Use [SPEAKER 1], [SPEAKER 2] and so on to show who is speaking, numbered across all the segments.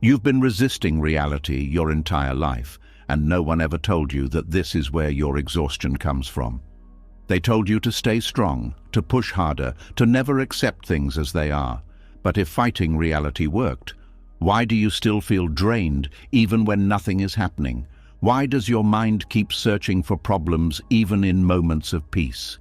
[SPEAKER 1] You've been resisting reality your entire life, and no one ever told you that this is where your exhaustion comes from. They told you to stay strong, to push harder, to never accept things as they are. But if fighting reality worked, why do you still feel drained even when nothing is happening? Why does your mind keep searching for problems even in moments of peace?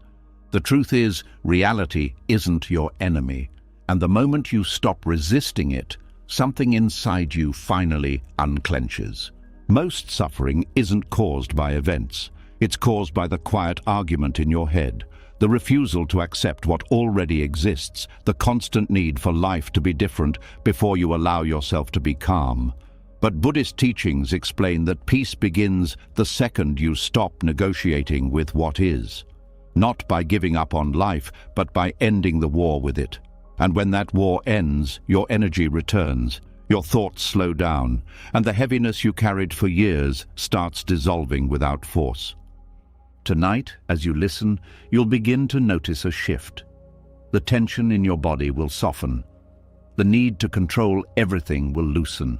[SPEAKER 1] The truth is, reality isn't your enemy, and the moment you stop resisting it, something inside you finally unclenches. Most suffering isn't caused by events. It's caused by the quiet argument in your head, the refusal to accept what already exists, the constant need for life to be different before you allow yourself to be calm. But Buddhist teachings explain that peace begins the second you stop negotiating with what is. Not by giving up on life, but by ending the war with it. And when that war ends, your energy returns, your thoughts slow down, and the heaviness you carried for years starts dissolving without force. Tonight, as you listen, you'll begin to notice a shift. The tension in your body will soften. The need to control everything will loosen.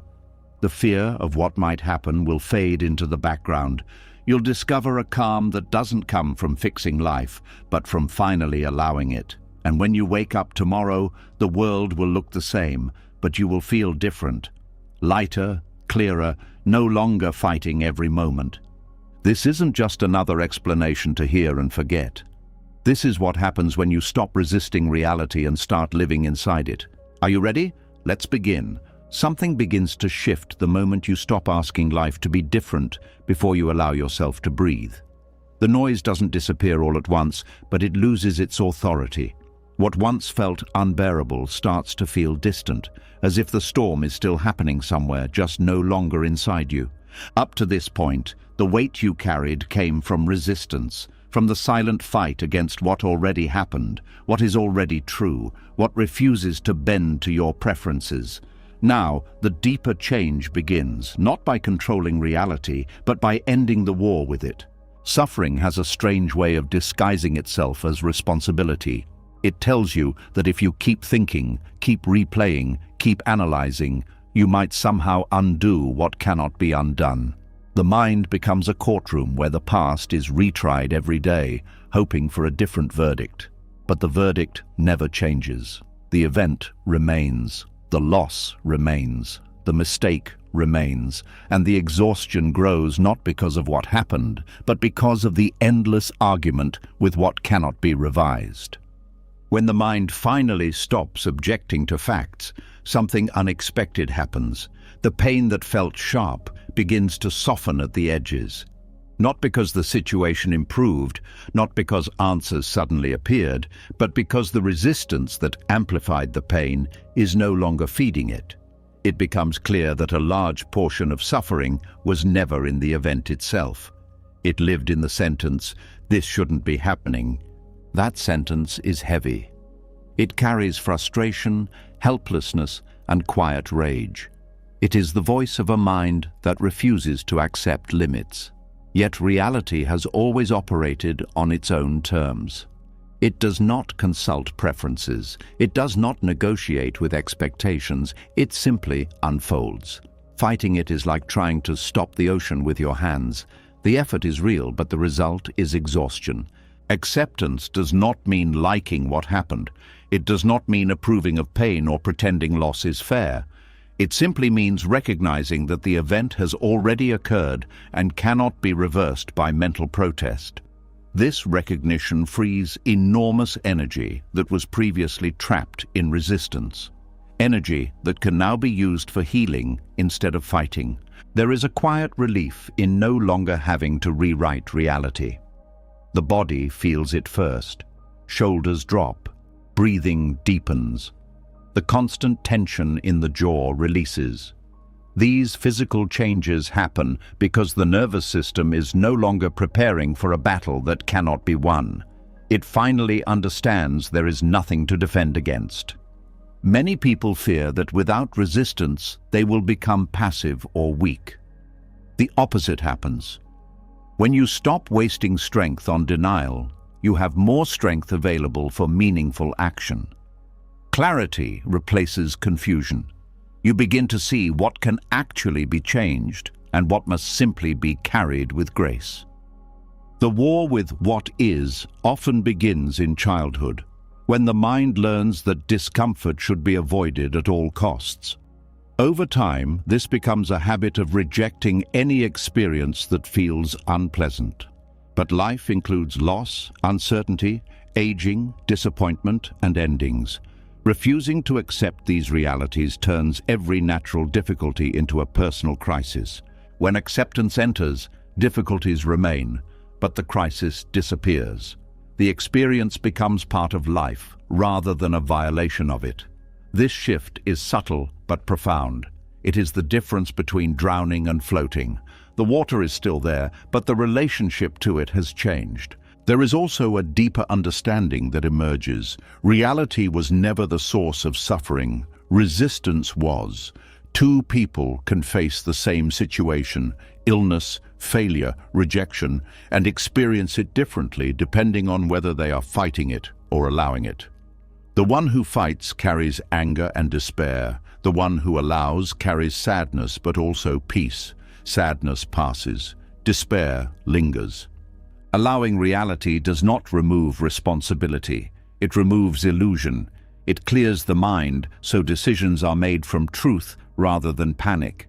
[SPEAKER 1] The fear of what might happen will fade into the background. You'll discover a calm that doesn't come from fixing life, but from finally allowing it. And when you wake up tomorrow, the world will look the same, but you will feel different. Lighter, clearer, no longer fighting every moment. This isn't just another explanation to hear and forget. This is what happens when you stop resisting reality and start living inside it. Are you ready? Let's begin. Something begins to shift the moment you stop asking life to be different before you allow yourself to breathe. The noise doesn't disappear all at once, but it loses its authority. What once felt unbearable starts to feel distant, as if the storm is still happening somewhere, just no longer inside you. Up to this point, the weight you carried came from resistance, from the silent fight against what already happened, what is already true, what refuses to bend to your preferences. Now, the deeper change begins, not by controlling reality, but by ending the war with it. Suffering has a strange way of disguising itself as responsibility. It tells you that if you keep thinking, keep replaying, keep analyzing, you might somehow undo what cannot be undone. The mind becomes a courtroom where the past is retried every day, hoping for a different verdict. But the verdict never changes. The event remains. The loss remains. The mistake remains. And the exhaustion grows not because of what happened, but because of the endless argument with what cannot be revised. When the mind finally stops objecting to facts, something unexpected happens. The pain that felt sharp begins to soften at the edges. Not because the situation improved, not because answers suddenly appeared, but because the resistance that amplified the pain is no longer feeding it. It becomes clear that a large portion of suffering was never in the event itself. It lived in the sentence, "This shouldn't be happening." That sentence is heavy. It carries frustration, helplessness, and quiet rage. It is the voice of a mind that refuses to accept limits. Yet reality has always operated on its own terms. It does not consult preferences. It does not negotiate with expectations. It simply unfolds. Fighting it is like trying to stop the ocean with your hands. The effort is real, but the result is exhaustion. Acceptance does not mean liking what happened. It does not mean approving of pain or pretending loss is fair. It simply means recognizing that the event has already occurred and cannot be reversed by mental protest. This recognition frees enormous energy that was previously trapped in resistance. Energy that can now be used for healing instead of fighting. There is a quiet relief in no longer having to rewrite reality. The body feels it first. Shoulders drop. Breathing deepens. The constant tension in the jaw releases. These physical changes happen because the nervous system is no longer preparing for a battle that cannot be won. It finally understands there is nothing to defend against. Many people fear that without resistance, they will become passive or weak. The opposite happens. When you stop wasting strength on denial, you have more strength available for meaningful action. Clarity replaces confusion. You begin to see what can actually be changed and what must simply be carried with grace. The war with what is often begins in childhood, when the mind learns that discomfort should be avoided at all costs. Over time, this becomes a habit of rejecting any experience that feels unpleasant. But life includes loss, uncertainty, aging, disappointment, and endings. Refusing to accept these realities turns every natural difficulty into a personal crisis. When acceptance enters, difficulties remain, but the crisis disappears. The experience becomes part of life, rather than a violation of it. This shift is subtle but profound. It is the difference between drowning and floating. The water is still there, but the relationship to it has changed. There is also a deeper understanding that emerges. Reality was never the source of suffering. Resistance was. Two people can face the same situation, illness, failure, rejection, and experience it differently depending on whether they are fighting it or allowing it. The one who fights carries anger and despair. The one who allows carries sadness but also peace. Sadness passes. Despair lingers. Allowing reality does not remove responsibility. It removes illusion. It clears the mind so decisions are made from truth rather than panic.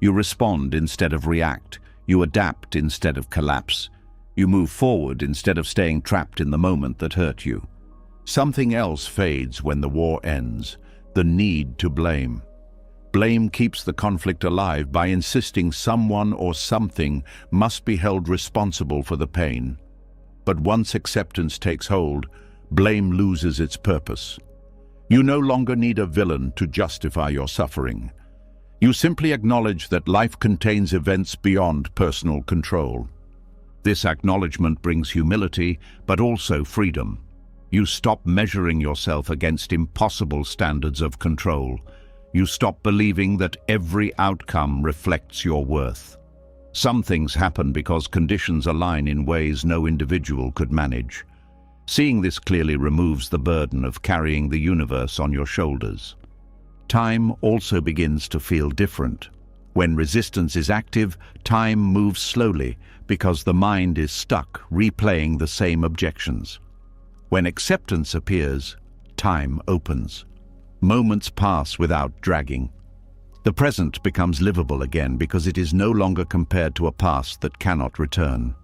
[SPEAKER 1] You respond instead of react. You adapt instead of collapse. You move forward instead of staying trapped in the moment that hurt you. Something else fades when the war ends: the need to blame. Blame keeps the conflict alive by insisting someone or something must be held responsible for the pain. But once acceptance takes hold, blame loses its purpose. You no longer need a villain to justify your suffering. You simply acknowledge that life contains events beyond personal control. This acknowledgement brings humility, but also freedom. You stop measuring yourself against impossible standards of control. You stop believing that every outcome reflects your worth. Some things happen because conditions align in ways no individual could manage. Seeing this clearly removes the burden of carrying the universe on your shoulders. Time also begins to feel different. When resistance is active, time moves slowly because the mind is stuck replaying the same objections. When acceptance appears, time opens. Moments pass without dragging. The present becomes livable again because it is no longer compared to a past that cannot return.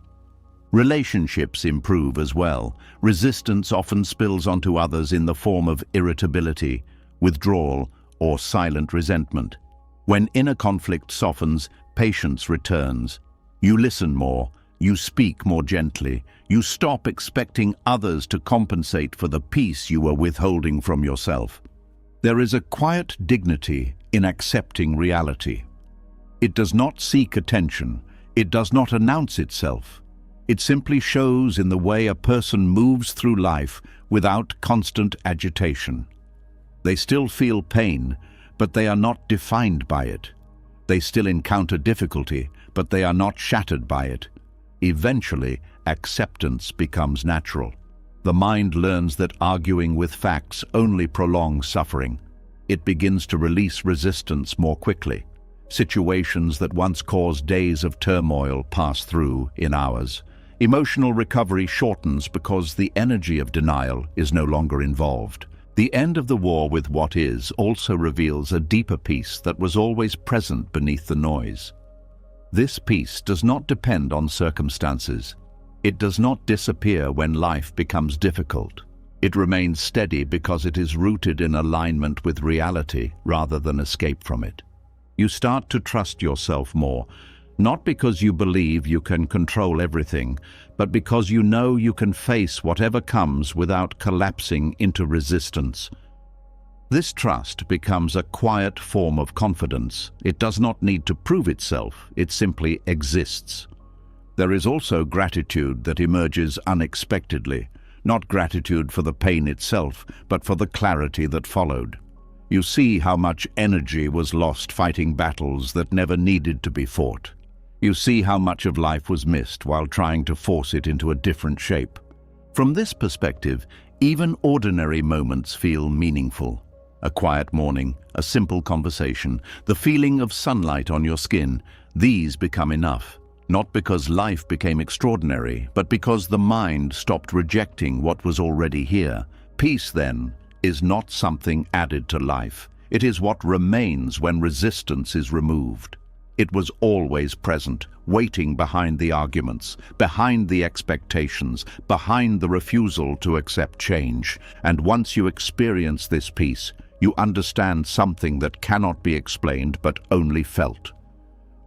[SPEAKER 1] Relationships improve as well. Resistance often spills onto others in the form of irritability, withdrawal, or silent resentment. When inner conflict softens, patience returns. You listen more. You speak more gently. You stop expecting others to compensate for the peace you are withholding from yourself. There is a quiet dignity in accepting reality. It does not seek attention. It does not announce itself. It simply shows in the way a person moves through life without constant agitation. They still feel pain, but they are not defined by it. They still encounter difficulty, but they are not shattered by it. Eventually, acceptance becomes natural. The mind learns that arguing with facts only prolongs suffering. It begins to release resistance more quickly. Situations that once caused days of turmoil pass through in hours. Emotional recovery shortens because the energy of denial is no longer involved. The end of the war with what is also reveals a deeper peace that was always present beneath the noise. This peace does not depend on circumstances. It does not disappear when life becomes difficult. It remains steady because it is rooted in alignment with reality rather than escape from it. You start to trust yourself more, not because you believe you can control everything, but because you know you can face whatever comes without collapsing into resistance. This trust becomes a quiet form of confidence. It does not need to prove itself, it simply exists. There is also gratitude that emerges unexpectedly, not gratitude for the pain itself, but for the clarity that followed. You see how much energy was lost fighting battles that never needed to be fought. You see how much of life was missed while trying to force it into a different shape. From this perspective, even ordinary moments feel meaningful. A quiet morning, a simple conversation, the feeling of sunlight on your skin, these become enough. Not because life became extraordinary, but because the mind stopped rejecting what was already here. Peace, then, is not something added to life. It is what remains when resistance is removed. It was always present, waiting behind the arguments, behind the expectations, behind the refusal to accept change. And once you experience this peace, you understand something that cannot be explained but only felt.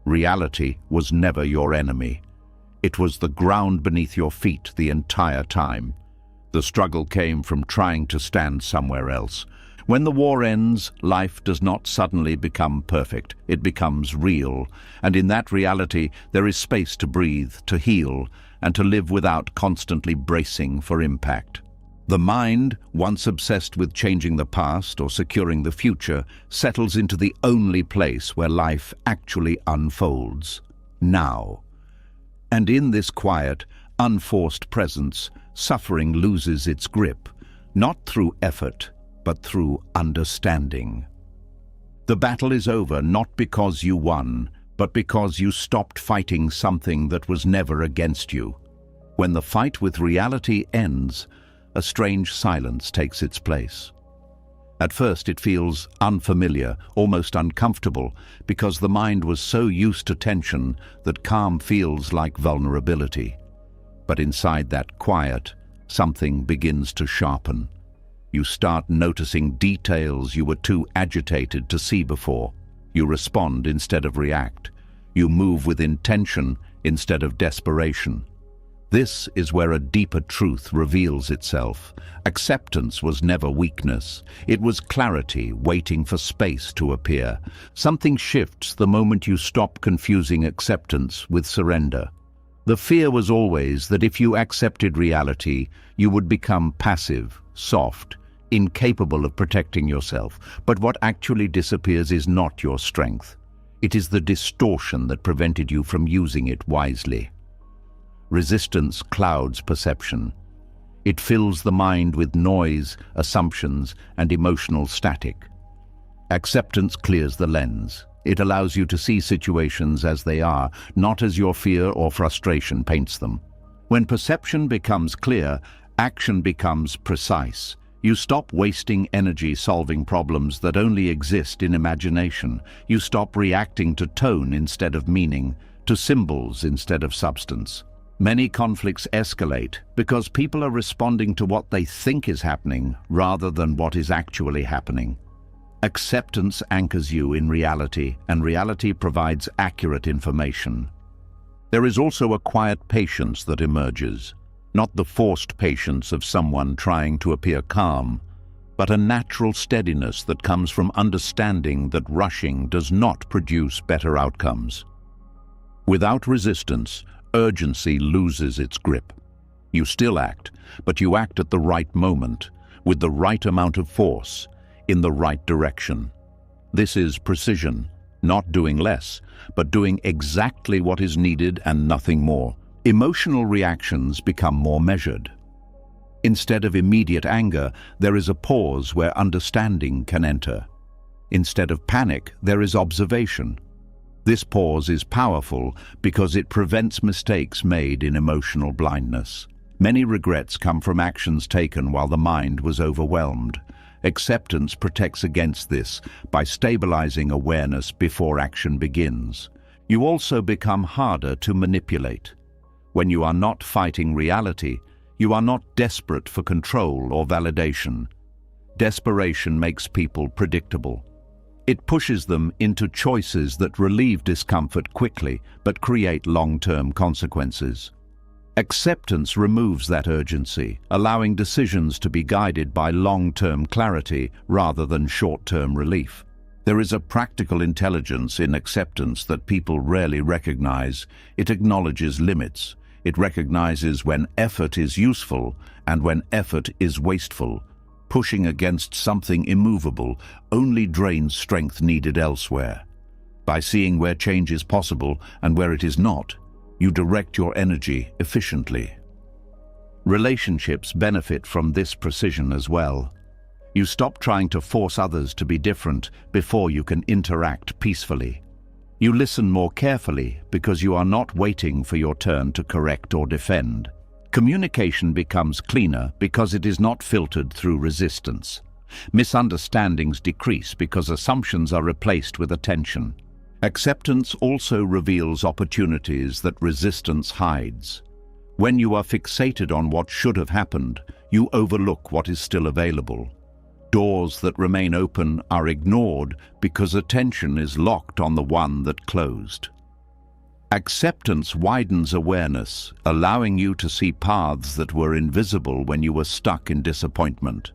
[SPEAKER 1] Reality was never your enemy. It was the ground beneath your feet the entire time. The struggle came from trying to stand somewhere else. When the war ends, life does not suddenly become perfect. It becomes real, and in that reality there is space to breathe, to heal, and to live without constantly bracing for impact. The mind, once obsessed with changing the past or securing the future, settles into the only place where life actually unfolds, now. And in this quiet, unforced presence, suffering loses its grip, not through effort, but through understanding. The battle is over not because you won, but because you stopped fighting something that was never against you. When the fight with reality ends, a strange silence takes its place. At first it feels unfamiliar, almost uncomfortable, because the mind was so used to tension that calm feels like vulnerability. But inside that quiet, something begins to sharpen. You start noticing details you were too agitated to see before. You respond instead of react. You move with intention instead of desperation. This is where a deeper truth reveals itself. Acceptance was never weakness. It was clarity waiting for space to appear. Something shifts the moment you stop confusing acceptance with surrender. The fear was always that if you accepted reality, you would become passive, soft, incapable of protecting yourself. But what actually disappears is not your strength. It is the distortion that prevented you from using it wisely. Resistance clouds perception. It fills the mind with noise, assumptions, and emotional static. Acceptance clears the lens. It allows you to see situations as they are, not as your fear or frustration paints them. When perception becomes clear, action becomes precise. You stop wasting energy solving problems that only exist in imagination. You stop reacting to tone instead of meaning, to symbols instead of substance. Many conflicts escalate because people are responding to what they think is happening rather than what is actually happening. Acceptance anchors you in reality, and reality provides accurate information. There is also a quiet patience that emerges, not the forced patience of someone trying to appear calm, but a natural steadiness that comes from understanding that rushing does not produce better outcomes. Without resistance, urgency loses its grip. You still act, but you act at the right moment, with the right amount of force, in the right direction. This is precision, not doing less, but doing exactly what is needed and nothing more. Emotional reactions become more measured. Instead of immediate anger, there is a pause where understanding can enter. Instead of panic, there is observation. This pause is powerful because it prevents mistakes made in emotional blindness. Many regrets come from actions taken while the mind was overwhelmed. Acceptance protects against this by stabilizing awareness before action begins. You also become harder to manipulate. When you are not fighting reality, you are not desperate for control or validation. Desperation makes people predictable. It pushes them into choices that relieve discomfort quickly but create long-term consequences. Acceptance removes that urgency, allowing decisions to be guided by long-term clarity rather than short-term relief. There is a practical intelligence in acceptance that people rarely recognize. It acknowledges limits. It recognizes when effort is useful and when effort is wasteful. Pushing against something immovable only drains strength needed elsewhere. By seeing where change is possible and where it is not, you direct your energy efficiently. Relationships benefit from this precision as well. You stop trying to force others to be different before you can interact peacefully. You listen more carefully because you are not waiting for your turn to correct or defend. Communication becomes cleaner because it is not filtered through resistance. Misunderstandings decrease because assumptions are replaced with attention. Acceptance also reveals opportunities that resistance hides. When you are fixated on what should have happened, you overlook what is still available. Doors that remain open are ignored because attention is locked on the one that closed. Acceptance widens awareness, allowing you to see paths that were invisible when you were stuck in disappointment.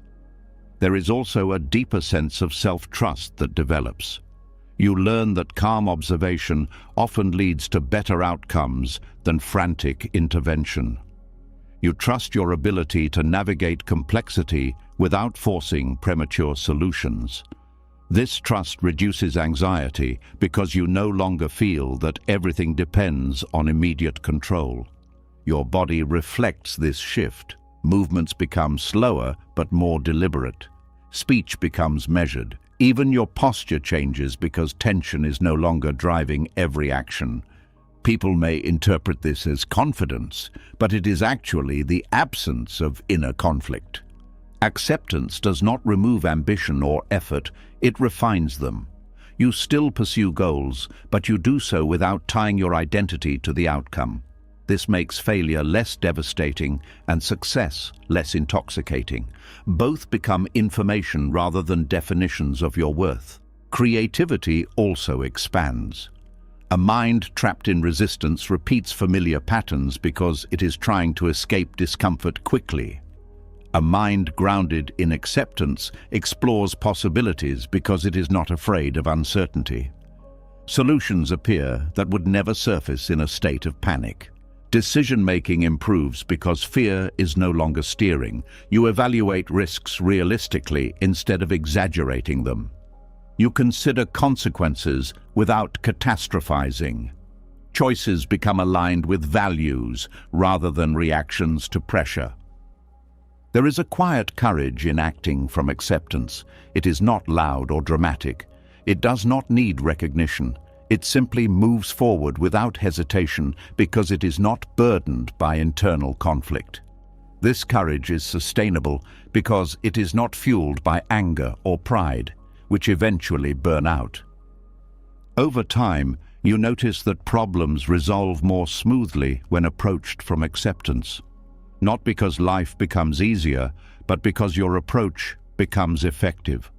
[SPEAKER 1] There is also a deeper sense of self-trust that develops. You learn that calm observation often leads to better outcomes than frantic intervention. You trust your ability to navigate complexity without forcing premature solutions. This trust reduces anxiety because you no longer feel that everything depends on immediate control. Your body reflects this shift. Movements become slower but more deliberate. Speech becomes measured. Even your posture changes because tension is no longer driving every action. People may interpret this as confidence, but it is actually the absence of inner conflict. Acceptance does not remove ambition or effort, it refines them. You still pursue goals, but you do so without tying your identity to the outcome. This makes failure less devastating and success less intoxicating. Both become information rather than definitions of your worth. Creativity also expands. A mind trapped in resistance repeats familiar patterns because it is trying to escape discomfort quickly. A mind grounded in acceptance explores possibilities because it is not afraid of uncertainty. Solutions appear that would never surface in a state of panic. Decision-making improves because fear is no longer steering. You evaluate risks realistically instead of exaggerating them. You consider consequences without catastrophizing. Choices become aligned with values rather than reactions to pressure. There is a quiet courage in acting from acceptance. It is not loud or dramatic. It does not need recognition. It simply moves forward without hesitation because it is not burdened by internal conflict. This courage is sustainable because it is not fueled by anger or pride, which eventually burn out. Over time, you notice that problems resolve more smoothly when approached from acceptance. Not because life becomes easier, but because your approach becomes effective.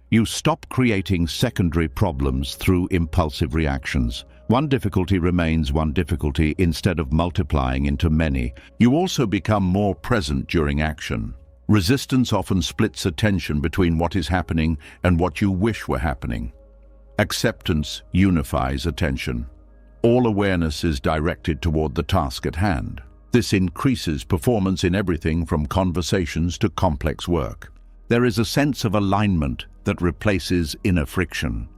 [SPEAKER 1] You stop creating secondary problems through impulsive reactions. One difficulty remains one difficulty instead of multiplying into many. You also become more present during action. Resistance often splits attention between what is happening and what you wish were happening. Acceptance unifies attention. All awareness is directed toward the task at hand. This increases performance in everything from conversations to complex work. There is a sense of alignment that replaces inner friction.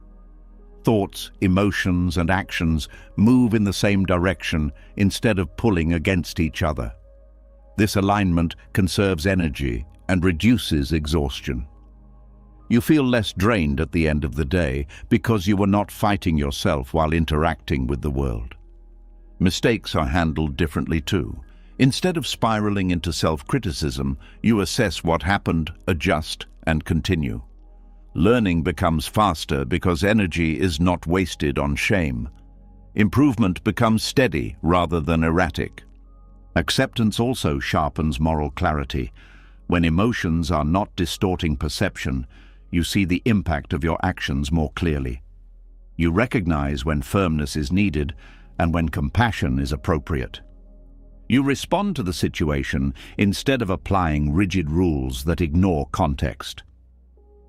[SPEAKER 1] Thoughts, emotions, and actions move in the same direction instead of pulling against each other. This alignment conserves energy and reduces exhaustion. You feel less drained at the end of the day because you are not fighting yourself while interacting with the world. Mistakes are handled differently too. Instead of spiraling into self-criticism, you assess what happened, adjust, and continue. Learning becomes faster because energy is not wasted on shame. Improvement becomes steady rather than erratic. Acceptance also sharpens moral clarity. When emotions are not distorting perception, you see the impact of your actions more clearly. You recognize when firmness is needed and when compassion is appropriate. You respond to the situation instead of applying rigid rules that ignore context.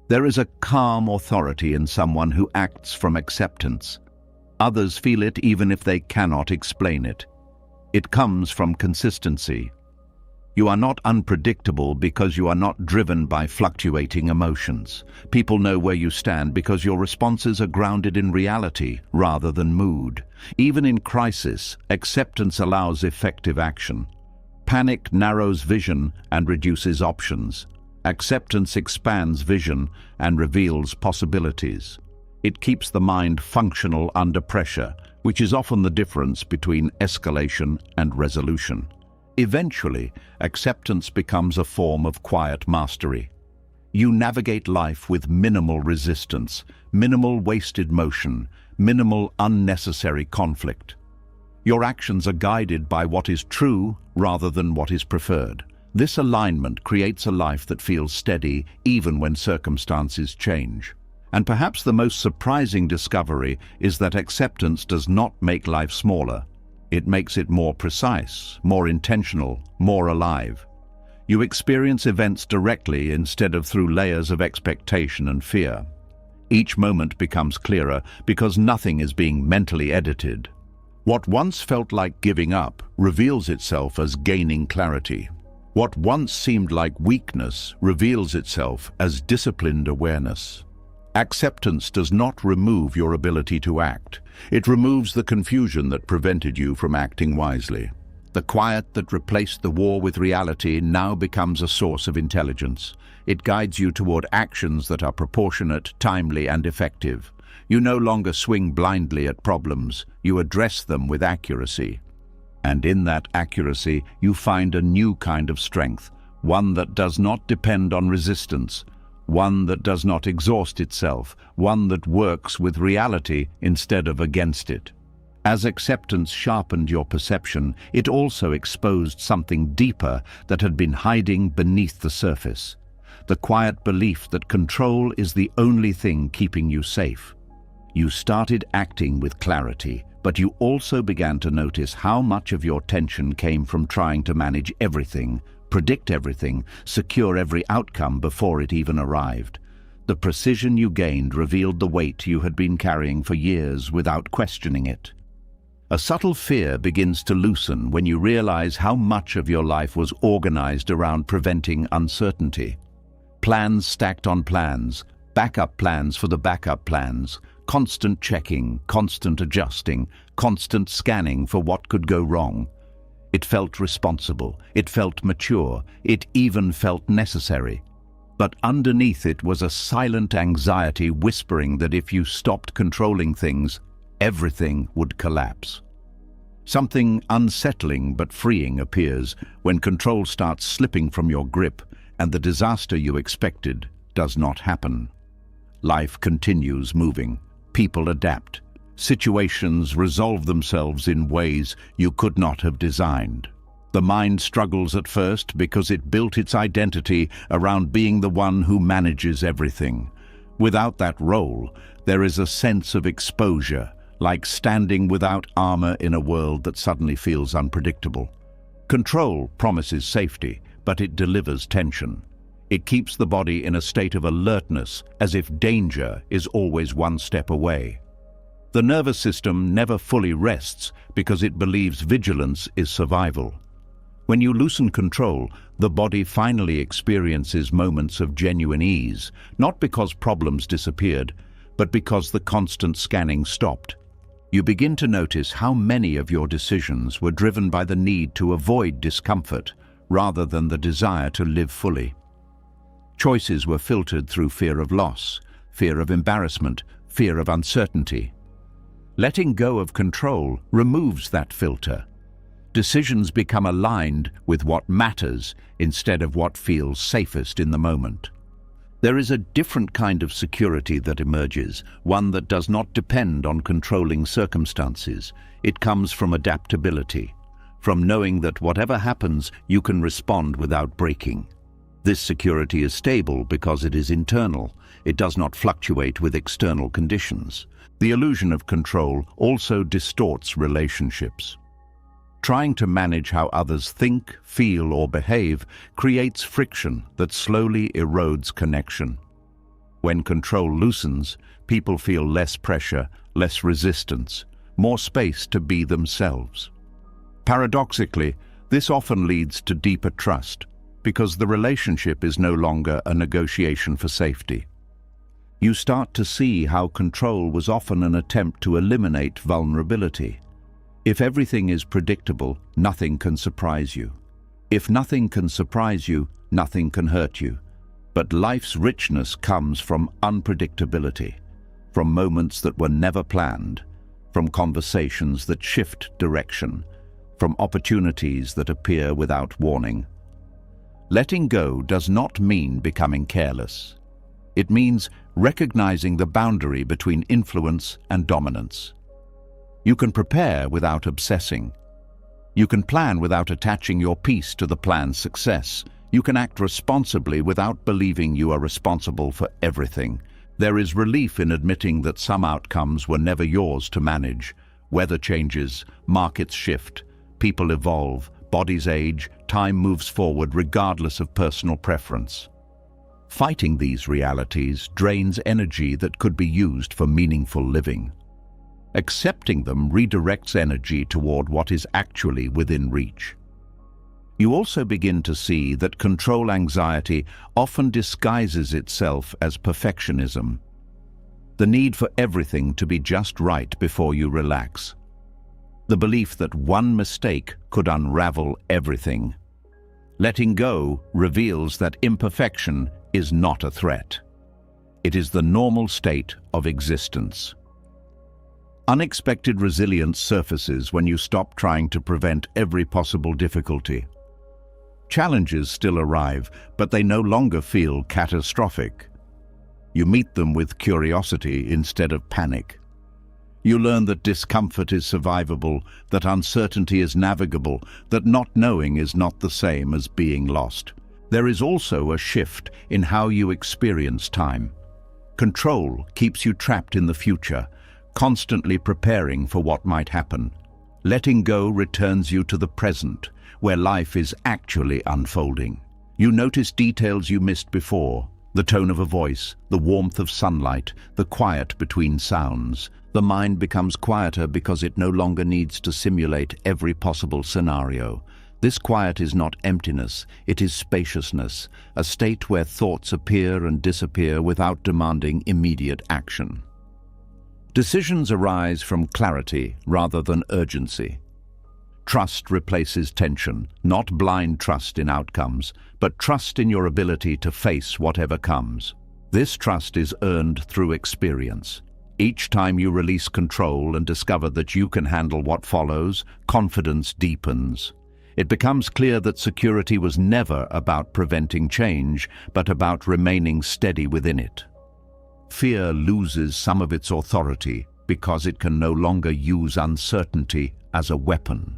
[SPEAKER 1] There is a calm authority in someone who acts from acceptance. Others feel it even if they cannot explain it. It comes from consistency. You are not unpredictable because you are not driven by fluctuating emotions. People know where you stand because your responses are grounded in reality rather than mood. Even in crisis, acceptance allows effective action. Panic narrows vision and reduces options. Acceptance expands vision and reveals possibilities. It keeps the mind functional under pressure, which is often the difference between escalation and resolution. Eventually, acceptance becomes a form of quiet mastery. You navigate life with minimal resistance, minimal wasted motion, minimal unnecessary conflict. Your actions are guided by what is true rather than what is preferred. This alignment creates a life that feels steady even when circumstances change. And perhaps the most surprising discovery is that acceptance does not make life smaller. It makes it more precise, more intentional, more alive. You experience events directly instead of through layers of expectation and fear. Each moment becomes clearer because nothing is being mentally edited. What once felt like giving up reveals itself as gaining clarity. What once seemed like weakness reveals itself as disciplined awareness. Acceptance does not remove your ability to act. It removes the confusion that prevented you from acting wisely. The quiet that replaced the war with reality now becomes a source of intelligence. It guides you toward actions that are proportionate, timely, and effective. You no longer swing blindly at problems. You address them with accuracy. And in that accuracy, you find a new kind of strength, one that does not depend on resistance, one that does not exhaust itself, one that works with reality instead of against it. As acceptance sharpened your perception, it also exposed something deeper that had been hiding beneath the surface. The quiet belief that control is the only thing keeping you safe. You started acting with clarity, but you also began to notice how much of your tension came from trying to manage everything, predict everything, secure every outcome before it even arrived. The precision you gained revealed the weight you had been carrying for years without questioning it. A subtle fear begins to loosen when you realize how much of your life was organized around preventing uncertainty. Plans stacked on plans, backup plans for the backup plans, constant checking, constant adjusting, constant scanning for what could go wrong. It felt responsible, it felt mature, it even felt necessary. But underneath it was a silent anxiety whispering that if you stopped controlling things, everything would collapse. Something unsettling but freeing appears when control starts slipping from your grip and the disaster you expected does not happen. Life continues moving. People adapt. Situations resolve themselves in ways you could not have designed. The mind struggles at first because it built its identity around being the one who manages everything. Without that role, there is a sense of exposure, like standing without armor in a world that suddenly feels unpredictable. Control promises safety, but it delivers tension. It keeps the body in a state of alertness, as if danger is always one step away. The nervous system never fully rests because it believes vigilance is survival. When you loosen control, the body finally experiences moments of genuine ease, not because problems disappeared, but because the constant scanning stopped. You begin to notice how many of your decisions were driven by the need to avoid discomfort rather than the desire to live fully. Choices were filtered through fear of loss, fear of embarrassment, fear of uncertainty. Letting go of control removes that filter. Decisions become aligned with what matters instead of what feels safest in the moment. There is a different kind of security that emerges, one that does not depend on controlling circumstances. It comes from adaptability, from knowing that whatever happens, you can respond without breaking. This security is stable because it is internal. It does not fluctuate with external conditions. The illusion of control also distorts relationships. Trying to manage how others think, feel, or behave creates friction that slowly erodes connection. When control loosens, people feel less pressure, less resistance, more space to be themselves. Paradoxically, this often leads to deeper trust, because the relationship is no longer a negotiation for safety. You start to see how control was often an attempt to eliminate vulnerability. If everything is predictable, nothing can surprise you. If nothing can surprise you, nothing can hurt you. But life's richness comes from unpredictability, from moments that were never planned, from conversations that shift direction, from opportunities that appear without warning. Letting go does not mean becoming careless. It means recognizing the boundary between influence and dominance. You can prepare without obsessing. You can plan without attaching your peace to the plan's success. You can act responsibly without believing you are responsible for everything. There is relief in admitting that some outcomes were never yours to manage. Weather changes, markets shift, people evolve, bodies age, time moves forward regardless of personal preference. Fighting these realities drains energy that could be used for meaningful living. Accepting them redirects energy toward what is actually within reach. You also begin to see that control anxiety often disguises itself as perfectionism. The need for everything to be just right before you relax. The belief that one mistake could unravel everything. Letting go reveals that imperfection is not a threat. It is the normal state of existence. Unexpected resilience surfaces when you stop trying to prevent every possible difficulty. Challenges still arrive, but they no longer feel catastrophic. You meet them with curiosity instead of panic. You learn that discomfort is survivable, that uncertainty is navigable, that not knowing is not the same as being lost. There is also a shift in how you experience time. Control keeps you trapped in the future, constantly preparing for what might happen. Letting go returns you to the present, where life is actually unfolding. You notice details you missed before, the tone of a voice, the warmth of sunlight, the quiet between sounds. The mind becomes quieter because it no longer needs to simulate every possible scenario. This quiet is not emptiness, it is spaciousness, a state where thoughts appear and disappear without demanding immediate action. Decisions arise from clarity rather than urgency. Trust replaces tension, not blind trust in outcomes, but trust in your ability to face whatever comes. This trust is earned through experience. Each time you release control and discover that you can handle what follows, confidence deepens. It becomes clear that security was never about preventing change, but about remaining steady within it. Fear loses some of its authority because it can no longer use uncertainty as a weapon.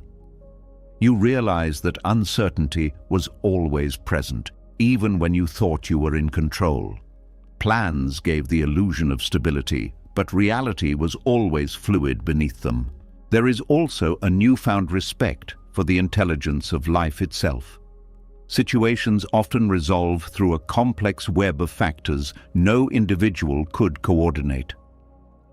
[SPEAKER 1] You realize that uncertainty was always present, even when you thought you were in control. Plans gave the illusion of stability, but reality was always fluid beneath them. There is also a newfound respect for the intelligence of life itself. Situations often resolve through a complex web of factors no individual could coordinate.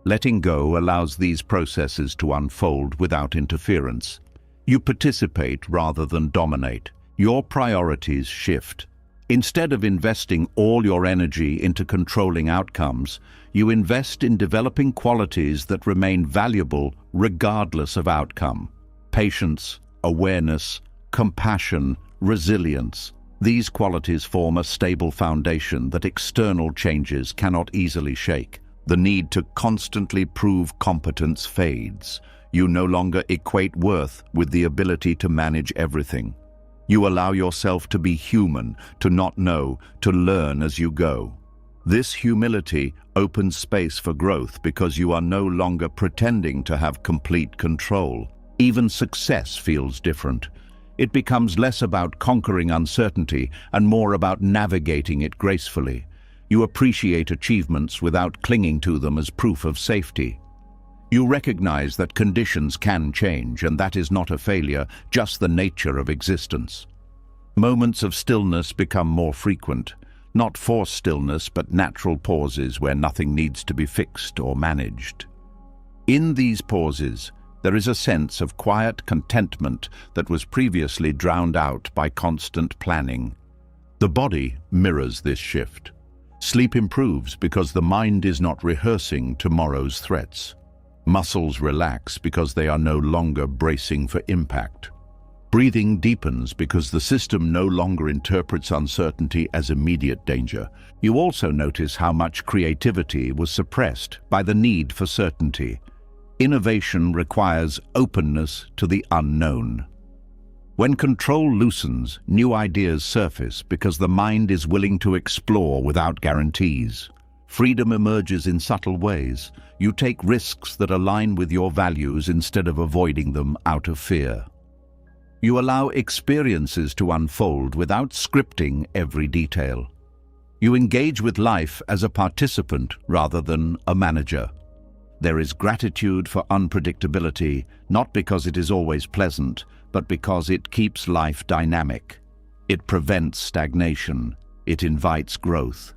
[SPEAKER 1] Letting go allows these processes to unfold without interference. You participate rather than dominate. Your priorities shift. Instead of investing all your energy into controlling outcomes, you invest in developing qualities that remain valuable regardless of outcome. Patience, awareness, compassion, resilience. These qualities form a stable foundation that external changes cannot easily shake. The need to constantly prove competence fades. You no longer equate worth with the ability to manage everything. You allow yourself to be human, to not know, to learn as you go. This humility opens space for growth because you are no longer pretending to have complete control. Even success feels different. It becomes less about conquering uncertainty and more about navigating it gracefully. You appreciate achievements without clinging to them as proof of safety. You recognize that conditions can change, and that is not a failure, just the nature of existence. Moments of stillness become more frequent, not forced stillness, but natural pauses where nothing needs to be fixed or managed. In these pauses, there is a sense of quiet contentment that was previously drowned out by constant planning. The body mirrors this shift. Sleep improves because the mind is not rehearsing tomorrow's threats. Muscles relax because they are no longer bracing for impact. Breathing deepens because the system no longer interprets uncertainty as immediate danger. You also notice how much creativity was suppressed by the need for certainty. Innovation requires openness to the unknown. When control loosens, new ideas surface because the mind is willing to explore without guarantees. Freedom emerges in subtle ways. You take risks that align with your values instead of avoiding them out of fear. You allow experiences to unfold without scripting every detail. You engage with life as a participant rather than a manager. There is gratitude for unpredictability, not because it is always pleasant, but because it keeps life dynamic. It prevents stagnation. It invites growth.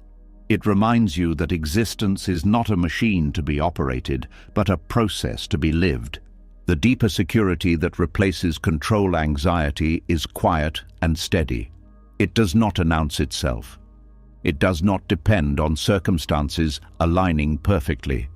[SPEAKER 1] It reminds you that existence is not a machine to be operated, but a process to be lived. The deeper security that replaces control anxiety is quiet and steady. It does not announce itself. It does not depend on circumstances aligning perfectly.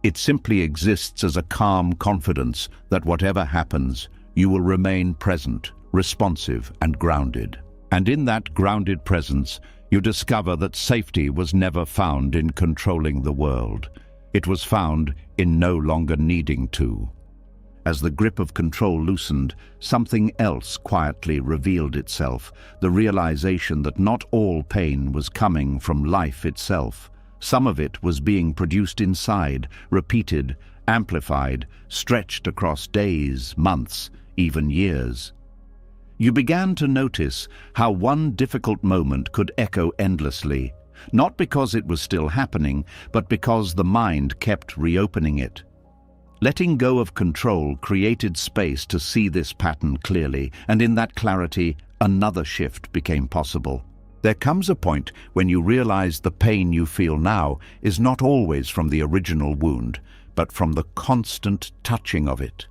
[SPEAKER 1] It simply exists as a calm confidence that whatever happens, you will remain present, responsive, and grounded. And in that grounded presence, you discover that safety was never found in controlling the world. It was found in no longer needing to. As the grip of control loosened, something else quietly revealed itself, the realization that not all pain was coming from life itself. Some of it was being produced inside, repeated, amplified, stretched across days, months, even years. You began to notice how one difficult moment could echo endlessly, not because it was still happening, but because the mind kept reopening it. Letting go of control created space to see this pattern clearly, and in that clarity, another shift became possible. There comes a point when you realize the pain you feel now is not always from the original wound, but from the constant touching of it.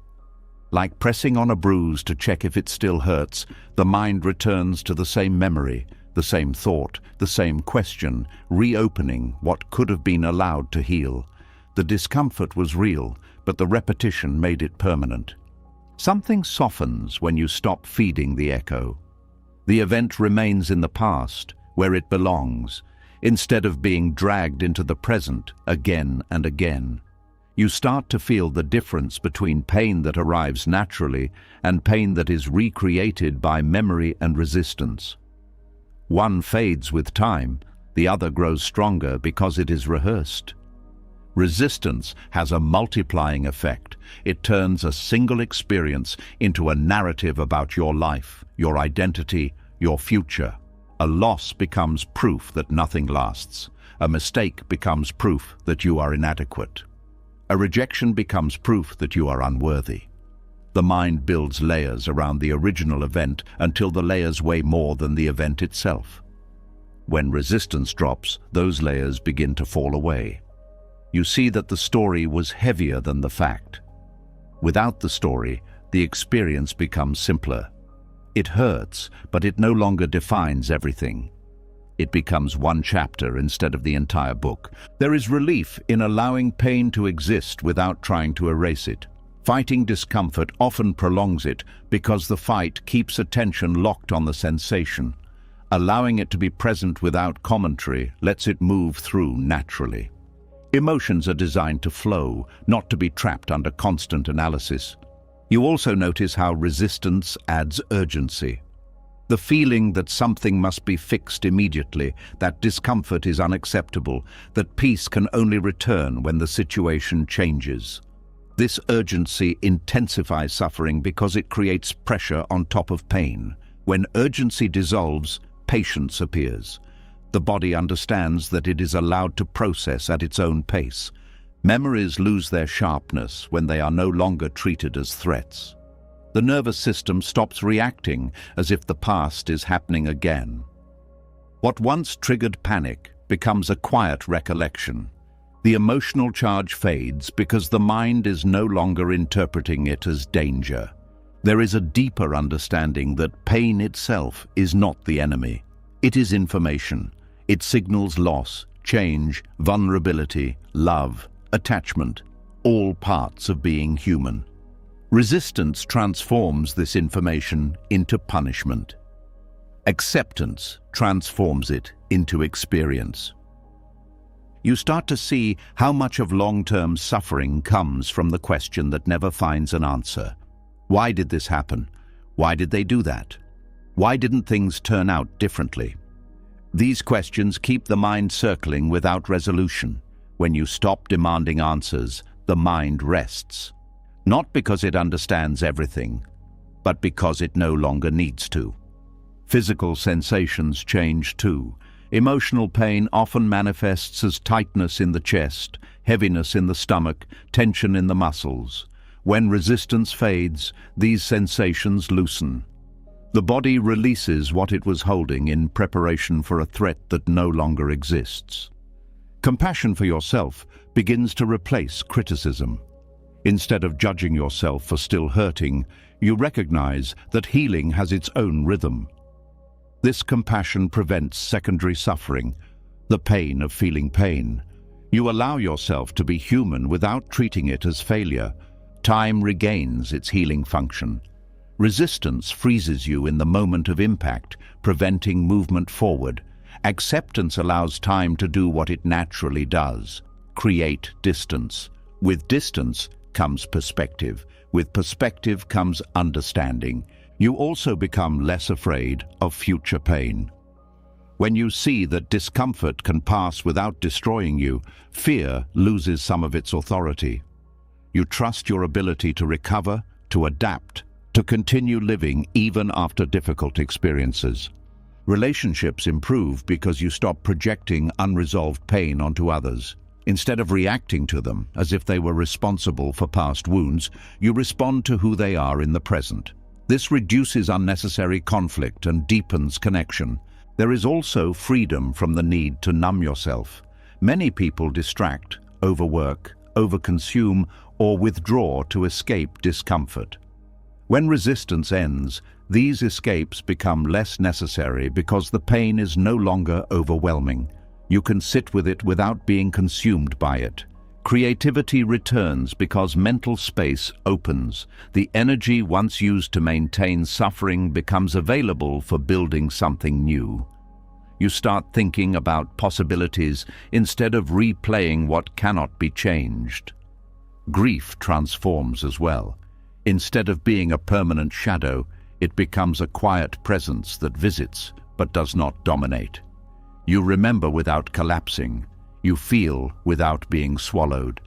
[SPEAKER 1] Like pressing on a bruise to check if it still hurts, the mind returns to the same memory, the same thought, the same question, reopening what could have been allowed to heal. The discomfort was real, but the repetition made it permanent. Something softens when you stop feeding the echo. The event remains in the past, where it belongs, instead of being dragged into the present again and again. You start to feel the difference between pain that arrives naturally and pain that is recreated by memory and resistance. One fades with time, the other grows stronger because it is rehearsed. Resistance has a multiplying effect. It turns a single experience into a narrative about your life, your identity, your future. A loss becomes proof that nothing lasts. A mistake becomes proof that you are inadequate. A rejection becomes proof that you are unworthy. The mind builds layers around the original event until the layers weigh more than the event itself. When resistance drops, those layers begin to fall away. You see that the story was heavier than the fact. Without the story, the experience becomes simpler. It hurts, but it no longer defines everything. It becomes one chapter instead of the entire book. There is relief in allowing pain to exist without trying to erase it. Fighting discomfort often prolongs it because the fight keeps attention locked on the sensation. Allowing it to be present without commentary lets it move through naturally. Emotions are designed to flow, not to be trapped under constant analysis. You also notice how resistance adds urgency. The feeling that something must be fixed immediately, that discomfort is unacceptable, that peace can only return when the situation changes. This urgency intensifies suffering because it creates pressure on top of pain. When urgency dissolves, patience appears. The body understands that it is allowed to process at its own pace. Memories lose their sharpness when they are no longer treated as threats. The nervous system stops reacting as if the past is happening again. What once triggered panic becomes a quiet recollection. The emotional charge fades because the mind is no longer interpreting it as danger. There is a deeper understanding that pain itself is not the enemy. It is information. It signals loss, change, vulnerability, love, attachment, all parts of being human. Resistance transforms this information into punishment. Acceptance transforms it into experience. You start to see how much of long-term suffering comes from the question that never finds an answer. Why did this happen? Why did they do that? Why didn't things turn out differently? These questions keep the mind circling without resolution. When you stop demanding answers, the mind rests. Not because it understands everything, but because it no longer needs to. Physical sensations change too. Emotional pain often manifests as tightness in the chest, heaviness in the stomach, tension in the muscles. When resistance fades, these sensations loosen. The body releases what it was holding in preparation for a threat that no longer exists. Compassion for yourself begins to replace criticism. Instead of judging yourself for still hurting, you recognize that healing has its own rhythm. This compassion prevents secondary suffering, the pain of feeling pain. You allow yourself to be human without treating it as failure. Time regains its healing function. Resistance freezes you in the moment of impact, preventing movement forward. Acceptance allows time to do what it naturally does: create distance. With distance comes perspective. With perspective comes understanding. You also become less afraid of future pain. When you see that discomfort can pass without destroying you, fear loses some of its authority. You trust your ability to recover, to adapt, to continue living even after difficult experiences. Relationships improve because you stop projecting unresolved pain onto others. Instead of reacting to them as if they were responsible for past wounds, you respond to who they are in the present. This reduces unnecessary conflict and deepens connection. There is also freedom from the need to numb yourself. Many people distract, overwork, overconsume, or withdraw to escape discomfort. When resistance ends, these escapes become less necessary because the pain is no longer overwhelming. You can sit with it without being consumed by it. Creativity returns because mental space opens. The energy once used to maintain suffering becomes available for building something new. You start thinking about possibilities instead of replaying what cannot be changed. Grief transforms as well. Instead of being a permanent shadow, it becomes a quiet presence that visits but does not dominate. You remember without collapsing. You feel without being swallowed.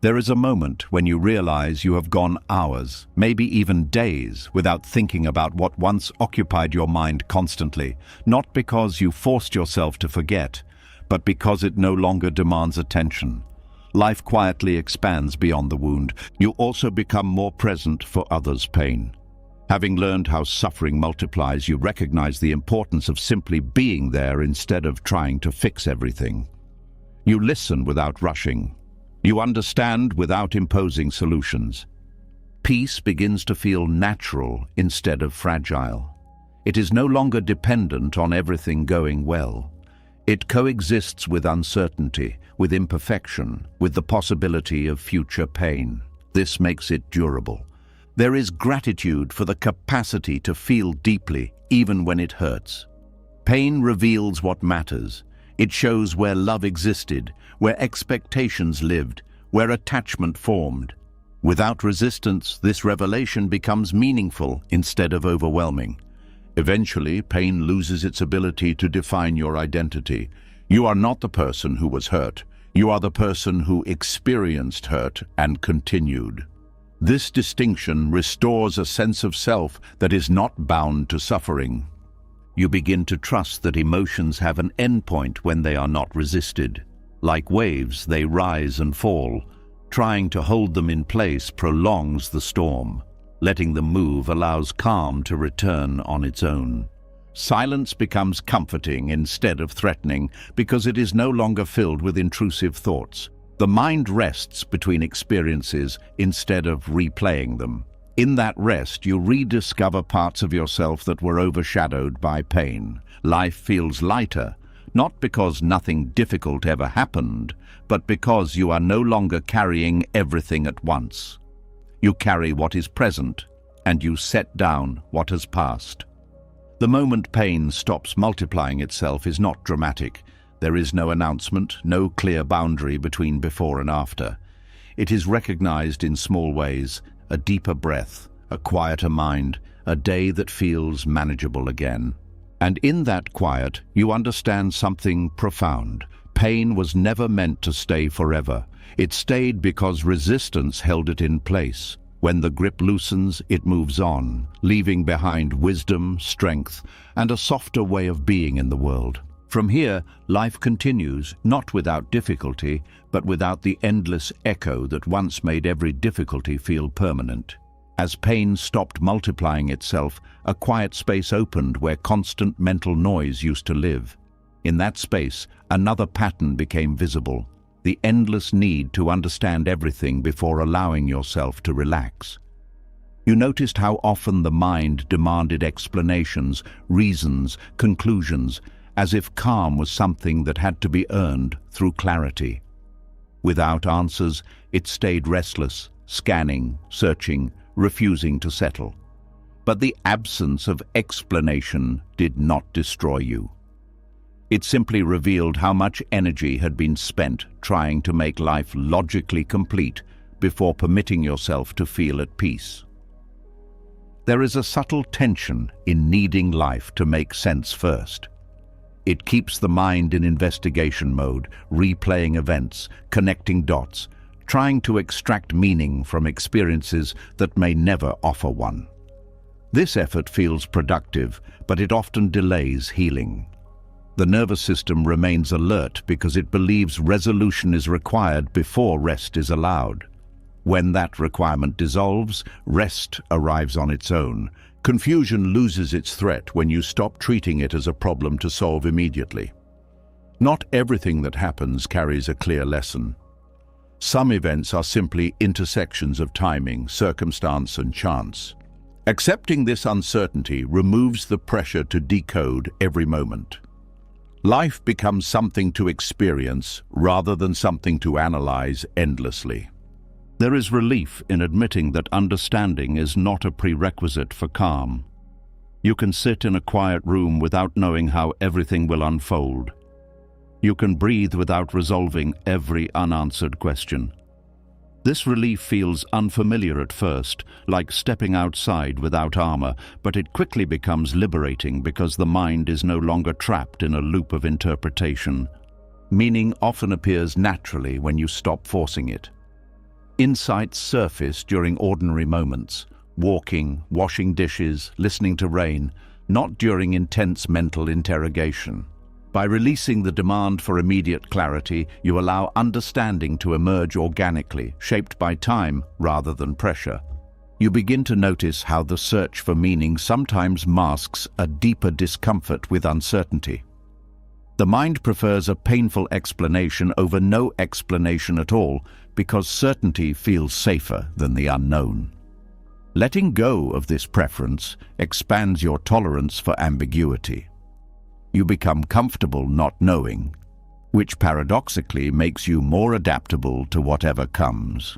[SPEAKER 1] There is a moment when you realize you have gone hours, maybe even days, without thinking about what once occupied your mind constantly, not because you forced yourself to forget, but because it no longer demands attention. Life quietly expands beyond the wound. You also become more present for others' pain. Having learned how suffering multiplies, you recognize the importance of simply being there instead of trying to fix everything. You listen without rushing. You understand without imposing solutions. Peace begins to feel natural instead of fragile. It is no longer dependent on everything going well. It coexists with uncertainty, with imperfection, with the possibility of future pain. This makes it durable. There is gratitude for the capacity to feel deeply, even when it hurts. Pain reveals what matters. It shows where love existed, where expectations lived, where attachment formed. Without resistance, this revelation becomes meaningful instead of overwhelming. Eventually, pain loses its ability to define your identity. You are not the person who was hurt. You are the person who experienced hurt and continued. This distinction restores a sense of self that is not bound to suffering. You begin to trust that emotions have an endpoint when they are not resisted. Like waves, they rise and fall. Trying to hold them in place prolongs the storm. Letting them move allows calm to return on its own. Silence becomes comforting instead of threatening because it is no longer filled with intrusive thoughts. The mind rests between experiences instead of replaying them. In that rest, you rediscover parts of yourself that were overshadowed by pain. Life feels lighter, not because nothing difficult ever happened, but because you are no longer carrying everything at once. You carry what is present, and you set down what has passed. The moment pain stops multiplying itself is not dramatic. There is no announcement, no clear boundary between before and after. It is recognized in small ways: a deeper breath, a quieter mind, a day that feels manageable again. And in that quiet, you understand something profound. Pain was never meant to stay forever. It stayed because resistance held it in place. When the grip loosens, it moves on, leaving behind wisdom, strength, and a softer way of being in the world. From here, life continues, not without difficulty, but without the endless echo that once made every difficulty feel permanent. As pain stopped multiplying itself, a quiet space opened where constant mental noise used to live. In that space, another pattern became visible: the endless need to understand everything before allowing yourself to relax. You noticed how often the mind demanded explanations, reasons, conclusions, as if calm was something that had to be earned through clarity. Without answers, it stayed restless, scanning, searching, refusing to settle. But the absence of explanation did not destroy you. It simply revealed how much energy had been spent trying to make life logically complete before permitting yourself to feel at peace. There is a subtle tension in needing life to make sense first. It keeps the mind in investigation mode, replaying events, connecting dots, trying to extract meaning from experiences that may never offer one. This effort feels productive, but it often delays healing. The nervous system remains alert because it believes resolution is required before rest is allowed. When that requirement dissolves, rest arrives on its own. Confusion loses its threat when you stop treating it as a problem to solve immediately. Not everything that happens carries a clear lesson. Some events are simply intersections of timing, circumstance, and chance. Accepting this uncertainty removes the pressure to decode every moment. Life becomes something to experience rather than something to analyze endlessly. There is relief in admitting that understanding is not a prerequisite for calm. You can sit in a quiet room without knowing how everything will unfold. You can breathe without resolving every unanswered question. This relief feels unfamiliar at first, like stepping outside without armor, but it quickly becomes liberating because the mind is no longer trapped in a loop of interpretation. Meaning often appears naturally when you stop forcing it. Insights surface during ordinary moments: walking, washing dishes, listening to rain, not during intense mental interrogation. By releasing the demand for immediate clarity, you allow understanding to emerge organically, shaped by time rather than pressure. You begin to notice how the search for meaning sometimes masks a deeper discomfort with uncertainty. The mind prefers a painful explanation over no explanation at all, because certainty feels safer than the unknown. Letting go of this preference expands your tolerance for ambiguity. You become comfortable not knowing, which paradoxically makes you more adaptable to whatever comes.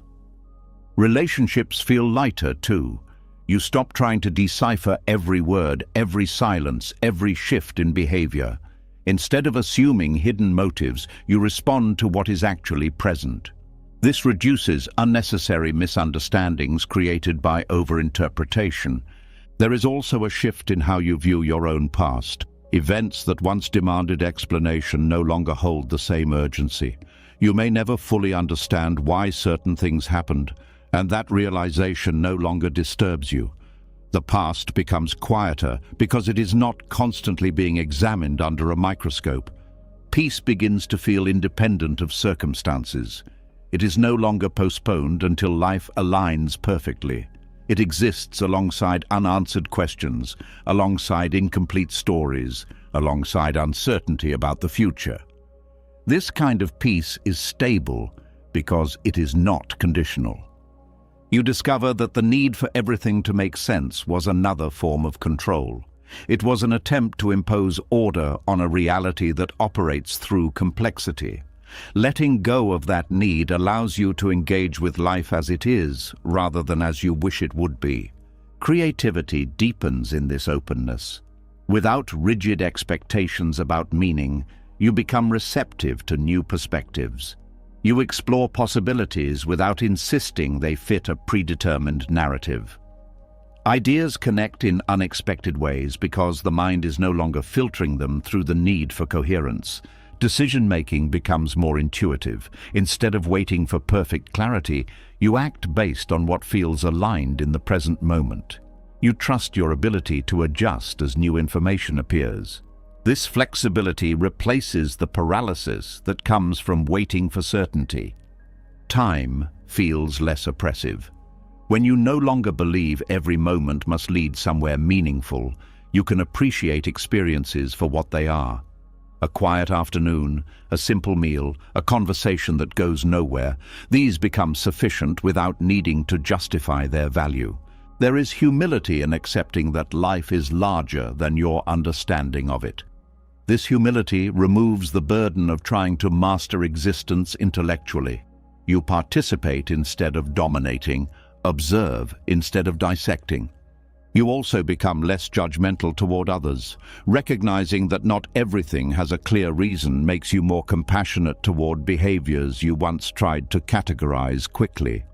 [SPEAKER 1] Relationships feel lighter too. You stop trying to decipher every word, every silence, every shift in behavior. Instead of assuming hidden motives, you respond to what is actually present. This reduces unnecessary misunderstandings created by overinterpretation. There is also a shift in how you view your own past. Events that once demanded explanation no longer hold the same urgency. You may never fully understand why certain things happened, and that realization no longer disturbs you. The past becomes quieter because it is not constantly being examined under a microscope. Peace begins to feel independent of circumstances. It is no longer postponed until life aligns perfectly. It exists alongside unanswered questions, alongside incomplete stories, alongside uncertainty about the future. This kind of peace is stable because it is not conditional. You discover that the need for everything to make sense was another form of control. It was an attempt to impose order on a reality that operates through complexity. Letting go of that need allows you to engage with life as it is, rather than as you wish it would be. Creativity deepens in this openness. Without rigid expectations about meaning, you become receptive to new perspectives. You explore possibilities without insisting they fit a predetermined narrative. Ideas connect in unexpected ways because the mind is no longer filtering them through the need for coherence. Decision-making becomes more intuitive. Instead of waiting for perfect clarity, you act based on what feels aligned in the present moment. You trust your ability to adjust as new information appears. This flexibility replaces the paralysis that comes from waiting for certainty. Time feels less oppressive. When you no longer believe every moment must lead somewhere meaningful, you can appreciate experiences for what they are. A quiet afternoon, a simple meal, a conversation that goes nowhere, these become sufficient without needing to justify their value. There is humility in accepting that life is larger than your understanding of it. This humility removes the burden of trying to master existence intellectually. You participate instead of dominating, observe instead of dissecting. You also become less judgmental toward others. Recognizing that not everything has a clear reason makes you more compassionate toward behaviors you once tried to categorize quickly.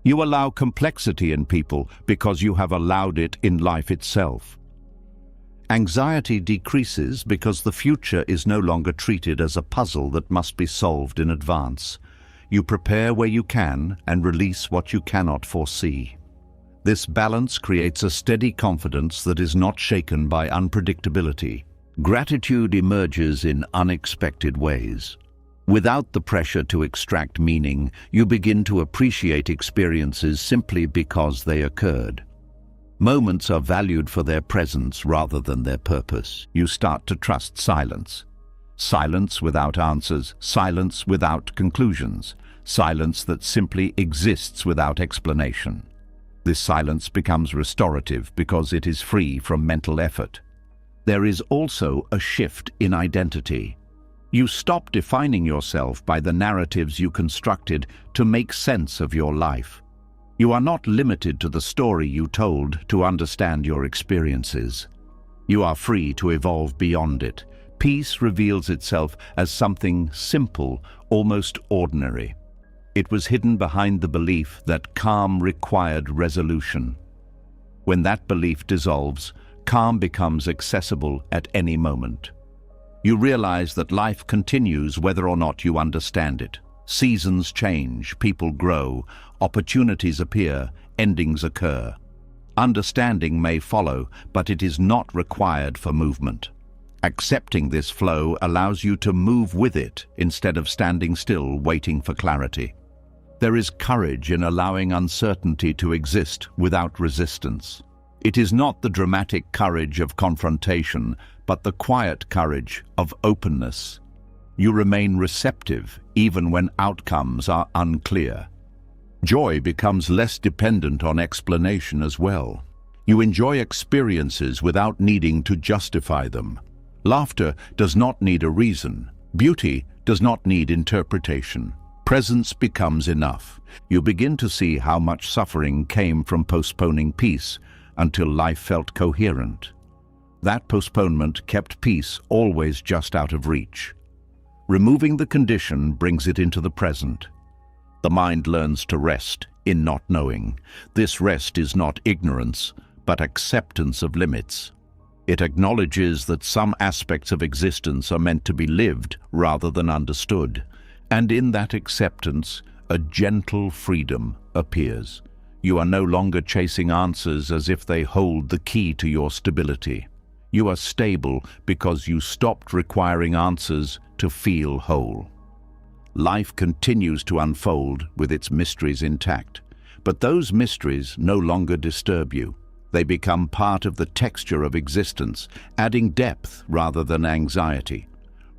[SPEAKER 1] You allow complexity in people because you have allowed it in life itself. Anxiety decreases because the future is no longer treated as a puzzle that must be solved in advance. You prepare where you can and release what you cannot foresee. This balance creates a steady confidence that is not shaken by unpredictability. Gratitude emerges in unexpected ways. Without the pressure to extract meaning, you begin to appreciate experiences simply because they occurred. Moments are valued for their presence rather than their purpose. You start to trust silence. Silence without answers, silence without conclusions, silence that simply exists without explanation. This silence becomes restorative because it is free from mental effort. There is also a shift in identity. You stop defining yourself by the narratives you constructed to make sense of your life. You are not limited to the story you told to understand your experiences. You are free to evolve beyond it. Peace reveals itself as something simple, almost ordinary. It was hidden behind the belief that calm required resolution. When that belief dissolves, calm becomes accessible at any moment. You realize that life continues whether or not you understand it. Seasons change, people grow, opportunities appear, endings occur. Understanding may follow, but it is not required for movement. Accepting this flow allows you to move with it instead of standing still waiting for clarity. There is courage in allowing uncertainty to exist without resistance. It is not the dramatic courage of confrontation, but the quiet courage of openness. You remain receptive even when outcomes are unclear. Joy becomes less dependent on explanation as well. You enjoy experiences without needing to justify them. Laughter does not need a reason. Beauty does not need interpretation. Presence becomes enough. You begin to see how much suffering came from postponing peace until life felt coherent. That postponement kept peace always just out of reach. Removing the condition brings it into the present. The mind learns to rest in not knowing. This rest is not ignorance, but acceptance of limits. It acknowledges that some aspects of existence are meant to be lived rather than understood. And in that acceptance, a gentle freedom appears. You are no longer chasing answers as if they hold the key to your stability. You are stable because you stopped requiring answers to feel whole. Life continues to unfold with its mysteries intact, but those mysteries no longer disturb you. They become part of the texture of existence, adding depth rather than anxiety.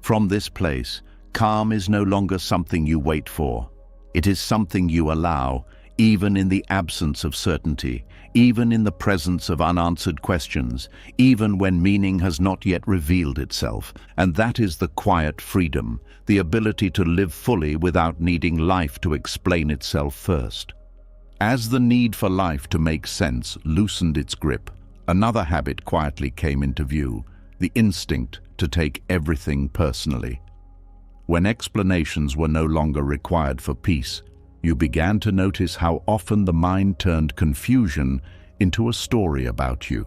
[SPEAKER 1] From this place, calm is no longer something you wait for. It is something you allow, even in the absence of certainty, even in the presence of unanswered questions, even when meaning has not yet revealed itself. And that is the quiet freedom, the ability to live fully without needing life to explain itself first. As the need for life to make sense loosened its grip, another habit quietly came into view, the instinct to take everything personally. When explanations were no longer required for peace, you began to notice how often the mind turned confusion into a story about you.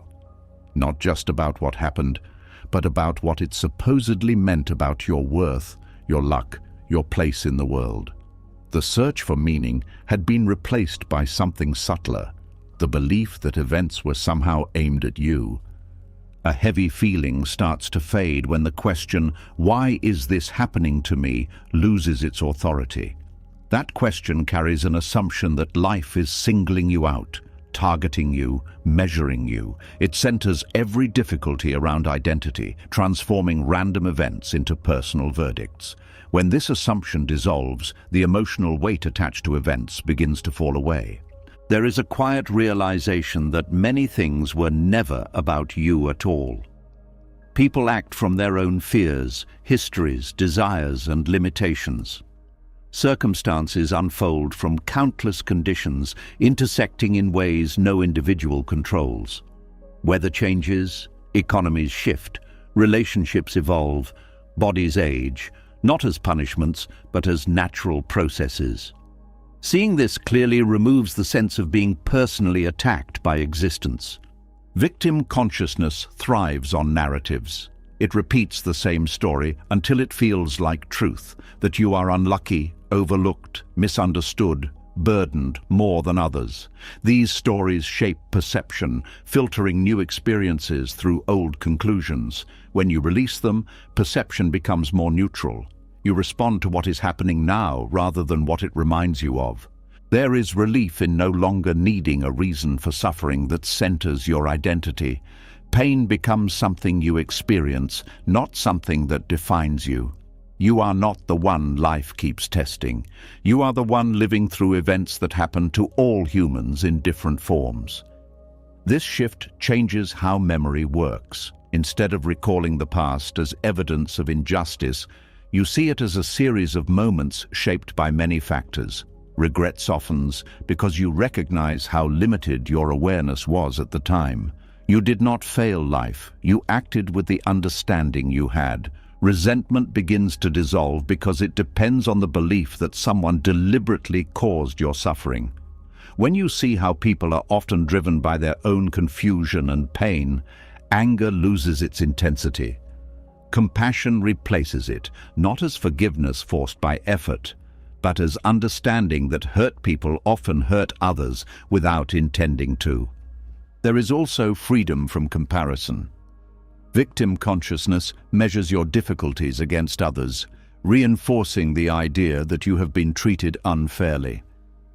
[SPEAKER 1] Not just about what happened, but about what it supposedly meant about your worth, your luck, your place in the world. The search for meaning had been replaced by something subtler, the belief that events were somehow aimed at you. A heavy feeling starts to fade when the question, "Why is this happening to me?" loses its authority. That question carries an assumption that life is singling you out, targeting you, measuring you. It centers every difficulty around identity, transforming random events into personal verdicts. When this assumption dissolves, the emotional weight attached to events begins to fall away. There is a quiet realization that many things were never about you at all. People act from their own fears, histories, desires, and limitations. Circumstances unfold from countless conditions, intersecting in ways no individual controls. Weather changes, economies shift, relationships evolve, bodies age, not as punishments, but as natural processes. Seeing this clearly removes the sense of being personally attacked by existence. Victim consciousness thrives on narratives. It repeats the same story until it feels like truth, that you are unlucky, overlooked, misunderstood, burdened more than others. These stories shape perception, filtering new experiences through old conclusions. When you release them, perception becomes more neutral. You respond to what is happening now rather than what it reminds you of. There is relief in no longer needing a reason for suffering that centers your identity. Pain becomes something you experience, not something that defines you. You are not the one life keeps testing. You are the one living through events that happen to all humans in different forms. This shift changes how memory works. Instead of recalling the past as evidence of injustice, you see it as a series of moments shaped by many factors. Regret softens because you recognize how limited your awareness was at the time. You did not fail life. You acted with the understanding you had. Resentment begins to dissolve because it depends on the belief that someone deliberately caused your suffering. When you see how people are often driven by their own confusion and pain, anger loses its intensity. Compassion replaces it, not as forgiveness forced by effort, but as understanding that hurt people often hurt others without intending to. There is also freedom from comparison. Victim consciousness measures your difficulties against others, reinforcing the idea that you have been treated unfairly.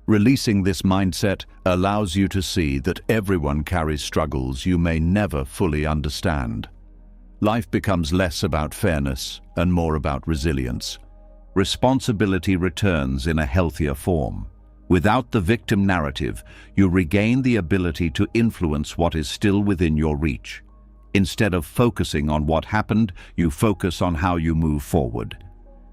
[SPEAKER 1] Releasing this mindset allows you to see that everyone carries struggles you may never fully understand. Life becomes less about fairness and more about resilience. Responsibility returns in a healthier form. Without the victim narrative, you regain the ability to influence what is still within your reach. Instead of focusing on what happened, you focus on how you move forward.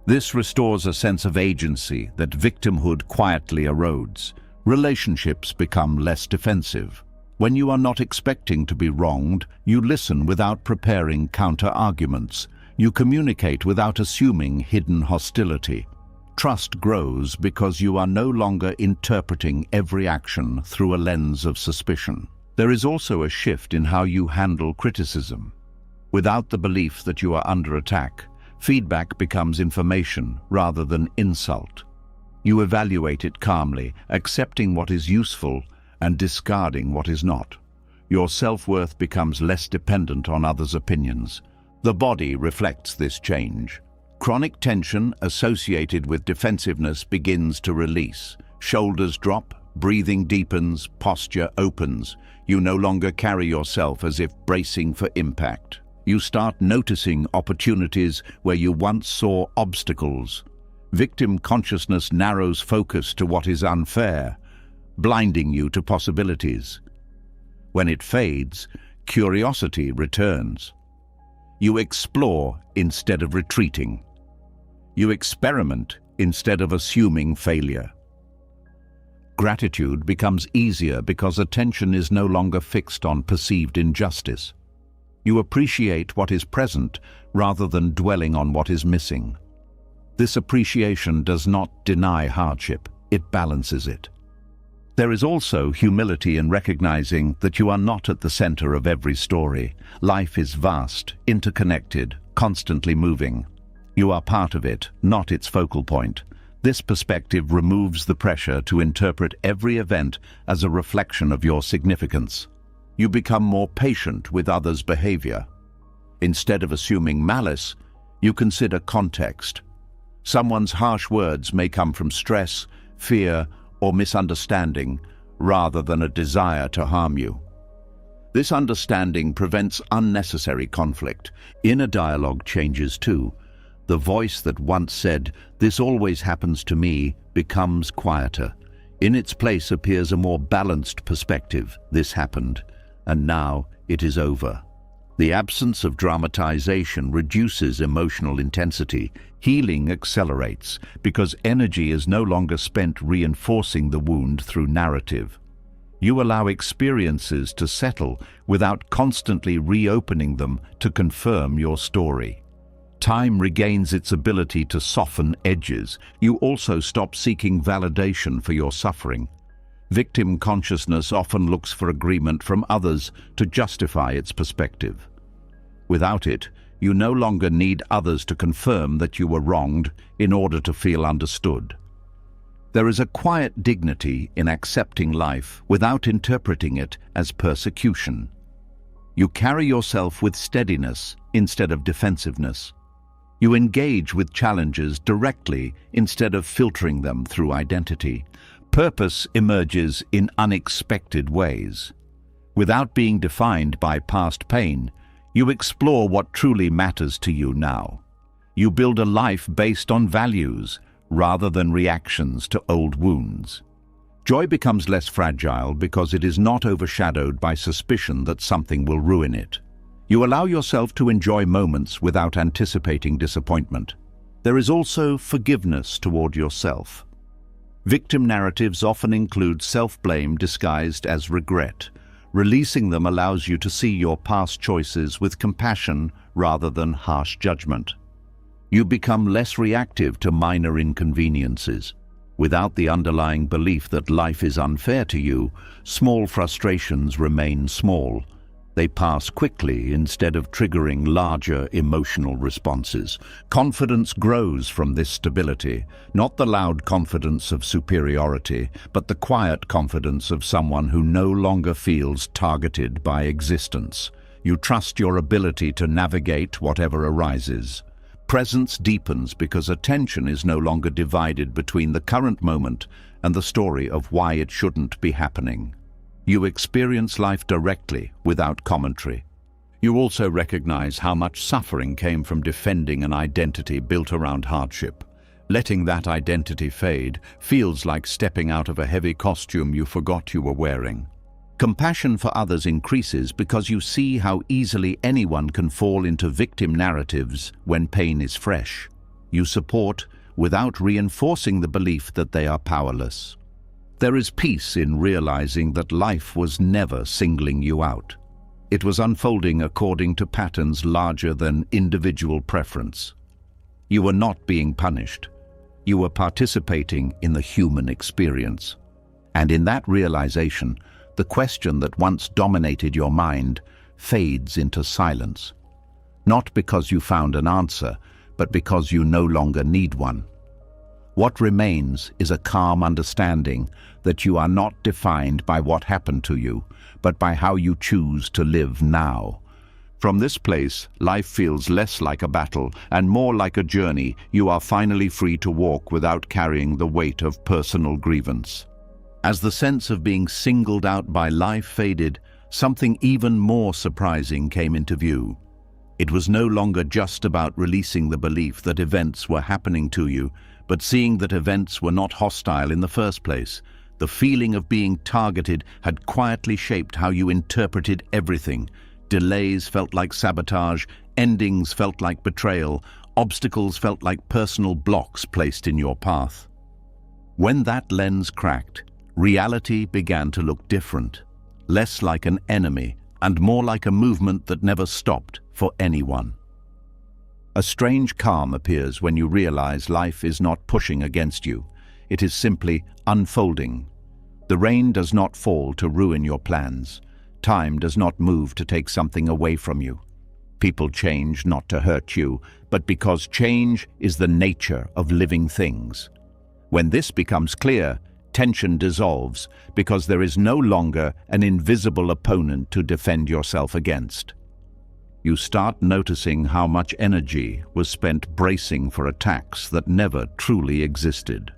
[SPEAKER 1] This restores a sense of agency that victimhood quietly erodes. Relationships become less defensive. When you are not expecting to be wronged, you listen without preparing counter-arguments. You communicate without assuming hidden hostility. Trust grows because you are no longer interpreting every action through a lens of suspicion. There is also a shift in how you handle criticism. Without the belief that you are under attack, feedback becomes information rather than insult. You evaluate it calmly, accepting what is useful and discarding what is not. Your self-worth becomes less dependent on others' opinions. The body reflects this change. Chronic tension associated with defensiveness begins to release. Shoulders drop, breathing deepens, posture opens. You no longer carry yourself as if bracing for impact. You start noticing opportunities where you once saw obstacles. Victim consciousness narrows focus to what is unfair. blinding you to possibilities. When it fades, curiosity returns. You explore instead of retreating. You experiment instead of assuming failure. Gratitude becomes easier because attention is no longer fixed on perceived injustice. You appreciate what is present rather than dwelling on what is missing. This appreciation does not deny hardship, it balances it. There is also humility in recognizing that you are not at the center of every story. Life is vast, interconnected, constantly moving. You are part of it, not its focal point. This perspective removes the pressure to interpret every event as a reflection of your significance. You become more patient with others' behavior. Instead of assuming malice, you consider context. Someone's harsh words may come from stress, fear, or misunderstanding, rather than a desire to harm you. This understanding prevents unnecessary conflict. Inner dialogue changes too. The voice that once said, "This always happens to me," becomes quieter. In its place appears a more balanced perspective. This happened, and now it is over. The absence of dramatization reduces emotional intensity. Healing accelerates because energy is no longer spent reinforcing the wound through narrative. You allow experiences to settle without constantly reopening them to confirm your story. Time regains its ability to soften edges. You also stop seeking validation for your suffering. Victim consciousness often looks for agreement from others to justify its perspective. Without it, you no longer need others to confirm that you were wronged in order to feel understood. There is a quiet dignity in accepting life without interpreting it as persecution. You carry yourself with steadiness instead of defensiveness. You engage with challenges directly instead of filtering them through identity. Purpose emerges in unexpected ways. Without being defined by past pain, you explore what truly matters to you now. You build a life based on values rather than reactions to old wounds. Joy becomes less fragile because it is not overshadowed by suspicion that something will ruin it. You allow yourself to enjoy moments without anticipating disappointment. There is also forgiveness toward yourself. Victim narratives often include self-blame disguised as regret. Releasing them allows you to see your past choices with compassion rather than harsh judgment. You become less reactive to minor inconveniences. Without the underlying belief that life is unfair to you, small frustrations remain small. They pass quickly instead of triggering larger emotional responses. Confidence grows from this stability, not the loud confidence of superiority, but the quiet confidence of someone who no longer feels targeted by existence. You trust your ability to navigate whatever arises. Presence deepens because attention is no longer divided between the current moment and the story of why it shouldn't be happening. You experience life directly, without commentary. You also recognize how much suffering came from defending an identity built around hardship. Letting that identity fade feels like stepping out of a heavy costume you forgot you were wearing. Compassion for others increases because you see how easily anyone can fall into victim narratives when pain is fresh. You support without reinforcing the belief that they are powerless. There is peace in realizing that life was never singling you out. It was unfolding according to patterns larger than individual preference. You were not being punished. You were participating in the human experience. And in that realization, the question that once dominated your mind fades into silence. Not because you found an answer, but because you no longer need one. What remains is a calm understanding that you are not defined by what happened to you, but by how you choose to live now. From this place, life feels less like a battle and more like a journey. You are finally free to walk without carrying the weight of personal grievance. As the sense of being singled out by life faded, something even more surprising came into view. It was no longer just about releasing the belief that events were happening to you, but seeing that events were not hostile in the first place. The feeling of being targeted had quietly shaped how you interpreted everything. Delays felt like sabotage, endings felt like betrayal, obstacles felt like personal blocks placed in your path. When that lens cracked, reality began to look different, less like an enemy and more like a movement that never stopped for anyone. A strange calm appears when you realize life is not pushing against you. It is simply unfolding. The rain does not fall to ruin your plans. Time does not move to take something away from you. People change not to hurt you, but because change is the nature of living things. When this becomes clear, tension dissolves because there is no longer an invisible opponent to defend yourself against. You start noticing how much energy was spent bracing for attacks that never truly existed.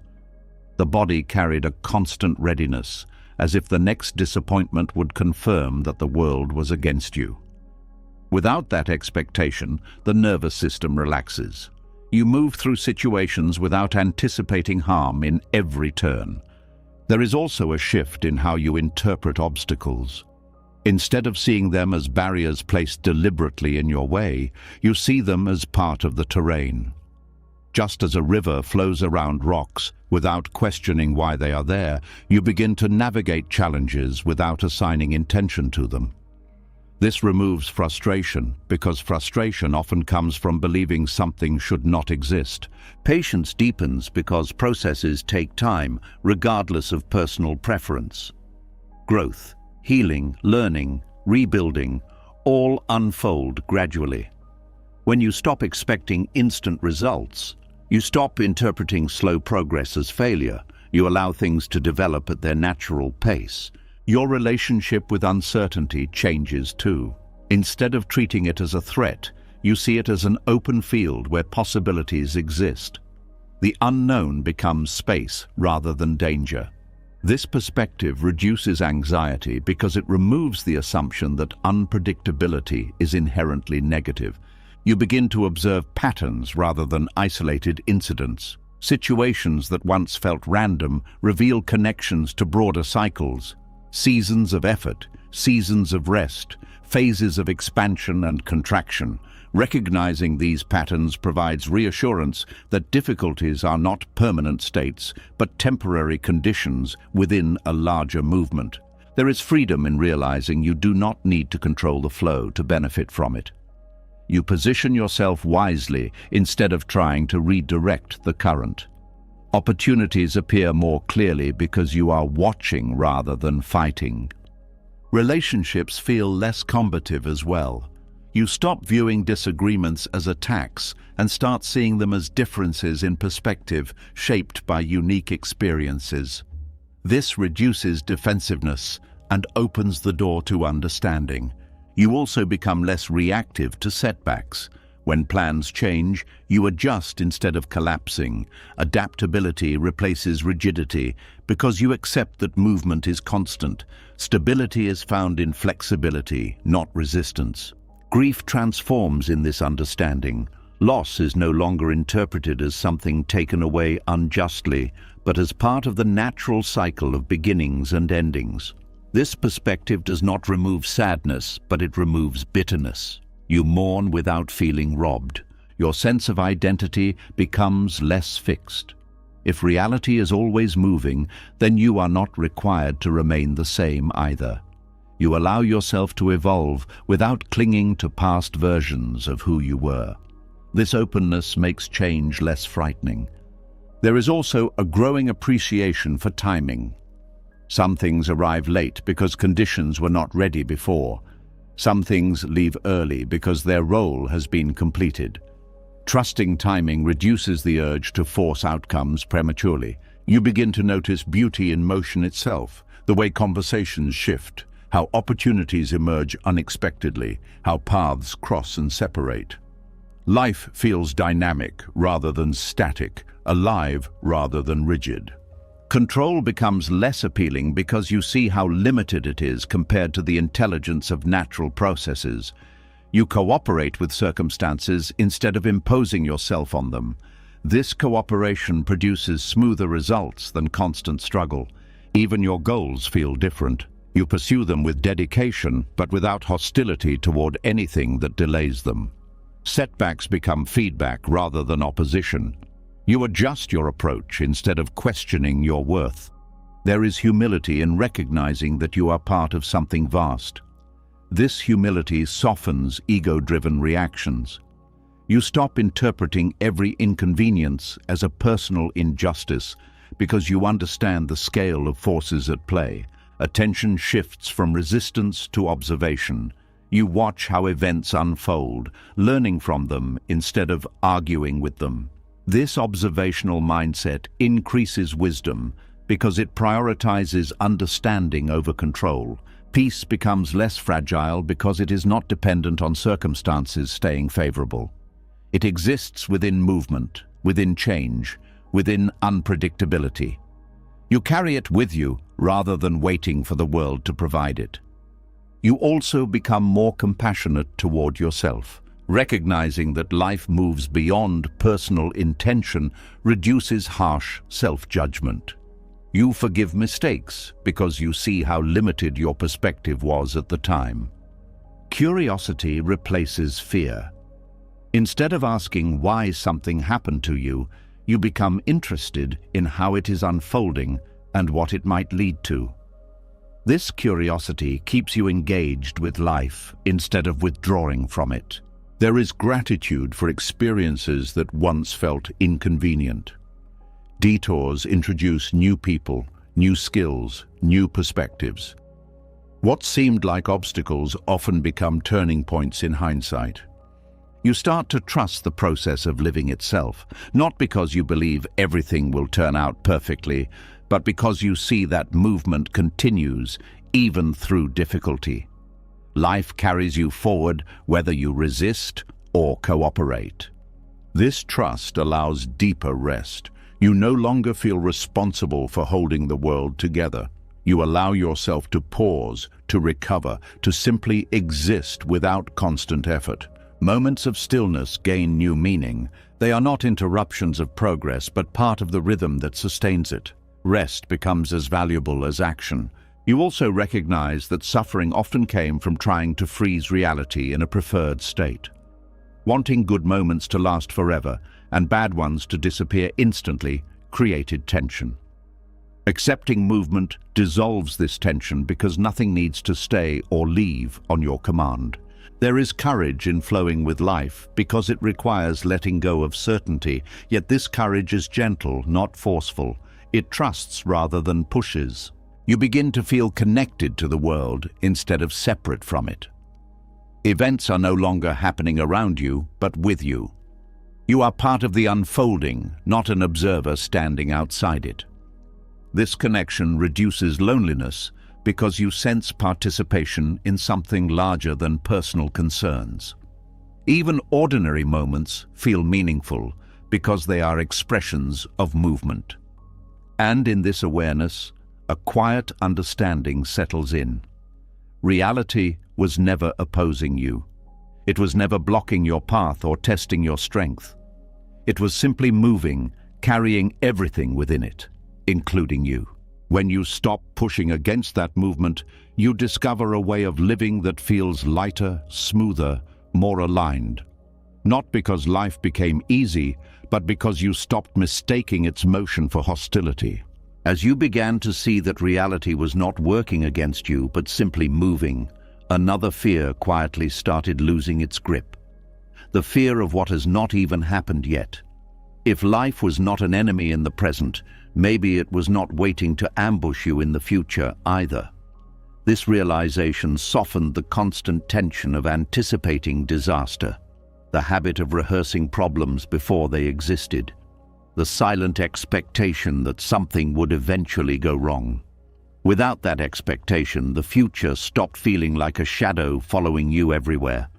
[SPEAKER 1] The body carried a constant readiness, as if the next disappointment would confirm that the world was against you. Without that expectation, the nervous system relaxes. You move through situations without anticipating harm in every turn. There is also a shift in how you interpret obstacles. Instead of seeing them as barriers placed deliberately in your way, you see them as part of the terrain. Just as a river flows around rocks without questioning why they are there, you begin to navigate challenges without assigning intention to them. This removes frustration, because frustration often comes from believing something should not exist. Patience deepens because processes take time, regardless of personal preference. Growth, healing, learning, rebuilding, all unfold gradually. When you stop expecting instant results, you stop interpreting slow progress as failure. You allow things to develop at their natural pace. Your relationship with uncertainty changes too. Instead of treating it as a threat, you see it as an open field where possibilities exist. The unknown becomes space rather than danger. This perspective reduces anxiety because it removes the assumption that unpredictability is inherently negative. You begin to observe patterns rather than isolated incidents. Situations that once felt random reveal connections to broader cycles. Seasons of effort, seasons of rest, phases of expansion and contraction. Recognizing these patterns provides reassurance that difficulties are not permanent states, but temporary conditions within a larger movement. There is freedom in realizing you do not need to control the flow to benefit from it. You position yourself wisely instead of trying to redirect the current. Opportunities appear more clearly because you are watching rather than fighting. Relationships feel less combative as well. You stop viewing disagreements as attacks and start seeing them as differences in perspective shaped by unique experiences. This reduces defensiveness and opens the door to understanding. You also become less reactive to setbacks. When plans change, you adjust instead of collapsing. Adaptability replaces rigidity because you accept that movement is constant. Stability is found in flexibility, not resistance. Grief transforms in this understanding. Loss is no longer interpreted as something taken away unjustly, but as part of the natural cycle of beginnings and endings. This perspective does not remove sadness, but it removes bitterness. You mourn without feeling robbed. Your sense of identity becomes less fixed. If reality is always moving, then you are not required to remain the same either. You allow yourself to evolve without clinging to past versions of who you were. This openness makes change less frightening. There is also a growing appreciation for timing. Some things arrive late because conditions were not ready before. Some things leave early because their role has been completed. Trusting timing reduces the urge to force outcomes prematurely. You begin to notice beauty in motion itself, the way conversations shift, how opportunities emerge unexpectedly, how paths cross and separate. Life feels dynamic rather than static, alive rather than rigid. Control becomes less appealing because you see how limited it is compared to the intelligence of natural processes. You cooperate with circumstances instead of imposing yourself on them. This cooperation produces smoother results than constant struggle. Even your goals feel different. You pursue them with dedication, but without hostility toward anything that delays them. Setbacks become feedback rather than opposition. You adjust your approach instead of questioning your worth. There is humility in recognizing that you are part of something vast. This humility softens ego-driven reactions. You stop interpreting every inconvenience as a personal injustice because you understand the scale of forces at play. Attention shifts from resistance to observation. You watch how events unfold, learning from them instead of arguing with them. This observational mindset increases wisdom because it prioritizes understanding over control. Peace becomes less fragile because it is not dependent on circumstances staying favorable. It exists within movement, within change, within unpredictability. You carry it with you rather than waiting for the world to provide it. You also become more compassionate toward yourself. Recognizing that life moves beyond personal intention reduces harsh self-judgment. You forgive mistakes because you see how limited your perspective was at the time. Curiosity replaces fear. Instead of asking why something happened to you, you become interested in how it is unfolding and what it might lead to. This curiosity keeps you engaged with life instead of withdrawing from it. There is gratitude for experiences that once felt inconvenient. Detours introduce new people, new skills, new perspectives. What seemed like obstacles often become turning points in hindsight. You start to trust the process of living itself, not because you believe everything will turn out perfectly, but because you see that movement continues even through difficulty. Life carries you forward whether you resist or cooperate. This trust allows deeper rest. You no longer feel responsible for holding the world together. You allow yourself to pause, to recover, to simply exist without constant effort. Moments of stillness gain new meaning. They are not interruptions of progress, but part of the rhythm that sustains it. Rest becomes as valuable as action. You also recognize that suffering often came from trying to freeze reality in a preferred state. Wanting good moments to last forever and bad ones to disappear instantly created tension. Accepting movement dissolves this tension because nothing needs to stay or leave on your command. There is courage in flowing with life because it requires letting go of certainty, yet this courage is gentle, not forceful. It trusts rather than pushes. You begin to feel connected to the world instead of separate from it. Events are no longer happening around you, but with you. You are part of the unfolding, not an observer standing outside it. This connection reduces loneliness because you sense participation in something larger than personal concerns. Even ordinary moments feel meaningful because they are expressions of movement. And in this awareness, a quiet understanding settles in. Reality was never opposing you. It was never blocking your path or testing your strength. It was simply moving, carrying everything within it, including you. When you stop pushing against that movement, you discover a way of living that feels lighter, smoother, more aligned. Not because life became easy, but because you stopped mistaking its motion for hostility. As you began to see that reality was not working against you, but simply moving, another fear quietly started losing its grip. The fear of what has not even happened yet. If life was not an enemy in the present, maybe it was not waiting to ambush you in the future either. This realization softened the constant tension of anticipating disaster, the habit of rehearsing problems before they existed, the silent expectation that something would eventually go wrong. Without that expectation, the future stopped feeling like a shadow following you everywhere.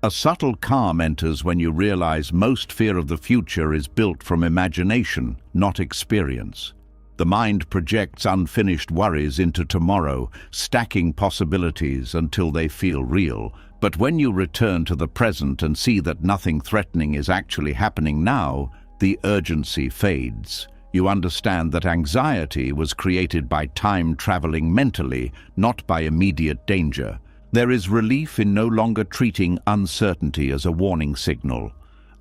[SPEAKER 1] A subtle calm enters when you realize most fear of the future is built from imagination, not experience. The mind projects unfinished worries into tomorrow, stacking possibilities until they feel real. But when you return to the present and see that nothing threatening is actually happening now, the urgency fades. You understand that anxiety was created by time traveling mentally, not by immediate danger. There is relief in no longer treating uncertainty as a warning signal.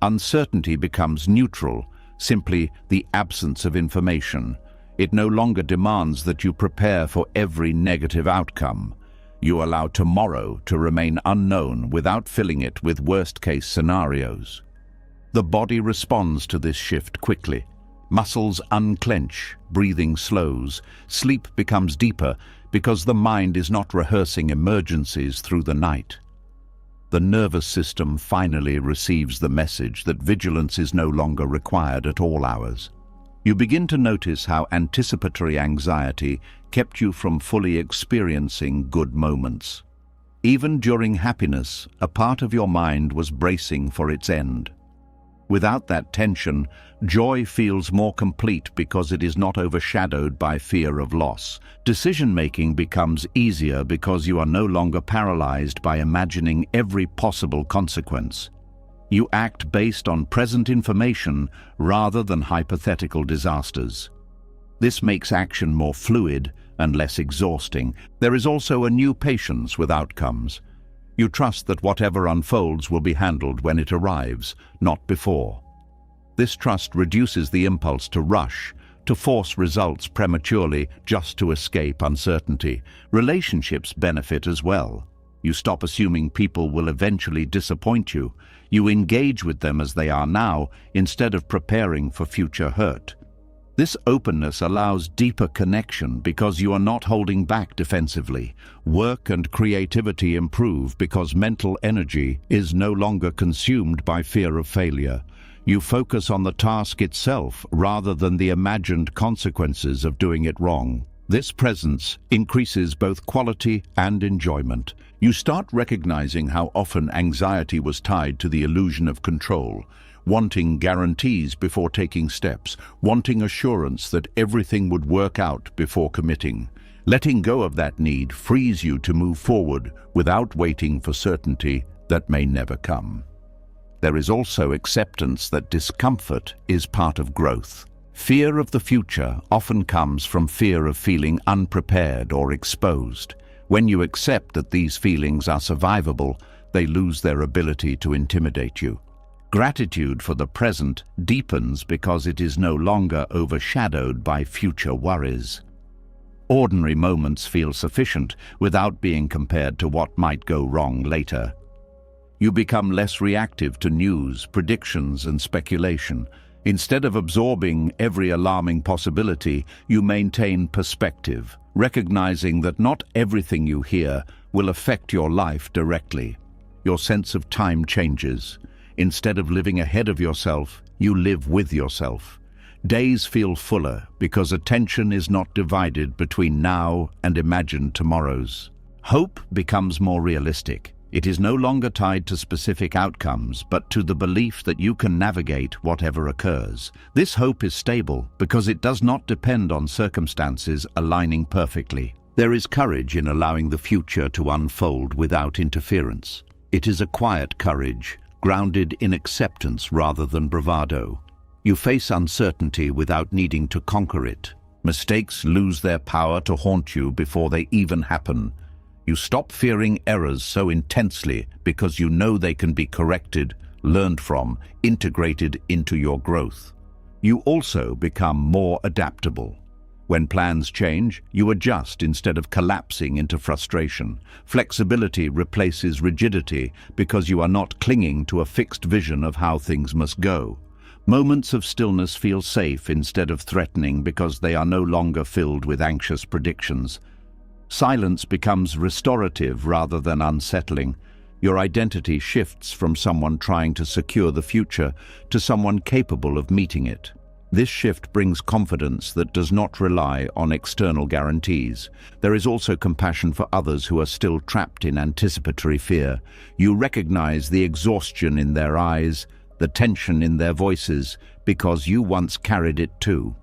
[SPEAKER 1] Uncertainty becomes neutral, simply the absence of information. It no longer demands that you prepare for every negative outcome. You allow tomorrow to remain unknown without filling it with worst-case scenarios. The body responds to this shift quickly. Muscles unclench, breathing slows, sleep becomes deeper because the mind is not rehearsing emergencies through the night. The nervous system finally receives the message that vigilance is no longer required at all hours. You begin to notice how anticipatory anxiety kept you from fully experiencing good moments. Even during happiness, a part of your mind was bracing for its end. Without that tension, joy feels more complete because it is not overshadowed by fear of loss. Decision-making becomes easier because you are no longer paralyzed by imagining every possible consequence. You act based on present information rather than hypothetical disasters. This makes action more fluid and less exhausting. There is also a new patience with outcomes. You trust that whatever unfolds will be handled when it arrives, not before. This trust reduces the impulse to rush, to force results prematurely just to escape uncertainty. Relationships benefit as well. You stop assuming people will eventually disappoint you. You engage with them as they are now, instead of preparing for future hurt. This openness allows deeper connection because you are not holding back defensively. Work and creativity improve because mental energy is no longer consumed by fear of failure. You focus on the task itself rather than the imagined consequences of doing it wrong. This presence increases both quality and enjoyment. You start recognizing how often anxiety was tied to the illusion of control. Wanting guarantees before taking steps, wanting assurance that everything would work out before committing. Letting go of that need frees you to move forward without waiting for certainty that may never come. There is also acceptance that discomfort is part of growth. Fear of the future often comes from fear of feeling unprepared or exposed. When you accept that these feelings are survivable, they lose their ability to intimidate you. Gratitude for the present deepens because it is no longer overshadowed by future worries. Ordinary moments feel sufficient without being compared to what might go wrong later. You become less reactive to news, predictions, and speculation. Instead of absorbing every alarming possibility, you maintain perspective, recognizing that not everything you hear will affect your life directly. Your sense of time changes. Instead of living ahead of yourself, you live with yourself. Days feel fuller because attention is not divided between now and imagined tomorrows. Hope becomes more realistic. It is no longer tied to specific outcomes, but to the belief that you can navigate whatever occurs. This hope is stable because it does not depend on circumstances aligning perfectly. There is courage in allowing the future to unfold without interference. It is a quiet courage, grounded in acceptance rather than bravado. You face uncertainty without needing to conquer it. Mistakes lose their power to haunt you before they even happen. You stop fearing errors so intensely because you know they can be corrected, learned from, integrated into your growth. You also become more adaptable. When plans change, you adjust instead of collapsing into frustration. Flexibility replaces rigidity because you are not clinging to a fixed vision of how things must go. Moments of stillness feel safe instead of threatening because they are no longer filled with anxious predictions. Silence becomes restorative rather than unsettling. Your identity shifts from someone trying to secure the future to someone capable of meeting it. This shift brings confidence that does not rely on external guarantees. There is also compassion for others who are still trapped in anticipatory fear. You recognize the exhaustion in their eyes, the tension in their voices, because you once carried it too.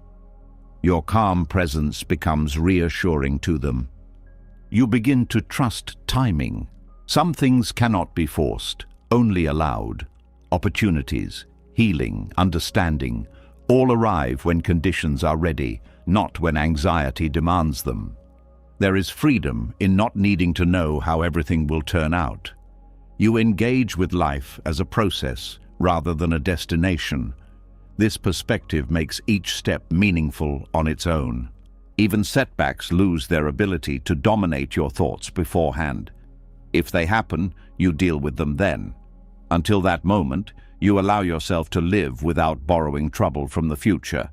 [SPEAKER 1] Your calm presence becomes reassuring to them. You begin to trust timing. Some things cannot be forced, only allowed. Opportunities, healing, understanding, All arrive when conditions are ready, not when anxiety demands them. There is freedom in not needing to know how everything will turn out. You engage with life as a process rather than a destination. This perspective makes each step meaningful on its own. Even setbacks lose their ability to dominate your thoughts beforehand. If they happen, you deal with them then. Until that moment, you allow yourself to live without borrowing trouble from the future.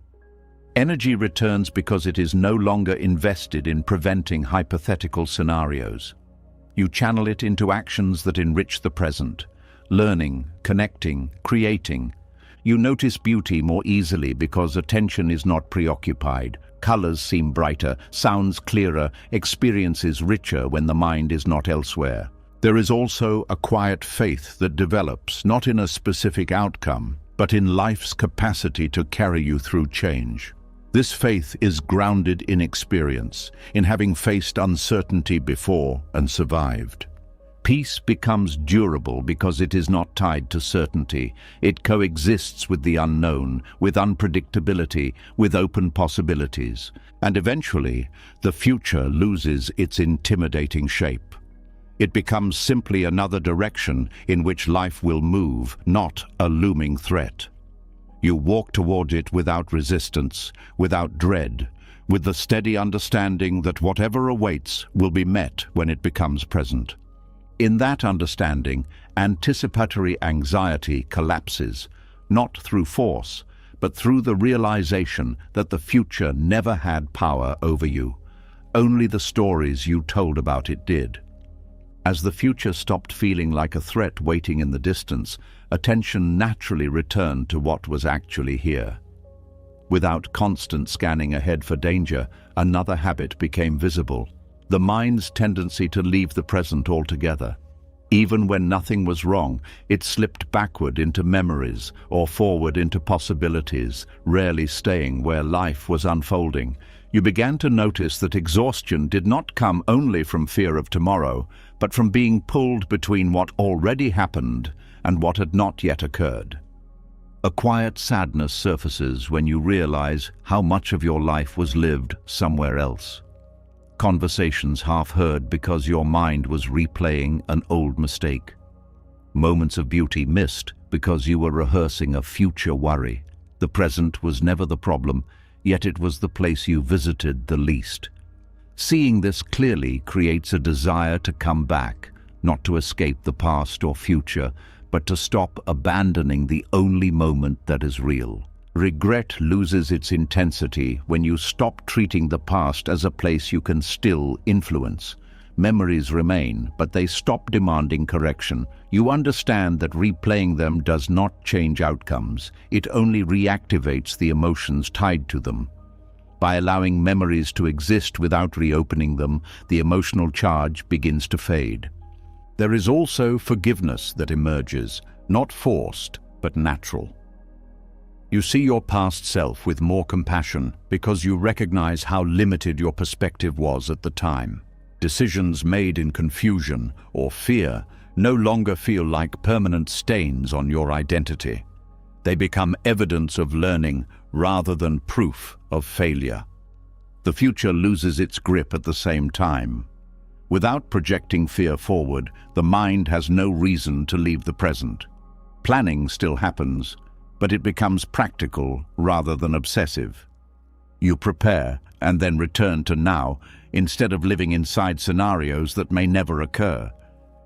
[SPEAKER 1] Energy returns because it is no longer invested in preventing hypothetical scenarios. You channel it into actions that enrich the present, learning, connecting, creating. You notice beauty more easily because attention is not preoccupied. Colors seem brighter, sounds clearer, experiences richer when the mind is not elsewhere. There is also a quiet faith that develops, not in a specific outcome, but in life's capacity to carry you through change. This faith is grounded in experience, in having faced uncertainty before and survived. Peace becomes durable because it is not tied to certainty. It coexists with the unknown, with unpredictability, with open possibilities. And eventually, the future loses its intimidating shape. It becomes simply another direction in which life will move, not a looming threat. You walk toward it without resistance, without dread, with the steady understanding that whatever awaits will be met when it becomes present. In that understanding, anticipatory anxiety collapses, not through force, but through the realization that the future never had power over you. Only the stories you told about it did. As the future stopped feeling like a threat waiting in the distance, attention naturally returned to what was actually here. Without constant scanning ahead for danger, another habit became visible: the mind's tendency to leave the present altogether. Even when nothing was wrong, it slipped backward into memories or forward into possibilities, rarely staying where life was unfolding. You began to notice that exhaustion did not come only from fear of tomorrow, but from being pulled between what already happened and what had not yet occurred. A quiet sadness surfaces when you realize how much of your life was lived somewhere else. Conversations half heard because your mind was replaying an old mistake. Moments of beauty missed because you were rehearsing a future worry. The present was never the problem, yet it was the place you visited the least. Seeing this clearly creates a desire to come back, not to escape the past or future, but to stop abandoning the only moment that is real. Regret loses its intensity when you stop treating the past as a place you can still influence. Memories remain, but they stop demanding correction. You understand that replaying them does not change outcomes. It only reactivates the emotions tied to them. By allowing memories to exist without reopening them, the emotional charge begins to fade. There is also forgiveness that emerges, not forced, but natural. You see your past self with more compassion because you recognize how limited your perspective was at the time. Decisions made in confusion or fear no longer feel like permanent stains on your identity. They become evidence of learning rather than proof of failure. The future loses its grip at the same time. Without projecting fear forward, the mind has no reason to leave the present. Planning still happens, but it becomes practical rather than obsessive. You prepare and then return to now instead of living inside scenarios that may never occur.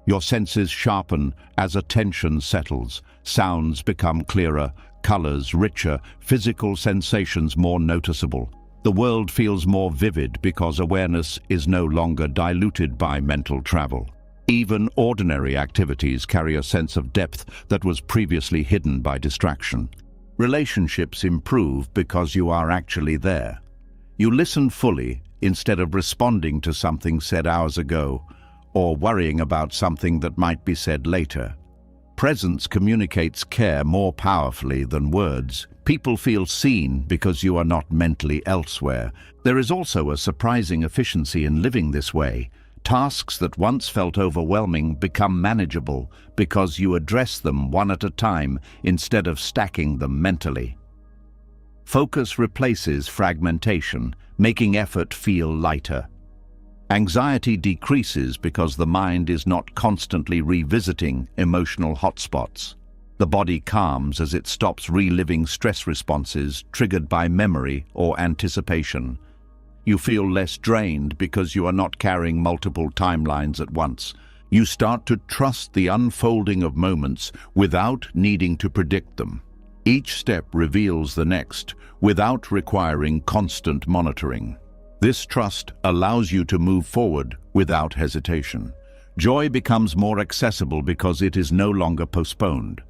[SPEAKER 1] Your senses sharpen as attention settles, sounds become clearer, colors richer, physical sensations more noticeable. The world feels more vivid because awareness is no longer diluted by mental travel. Even ordinary activities carry a sense of depth that was previously hidden by distraction. Relationships improve because you are actually there. You listen fully instead of responding to something said hours ago or worrying about something that might be said later. Presence communicates care more powerfully than words. People feel seen because you are not mentally elsewhere. There is also a surprising efficiency in living this way. Tasks that once felt overwhelming become manageable because you address them one at a time instead of stacking them mentally. Focus replaces fragmentation, making effort feel lighter. Anxiety decreases because the mind is not constantly revisiting emotional hotspots. The body calms as it stops reliving stress responses triggered by memory or anticipation. You feel less drained because you are not carrying multiple timelines at once. You start to trust the unfolding of moments without needing to predict them. Each step reveals the next without requiring constant monitoring. This trust allows you to move forward without hesitation. Joy becomes more accessible because it is no longer postponed.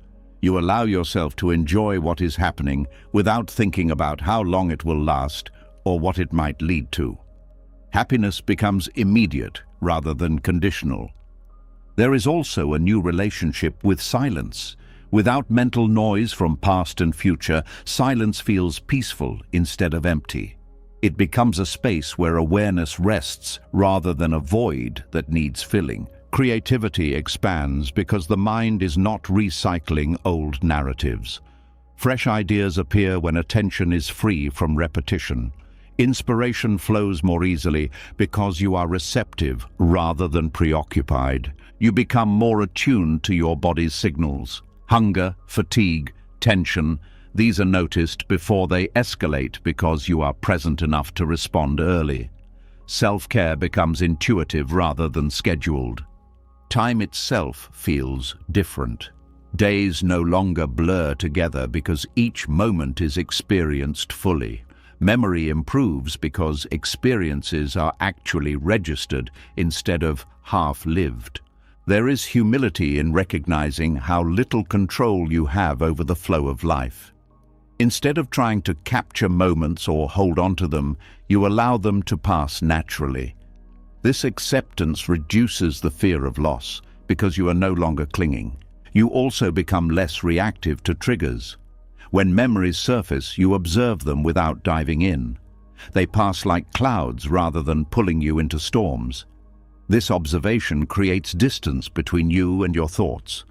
[SPEAKER 1] You allow yourself to enjoy what is happening without thinking about how long it will last or what it might lead to. Happiness becomes immediate rather than conditional. There is also a new relationship with silence. Without mental noise from past and future, silence feels peaceful instead of empty. It becomes a space where awareness rests rather than a void that needs filling. Creativity expands because the mind is not recycling old narratives. Fresh ideas appear when attention is free from repetition. Inspiration flows more easily because you are receptive rather than preoccupied. You become more attuned to your body's signals. Hunger, fatigue, tension, these are noticed before they escalate because you are present enough to respond early. Self-care becomes intuitive rather than scheduled. Time itself feels different. Days no longer blur together because each moment is experienced fully. Memory improves because experiences are actually registered instead of half-lived. There is humility in recognizing how little control you have over the flow of life. Instead of trying to capture moments or hold on to them, you allow them to pass naturally. This acceptance reduces the fear of loss because you are no longer clinging. You also become less reactive to triggers. When memories surface, you observe them without diving in. They pass like clouds rather than pulling you into storms. This observation creates distance between you and your thoughts.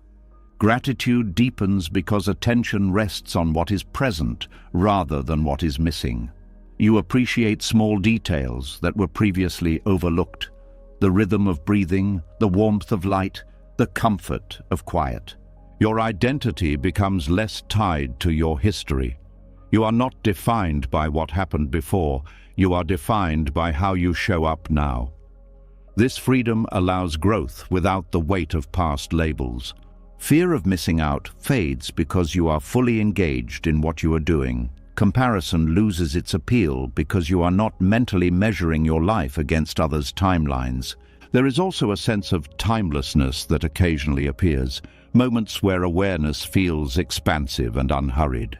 [SPEAKER 1] Gratitude deepens because attention rests on what is present rather than what is missing. You appreciate small details that were previously overlooked. The rhythm of breathing, the warmth of light, the comfort of quiet. Your identity becomes less tied to your history. You are not defined by what happened before. You are defined by how you show up now. This freedom allows growth without the weight of past labels. Fear of missing out fades because you are fully engaged in what you are doing. Comparison loses its appeal because you are not mentally measuring your life against others' timelines. There is also a sense of timelessness that occasionally appears, moments where awareness feels expansive and unhurried.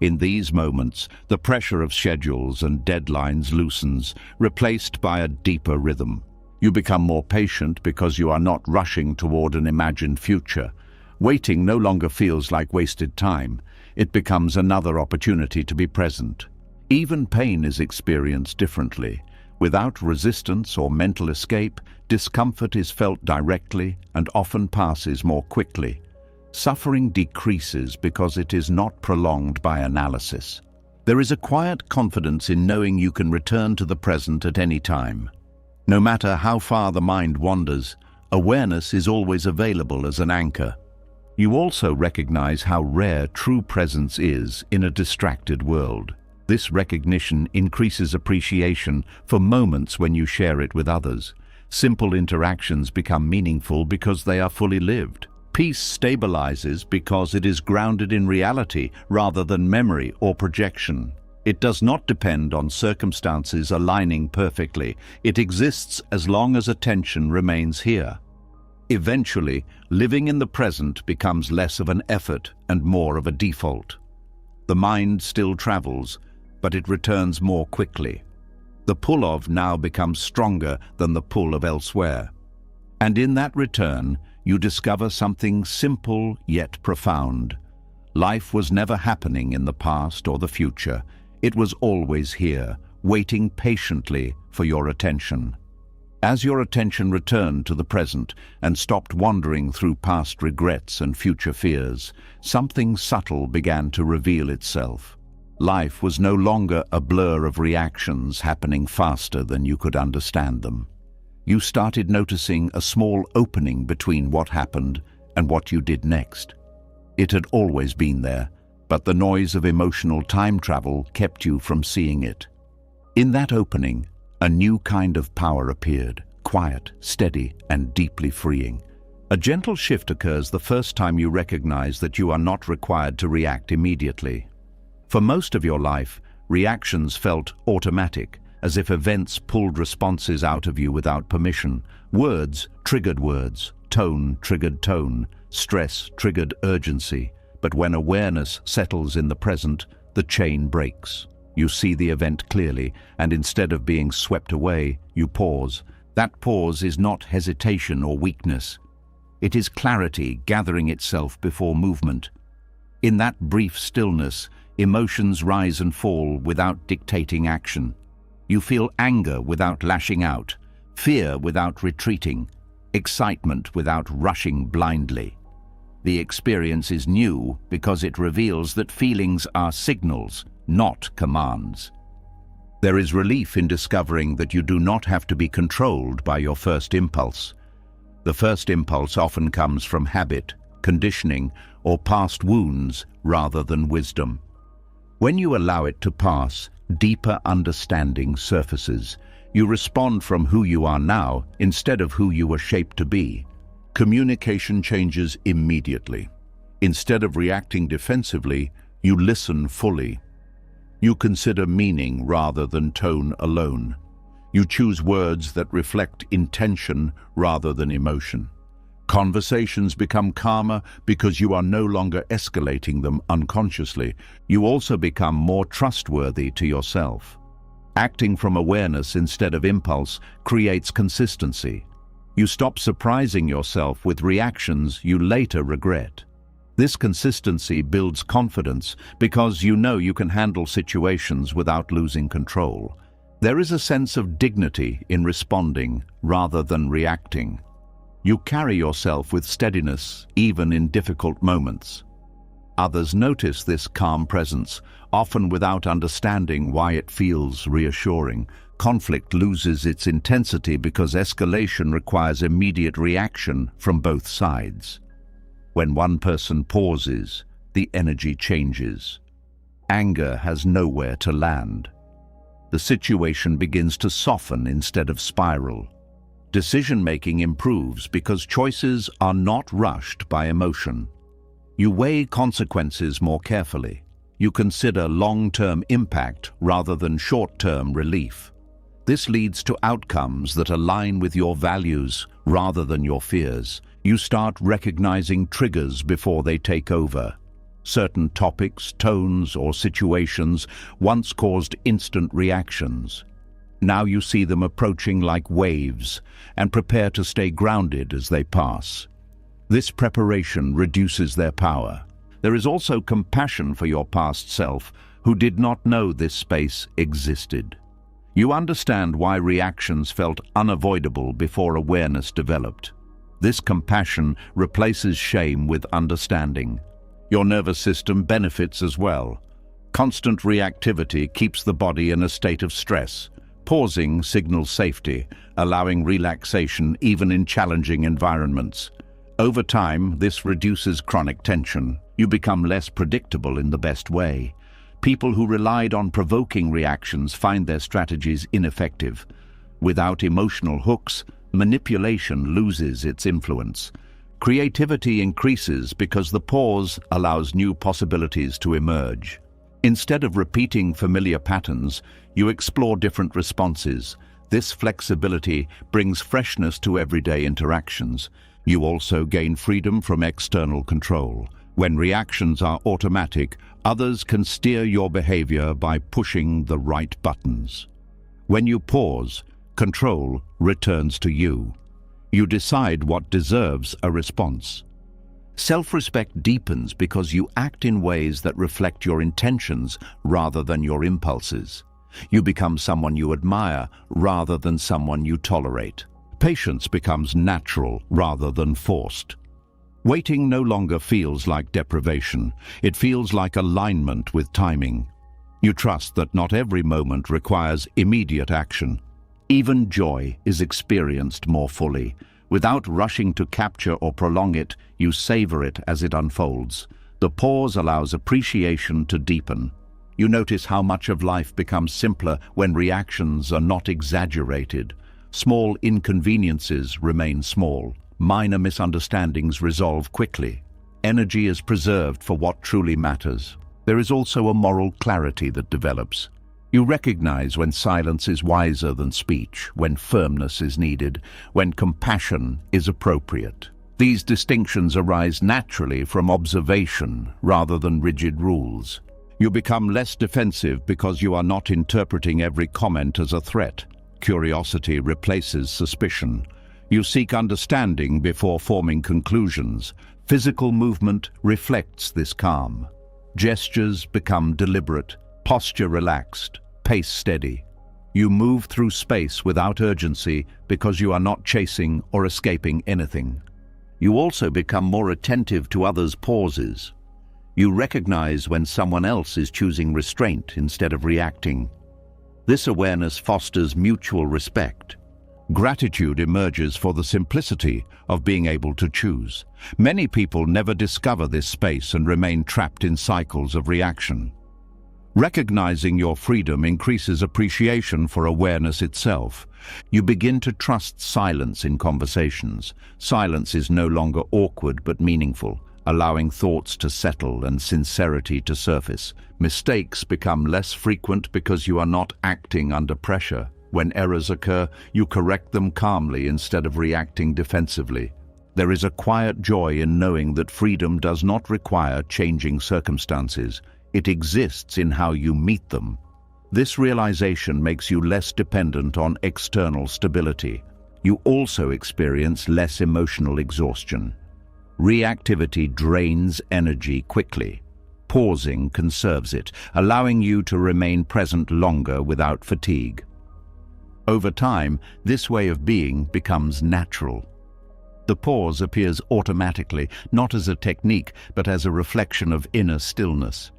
[SPEAKER 1] In these moments, the pressure of schedules and deadlines loosens, replaced by a deeper rhythm. You become more patient because you are not rushing toward an imagined future. Waiting no longer feels like wasted time. It becomes another opportunity to be present. Even pain is experienced differently. Without resistance or mental escape, discomfort is felt directly and often passes more quickly. Suffering decreases because it is not prolonged by analysis. There is a quiet confidence in knowing you can return to the present at any time. No matter how far the mind wanders, awareness is always available as an anchor. You also recognize how rare true presence is in a distracted world. This recognition increases appreciation for moments when you share it with others. Simple interactions become meaningful because they are fully lived. Peace stabilizes because it is grounded in reality rather than memory or projection. It does not depend on circumstances aligning perfectly. It exists as long as attention remains here. Eventually, living in the present becomes less of an effort and more of a default. The mind still travels, but it returns more quickly. The pull of now becomes stronger than the pull of elsewhere. And in that return, you discover something simple yet profound. Life was never happening in the past or the future. It was always here, waiting patiently for your attention. As your attention returned to the present and stopped wandering through past regrets and future fears, something subtle began to reveal itself. Life was no longer a blur of reactions happening faster than you could understand them. You started noticing a small opening between what happened and what you did next. It had always been there, but the noise of emotional time travel kept you from seeing it. In that opening, a new kind of power appeared, quiet, steady, and deeply freeing. A gentle shift occurs the first time you recognize that you are not required to react immediately. For most of your life, reactions felt automatic, as if events pulled responses out of you without permission. Words triggered words, tone triggered tone, stress triggered urgency. But when awareness settles in the present, the chain breaks. You see the event clearly, and instead of being swept away, you pause. That pause is not hesitation or weakness. It is clarity gathering itself before movement. In that brief stillness, emotions rise and fall without dictating action. You feel anger without lashing out, fear without retreating, excitement without rushing blindly. The experience is new because it reveals that feelings are signals, not commands. There is relief in discovering that you do not have to be controlled by your first impulse. The first impulse often comes from habit, conditioning, or past wounds rather than wisdom. When you allow it to pass, deeper understanding surfaces. You respond from who you are now instead of who you were shaped to be. Communication changes immediately. Instead of reacting defensively, you listen fully. You consider meaning rather than tone alone. You choose words that reflect intention rather than emotion. Conversations become calmer because you are no longer escalating them unconsciously. You also become more trustworthy to yourself. Acting from awareness instead of impulse creates consistency. You stop surprising yourself with reactions you later regret. This consistency builds confidence because you know you can handle situations without losing control. There is a sense of dignity in responding rather than reacting. You carry yourself with steadiness even in difficult moments. Others notice this calm presence, often without understanding why it feels reassuring. Conflict loses its intensity because escalation requires immediate reaction from both sides. When one person pauses, the energy changes. Anger has nowhere to land. The situation begins to soften instead of spiral. Decision-making improves because choices are not rushed by emotion. You weigh consequences more carefully. You consider long-term impact rather than short-term relief. This leads to outcomes that align with your values rather than your fears. You start recognizing triggers before they take over. Certain topics, tones, or situations once caused instant reactions. Now you see them approaching like waves and prepare to stay grounded as they pass. This preparation reduces their power. There is also compassion for your past self who did not know this space existed. You understand why reactions felt unavoidable before awareness developed. This compassion replaces shame with understanding. Your nervous system benefits as well. Constant reactivity keeps the body in a state of stress. Pausing signals safety, allowing relaxation even in challenging environments. Over time, this reduces chronic tension. You become less predictable in the best way. People who relied on provoking reactions find their strategies ineffective. Without emotional hooks, manipulation loses its influence. Creativity increases because the pause allows new possibilities to emerge. Instead of repeating familiar patterns, you explore different responses. This flexibility brings freshness to everyday interactions. You also gain freedom from external control. When reactions are automatic, others can steer your behavior by pushing the right buttons. When you pause, control returns to you. You decide what deserves a response. Self-respect deepens because you act in ways that reflect your intentions rather than your impulses. You become someone you admire rather than someone you tolerate. Patience becomes natural rather than forced. Waiting no longer feels like deprivation. It feels like alignment with timing. You trust that not every moment requires immediate action. Even joy is experienced more fully. Without rushing to capture or prolong it, you savor it as it unfolds. The pause allows appreciation to deepen. You notice how much of life becomes simpler when reactions are not exaggerated. Small inconveniences remain small. Minor misunderstandings resolve quickly. Energy is preserved for what truly matters. There is also a moral clarity that develops. You recognize when silence is wiser than speech, when firmness is needed, when compassion is appropriate. These distinctions arise naturally from observation rather than rigid rules. You become less defensive because you are not interpreting every comment as a threat. Curiosity replaces suspicion. You seek understanding before forming conclusions. Physical movement reflects this calm. Gestures become deliberate, posture relaxed, pace steady. You move through space without urgency because you are not chasing or escaping anything. You also become more attentive to others' pauses. You recognize when someone else is choosing restraint instead of reacting. This awareness fosters mutual respect. Gratitude emerges for the simplicity of being able to choose. Many people never discover this space and remain trapped in cycles of reaction. Recognizing your freedom increases appreciation for awareness itself. You begin to trust silence in conversations. Silence is no longer awkward but meaningful, allowing thoughts to settle and sincerity to surface. Mistakes become less frequent because you are not acting under pressure. When errors occur, you correct them calmly instead of reacting defensively. There is a quiet joy in knowing that freedom does not require changing circumstances. It exists in how you meet them. This realization makes you less dependent on external stability. You also experience less emotional exhaustion. Reactivity drains energy quickly. Pausing conserves it, allowing you to remain present longer without fatigue. Over time, this way of being becomes natural. The pause appears automatically, not as a technique, but as a reflection of inner stillness.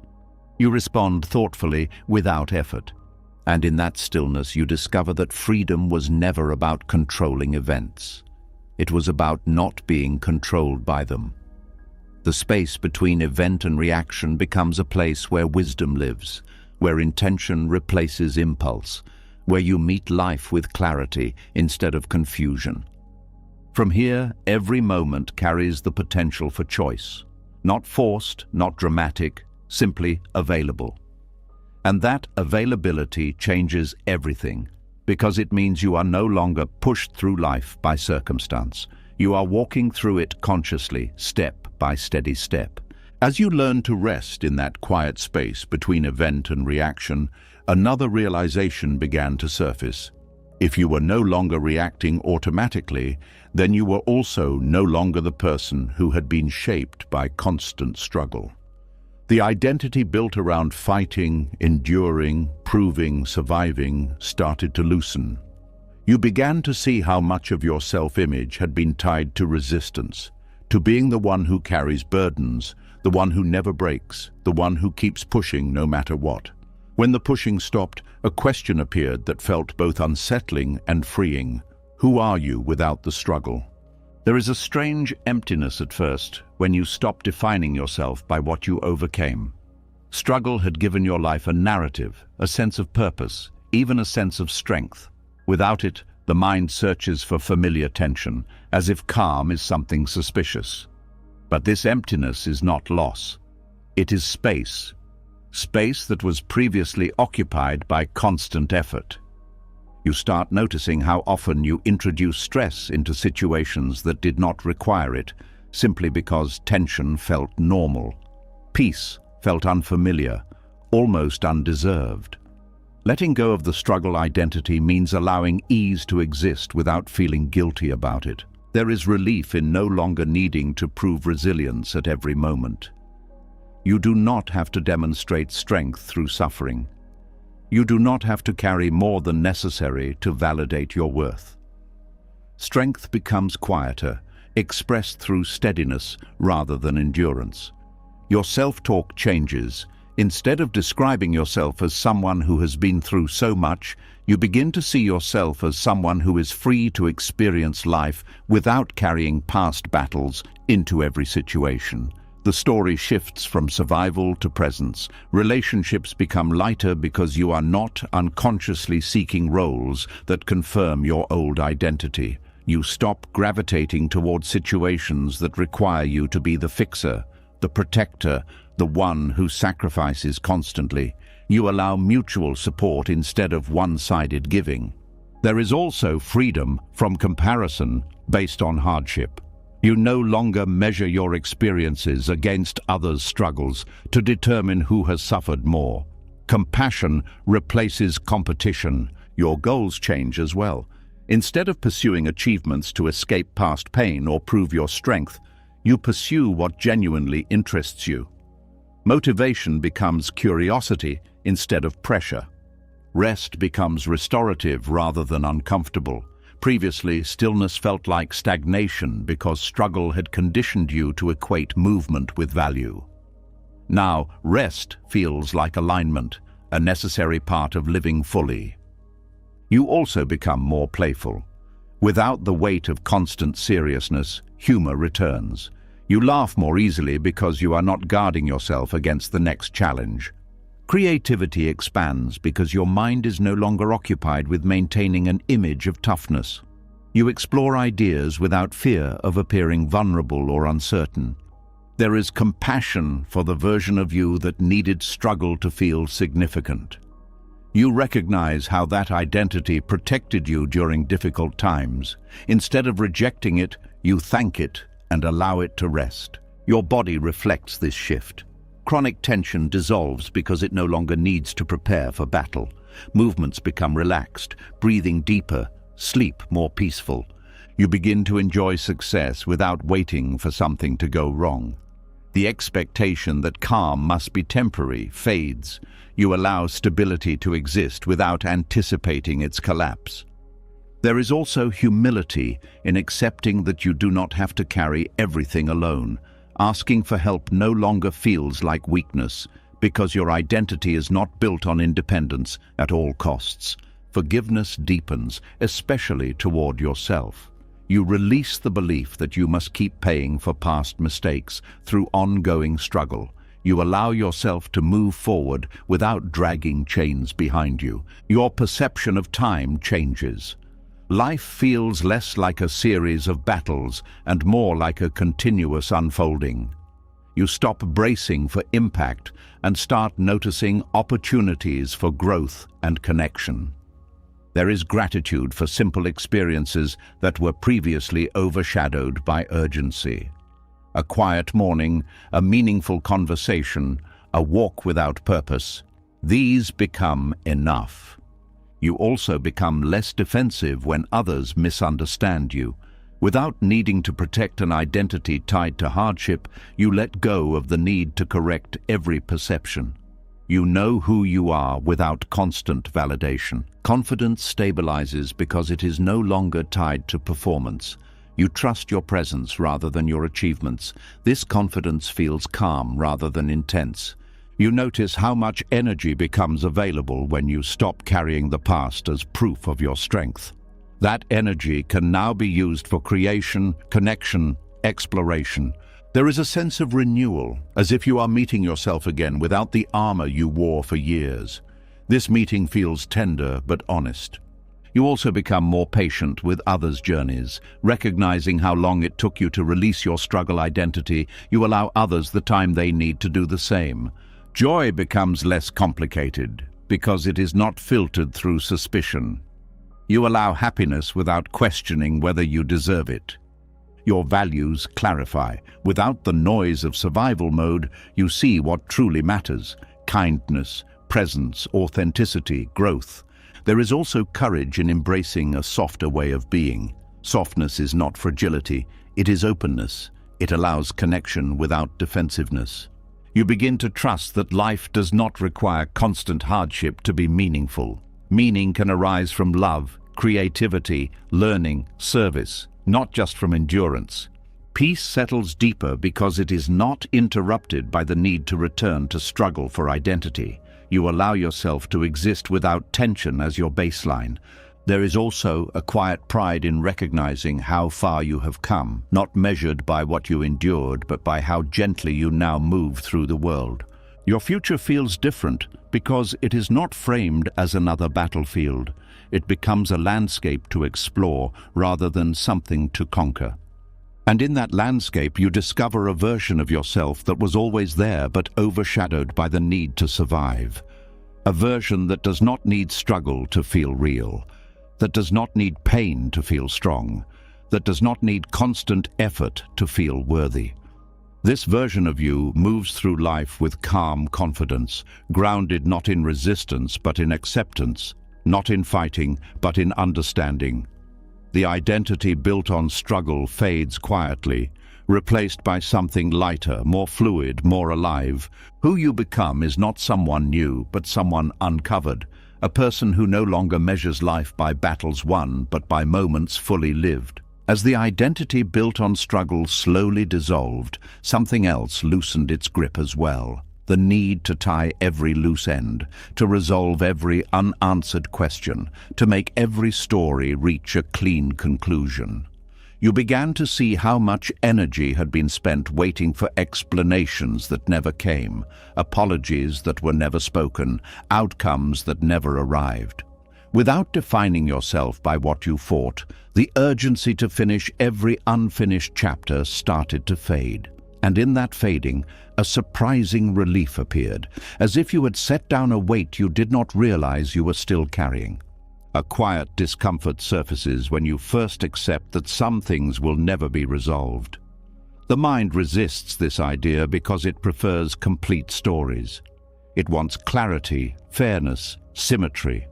[SPEAKER 1] You respond thoughtfully, without effort. And in that stillness, you discover that freedom was never about controlling events. It was about not being controlled by them. The space between event and reaction becomes a place where wisdom lives, where intention replaces impulse, where you meet life with clarity instead of confusion. From here, every moment carries the potential for choice. Not forced, not dramatic, simply available. And that availability changes everything, because it means you are no longer pushed through life by circumstance. You are walking through it consciously, step by steady step. As you learn to rest in that quiet space between event and reaction, another realization began to surface. If you were no longer reacting automatically, then you were also no longer the person who had been shaped by constant struggle. The identity built around fighting, enduring, proving, surviving started to loosen. You began to see how much of your self-image had been tied to resistance, to being the one who carries burdens, the one who never breaks, the one who keeps pushing no matter what. When the pushing stopped, a question appeared that felt both unsettling and freeing. Who are you without the struggle? There is a strange emptiness at first when you stop defining yourself by what you overcame. Struggle had given your life a narrative, a sense of purpose, even a sense of strength. Without it, the mind searches for familiar tension, as if calm is something suspicious. But this emptiness is not loss. It is space. Space that was previously occupied by constant effort. You start noticing how often you introduce stress into situations that did not require it, simply because tension felt normal. Peace felt unfamiliar, almost undeserved. Letting go of the struggle identity means allowing ease to exist without feeling guilty about it. There is relief in no longer needing to prove resilience at every moment. You do not have to demonstrate strength through suffering. You do not have to carry more than necessary to validate your worth. Strength becomes quieter, expressed through steadiness rather than endurance. Your self-talk changes. Instead of describing yourself as someone who has been through so much, you begin to see yourself as someone who is free to experience life without carrying past battles into every situation. The story shifts from survival to presence. Relationships become lighter because you are not unconsciously seeking roles that confirm your old identity. You stop gravitating toward situations that require you to be the fixer, the protector, the one who sacrifices constantly. You allow mutual support instead of one-sided giving. There is also freedom from comparison based on hardship. You no longer measure your experiences against others' struggles to determine who has suffered more. Compassion replaces competition. Your goals change as well. Instead of pursuing achievements to escape past pain or prove your strength, you pursue what genuinely interests you. Motivation becomes curiosity instead of pressure. Rest becomes restorative rather than uncomfortable. Previously, stillness felt like stagnation because struggle had conditioned you to equate movement with value. Now, rest feels like alignment, a necessary part of living fully. You also become more playful. Without the weight of constant seriousness, humor returns. You laugh more easily because you are not guarding yourself against the next challenge. Creativity expands because your mind is no longer occupied with maintaining an image of toughness. You explore ideas without fear of appearing vulnerable or uncertain. There is compassion for the version of you that needed struggle to feel significant. You recognize how that identity protected you during difficult times. Instead of rejecting it, you thank it and allow it to rest. Your body reflects this shift. Chronic tension dissolves because it no longer needs to prepare for battle. Movements become relaxed, breathing deeper, sleep more peaceful. You begin to enjoy success without waiting for something to go wrong. The expectation that calm must be temporary fades. You allow stability to exist without anticipating its collapse. There is also humility in accepting that you do not have to carry everything alone. Asking for help no longer feels like weakness because your identity is not built on independence at all costs. Forgiveness deepens, especially toward yourself. You release the belief that you must keep paying for past mistakes through ongoing struggle. You allow yourself to move forward without dragging chains behind you. Your perception of time changes. Life feels less like a series of battles and more like a continuous unfolding. You stop bracing for impact and start noticing opportunities for growth and connection. There is gratitude for simple experiences that were previously overshadowed by urgency. A quiet morning, a meaningful conversation, a walk without purpose, these become enough. You also become less defensive when others misunderstand you. Without needing to protect an identity tied to hardship, you let go of the need to correct every perception. You know who you are without constant validation. Confidence stabilizes because it is no longer tied to performance. You trust your presence rather than your achievements. This confidence feels calm rather than intense. You notice how much energy becomes available when you stop carrying the past as proof of your strength. That energy can now be used for creation, connection, exploration. There is a sense of renewal, as if you are meeting yourself again without the armor you wore for years. This meeting feels tender but honest. You also become more patient with others' journeys. Recognizing how long it took you to release your struggle identity, you allow others the time they need to do the same. Joy becomes less complicated because it is not filtered through suspicion. You allow happiness without questioning whether you deserve it. Your values clarify. Without the noise of survival mode, you see what truly matters: kindness, presence, authenticity, growth. There is also courage in embracing a softer way of being. Softness is not fragility, it is openness. It allows connection without defensiveness. You begin to trust that life does not require constant hardship to be meaningful. Meaning can arise from love, creativity, learning, service, not just from endurance. Peace settles deeper because it is not interrupted by the need to return to struggle for identity. You allow yourself to exist without tension as your baseline. There is also a quiet pride in recognizing how far you have come, not measured by what you endured, but by how gently you now move through the world. Your future feels different because it is not framed as another battlefield. It becomes a landscape to explore rather than something to conquer. And in that landscape, you discover a version of yourself that was always there but overshadowed by the need to survive. A version that does not need struggle to feel real, that does not need pain to feel strong, that does not need constant effort to feel worthy. This version of you moves through life with calm confidence, grounded not in resistance but in acceptance, not in fighting but in understanding. The identity built on struggle fades quietly, replaced by something lighter, more fluid, more alive. Who you become is not someone new, but someone uncovered, a person who no longer measures life by battles won, but by moments fully lived. As the identity built on struggle slowly dissolved, something else loosened its grip as well. The need to tie every loose end, to resolve every unanswered question, to make every story reach a clean conclusion. You began to see how much energy had been spent waiting for explanations that never came, apologies that were never spoken, outcomes that never arrived. Without defining yourself by what you fought, the urgency to finish every unfinished chapter started to fade. And in that fading, a surprising relief appeared, as if you had set down a weight you did not realize you were still carrying. A quiet discomfort surfaces when you first accept that some things will never be resolved. The mind resists this idea because it prefers complete stories. It wants clarity, fairness, symmetry.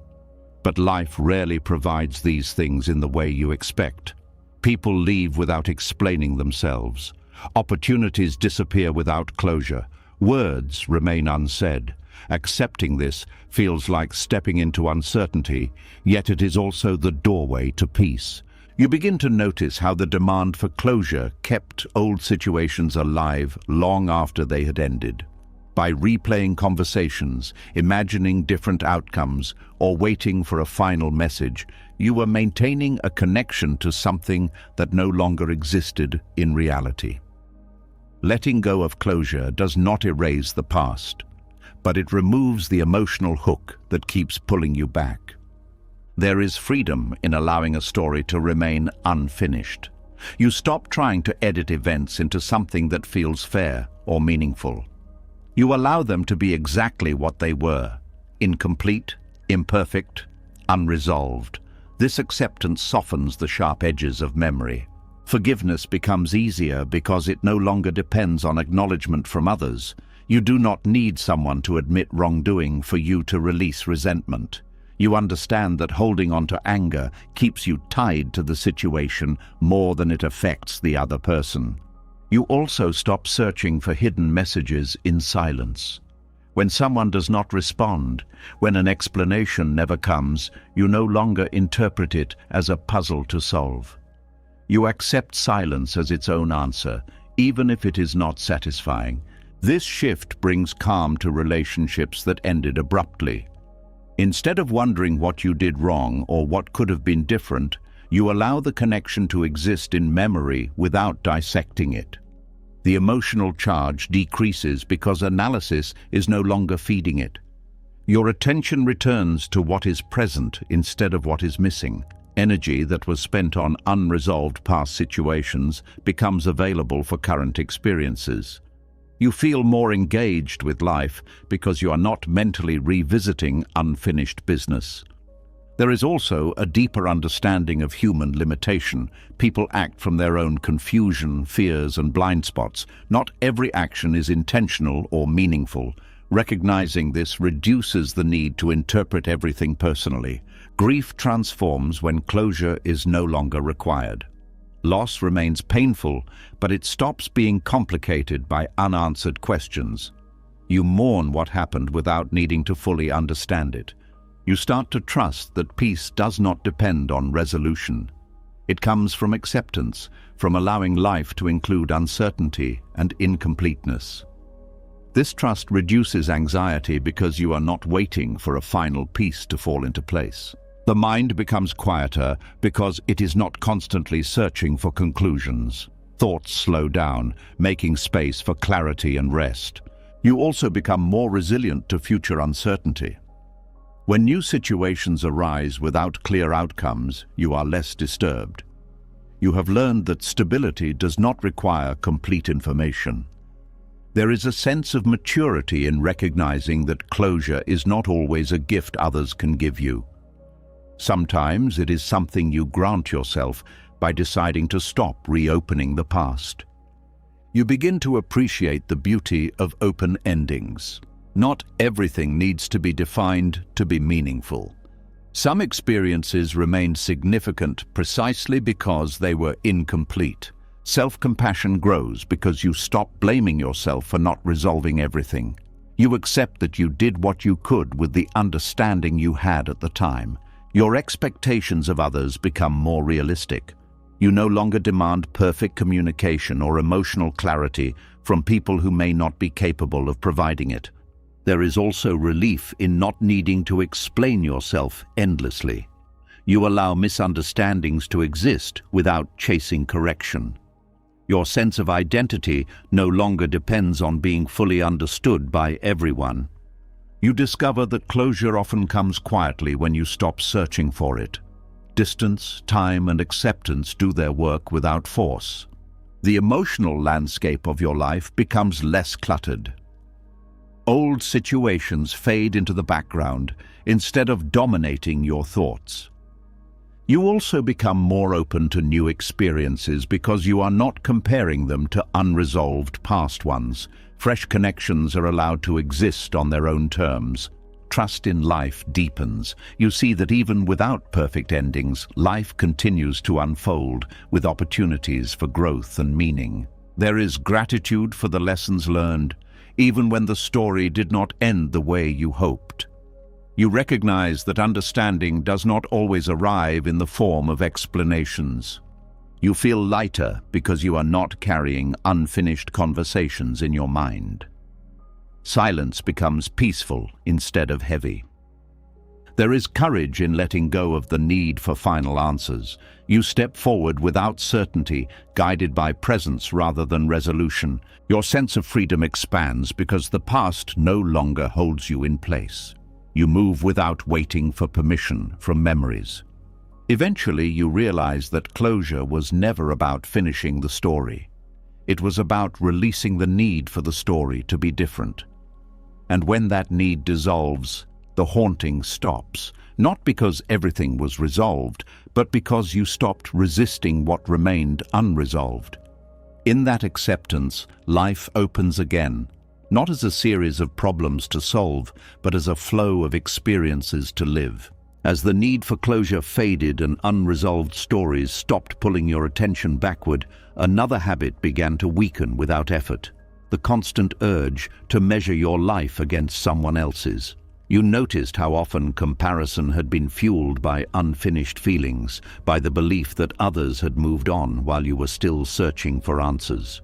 [SPEAKER 1] But life rarely provides these things in the way you expect. People leave without explaining themselves. Opportunities disappear without closure. Words remain unsaid. Accepting this feels like stepping into uncertainty, yet it is also the doorway to peace. You begin to notice how the demand for closure kept old situations alive long after they had ended. By replaying conversations, imagining different outcomes, or waiting for a final message, you were maintaining a connection to something that no longer existed in reality. Letting go of closure does not erase the past, but it removes the emotional hook that keeps pulling you back. There is freedom in allowing a story to remain unfinished. You stop trying to edit events into something that feels fair or meaningful. You allow them to be exactly what they were: incomplete, imperfect, unresolved. This acceptance softens the sharp edges of memory. Forgiveness becomes easier because it no longer depends on acknowledgement from others. You do not need someone to admit wrongdoing for you to release resentment. You understand that holding on to anger keeps you tied to the situation more than it affects the other person. You also stop searching for hidden messages in silence. When someone does not respond, when an explanation never comes, you no longer interpret it as a puzzle to solve. You accept silence as its own answer, even if it is not satisfying. This shift brings calm to relationships that ended abruptly. Instead of wondering what you did wrong or what could have been different, you allow the connection to exist in memory without dissecting it. The emotional charge decreases because analysis is no longer feeding it. Your attention returns to what is present instead of what is missing. Energy that was spent on unresolved past situations becomes available for current experiences. You feel more engaged with life because you are not mentally revisiting unfinished business. There is also a deeper understanding of human limitation. People act from their own confusion, fears, and blind spots. Not every action is intentional or meaningful. Recognizing this reduces the need to interpret everything personally. Grief transforms when closure is no longer required. Loss remains painful, but it stops being complicated by unanswered questions. You mourn what happened without needing to fully understand it. You start to trust that peace does not depend on resolution. It comes from acceptance, from allowing life to include uncertainty and incompleteness. This trust reduces anxiety because you are not waiting for a final piece to fall into place. The mind becomes quieter because it is not constantly searching for conclusions. Thoughts slow down, making space for clarity and rest. You also become more resilient to future uncertainty. When new situations arise without clear outcomes, you are less disturbed. You have learned that stability does not require complete information. There is a sense of maturity in recognizing that closure is not always a gift others can give you. Sometimes it is something you grant yourself by deciding to stop reopening the past. You begin to appreciate the beauty of open endings. Not everything needs to be defined to be meaningful. Some experiences remained significant precisely because they were incomplete. Self-compassion grows because you stop blaming yourself for not resolving everything. You accept that you did what you could with the understanding you had at the time. Your expectations of others become more realistic. You no longer demand perfect communication or emotional clarity from people who may not be capable of providing it. There is also relief in not needing to explain yourself endlessly. You allow misunderstandings to exist without chasing correction. Your sense of identity no longer depends on being fully understood by everyone. You discover that closure often comes quietly when you stop searching for it. Distance, time, and acceptance do their work without force. The emotional landscape of your life becomes less cluttered. Old situations fade into the background instead of dominating your thoughts. You also become more open to new experiences because you are not comparing them to unresolved past ones. Fresh connections are allowed to exist on their own terms. Trust in life deepens. You see that even without perfect endings, life continues to unfold with opportunities for growth and meaning. There is gratitude for the lessons learned, even when the story did not end the way you hoped. You recognize that understanding does not always arrive in the form of explanations. You feel lighter because you are not carrying unfinished conversations in your mind. Silence becomes peaceful instead of heavy. There is courage in letting go of the need for final answers. You step forward without certainty, guided by presence rather than resolution. Your sense of freedom expands because the past no longer holds you in place. You move without waiting for permission from memories. Eventually, you realize that closure was never about finishing the story. It was about releasing the need for the story to be different. And when that need dissolves, the haunting stops, not because everything was resolved, but because you stopped resisting what remained unresolved. In that acceptance, life opens again, not as a series of problems to solve, but as a flow of experiences to live. As the need for closure faded and unresolved stories stopped pulling your attention backward, another habit began to weaken without effort: the constant urge to measure your life against someone else's. You noticed how often comparison had been fueled by unfinished feelings, by the belief that others had moved on while you were still searching for answers.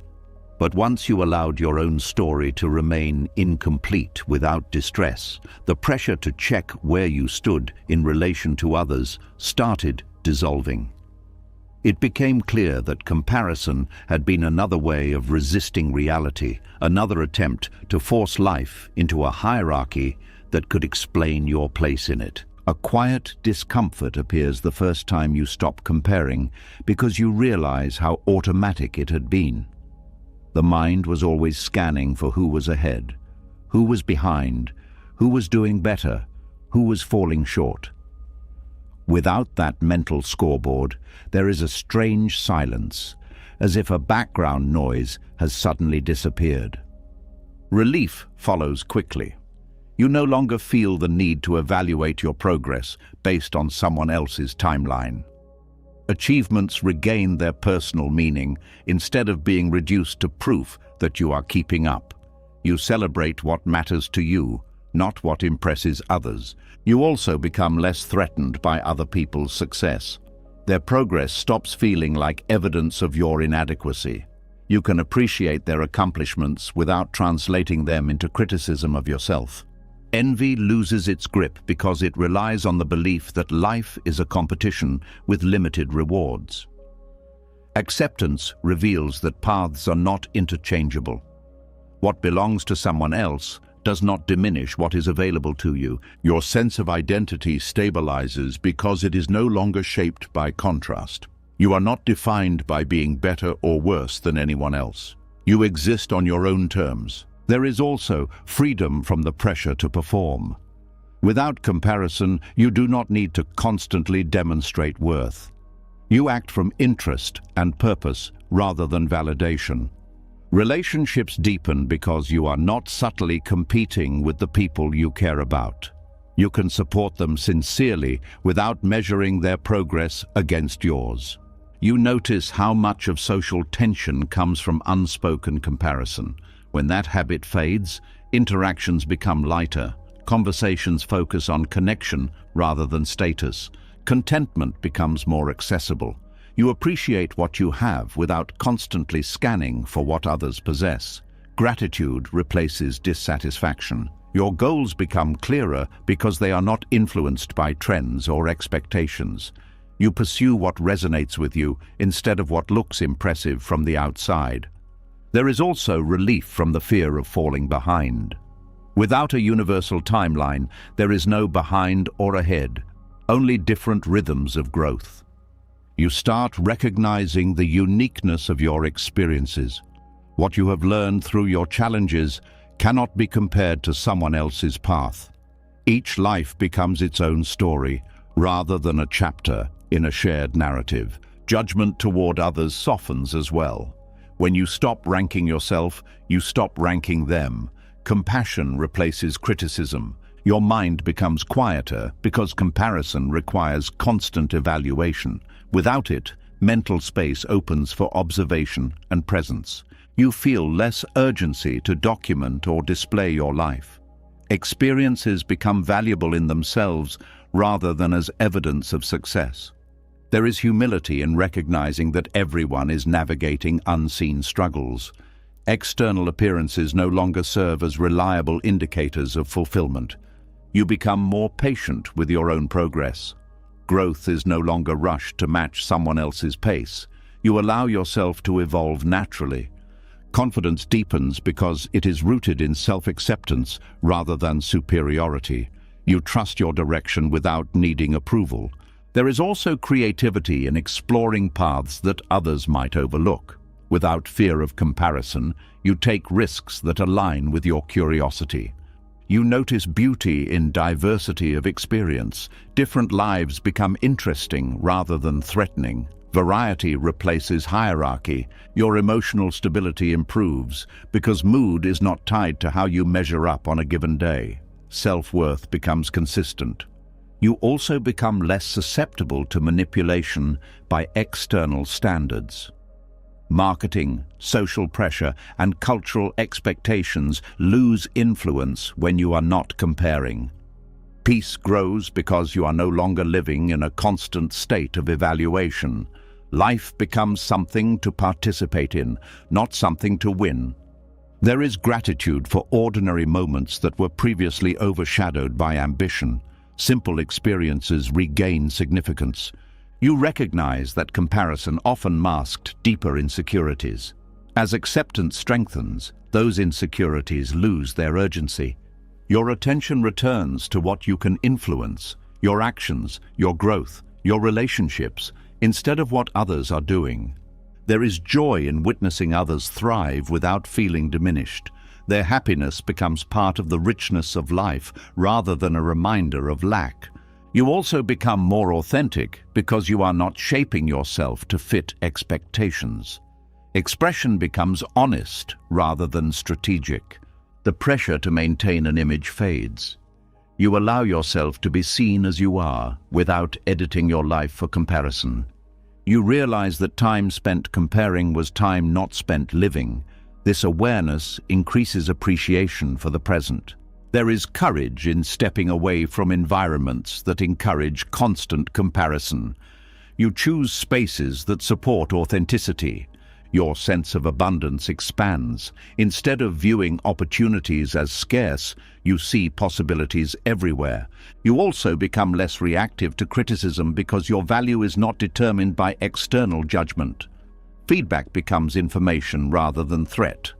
[SPEAKER 1] But once you allowed your own story to remain incomplete without distress, the pressure to check where you stood in relation to others started dissolving. It became clear that comparison had been another way of resisting reality, another attempt to force life into a hierarchy that could explain your place in it. A quiet discomfort appears the first time you stop comparing because you realize how automatic it had been. The mind was always scanning for who was ahead, who was behind, who was doing better, who was falling short. Without that mental scoreboard, there is a strange silence, as if a background noise has suddenly disappeared. Relief follows quickly. You no longer feel the need to evaluate your progress based on someone else's timeline. Achievements regain their personal meaning instead of being reduced to proof that you are keeping up. You celebrate what matters to you, not what impresses others. You also become less threatened by other people's success. Their progress stops feeling like evidence of your inadequacy. You can appreciate their accomplishments without translating them into criticism of yourself. Envy loses its grip because it relies on the belief that life is a competition with limited rewards. Acceptance reveals that paths are not interchangeable. What belongs to someone else does not diminish what is available to you. Your sense of identity stabilizes because it is no longer shaped by contrast. You are not defined by being better or worse than anyone else. You exist on your own terms. There is also freedom from the pressure to perform. Without comparison, you do not need to constantly demonstrate worth. You act from interest and purpose rather than validation. Relationships deepen because you are not subtly competing with the people you care about. You can support them sincerely without measuring their progress against yours. You notice how much of social tension comes from unspoken comparison. When that habit fades, interactions become lighter. Conversations focus on connection rather than status. Contentment becomes more accessible. You appreciate what you have without constantly scanning for what others possess. Gratitude replaces dissatisfaction. Your goals become clearer because they are not influenced by trends or expectations. You pursue what resonates with you instead of what looks impressive from the outside. There is also relief from the fear of falling behind. Without a universal timeline, there is no behind or ahead, only different rhythms of growth. You start recognizing the uniqueness of your experiences. What you have learned through your challenges cannot be compared to someone else's path. Each life becomes its own story, rather than a chapter in a shared narrative. Judgment toward others softens as well. When you stop ranking yourself, you stop ranking them. Compassion replaces criticism. Your mind becomes quieter because comparison requires constant evaluation. Without it, mental space opens for observation and presence. You feel less urgency to document or display your life. Experiences become valuable in themselves rather than as evidence of success. There is humility in recognizing that everyone is navigating unseen struggles. External appearances no longer serve as reliable indicators of fulfillment. You become more patient with your own progress. Growth is no longer rushed to match someone else's pace. You allow yourself to evolve naturally. Confidence deepens because it is rooted in self-acceptance rather than superiority. You trust your direction without needing approval. There is also creativity in exploring paths that others might overlook. Without fear of comparison, you take risks that align with your curiosity. You notice beauty in diversity of experience. Different lives become interesting rather than threatening. Variety replaces hierarchy. Your emotional stability improves because mood is not tied to how you measure up on a given day. Self-worth becomes consistent. You also become less susceptible to manipulation by external standards. Marketing, social pressure, and cultural expectations lose influence when you are not comparing. Peace grows because you are no longer living in a constant state of evaluation. Life becomes something to participate in, not something to win. There is gratitude for ordinary moments that were previously overshadowed by ambition. Simple experiences regain significance. You recognize that comparison often masked deeper insecurities. As acceptance strengthens, those insecurities lose their urgency. Your attention returns to what you can influence, your actions, your growth, your relationships, instead of what others are doing. There is joy in witnessing others thrive without feeling diminished. Their happiness becomes part of the richness of life rather than a reminder of lack. You also become more authentic because you are not shaping yourself to fit expectations. Expression becomes honest rather than strategic. The pressure to maintain an image fades. You allow yourself to be seen as you are without editing your life for comparison. You realize that time spent comparing was time not spent living. This awareness increases appreciation for the present. There is courage in stepping away from environments that encourage constant comparison. You choose spaces that support authenticity. Your sense of abundance expands. Instead of viewing opportunities as scarce, you see possibilities everywhere. You also become less reactive to criticism because your value is not determined by external judgment. Feedback becomes information rather than threat.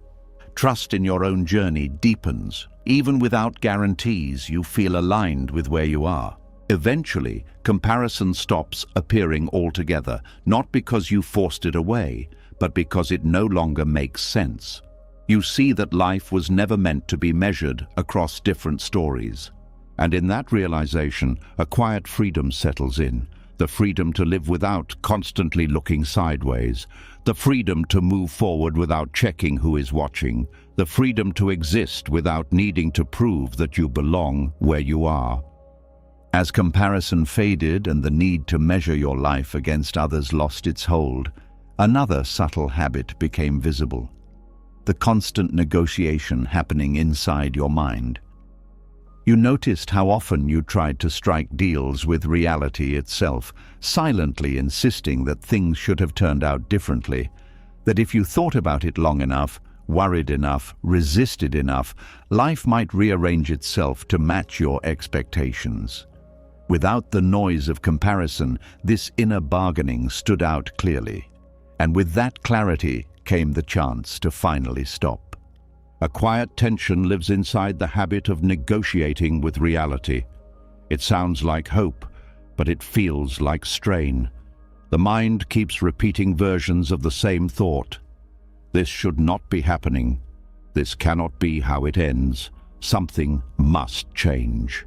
[SPEAKER 1] Trust in your own journey deepens. Even without guarantees, you feel aligned with where you are. Eventually, comparison stops appearing altogether, not because you forced it away, but because it no longer makes sense. You see that life was never meant to be measured across different stories. And in that realization, a quiet freedom settles in. The freedom to live without constantly looking sideways. The freedom to move forward without checking who is watching. The freedom to exist without needing to prove that you belong where you are. As comparison faded and the need to measure your life against others lost its hold, another subtle habit became visible. The constant negotiation happening inside your mind. You noticed how often you tried to strike deals with reality itself, silently insisting that things should have turned out differently, that if you thought about it long enough, worried enough, resisted enough, life might rearrange itself to match your expectations. Without the noise of comparison, this inner bargaining stood out clearly. And with that clarity came the chance to finally stop. A quiet tension lives inside the habit of negotiating with reality. It sounds like hope, but it feels like strain. The mind keeps repeating versions of the same thought. This should not be happening. This cannot be how it ends. Something must change.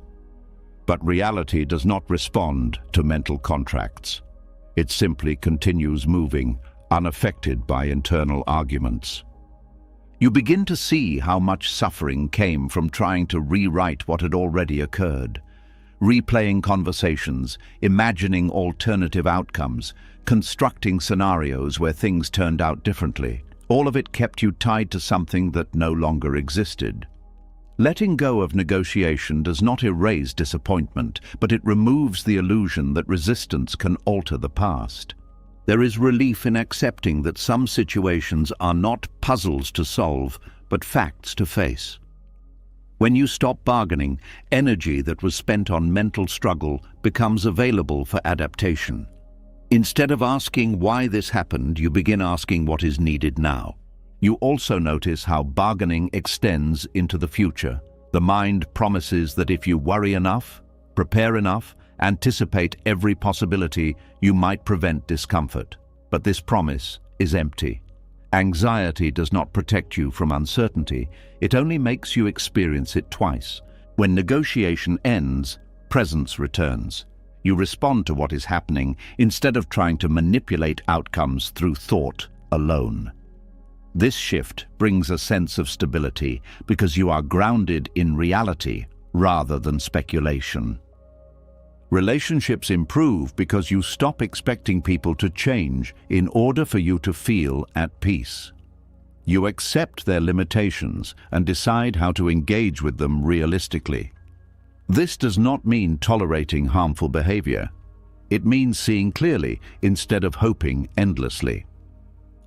[SPEAKER 1] But reality does not respond to mental contracts. It simply continues moving, unaffected by internal arguments. You begin to see how much suffering came from trying to rewrite what had already occurred. Replaying conversations, imagining alternative outcomes, constructing scenarios where things turned out differently. All of it kept you tied to something that no longer existed. Letting go of negotiation does not erase disappointment, but it removes the illusion that resistance can alter the past. There is relief in accepting that some situations are not puzzles to solve, but facts to face. When you stop bargaining, energy that was spent on mental struggle becomes available for adaptation. Instead of asking why this happened, you begin asking what is needed now. You also notice how bargaining extends into the future. The mind promises that if you worry enough, prepare enough, anticipate every possibility, you might prevent discomfort. But this promise is empty. Anxiety does not protect you from uncertainty. It only makes you experience it twice. When negotiation ends, presence returns. You respond to what is happening instead of trying to manipulate outcomes through thought alone. This shift brings a sense of stability because you are grounded in reality rather than speculation. Relationships improve because you stop expecting people to change in order for you to feel at peace. You accept their limitations and decide how to engage with them realistically. This does not mean tolerating harmful behavior. It means seeing clearly instead of hoping endlessly.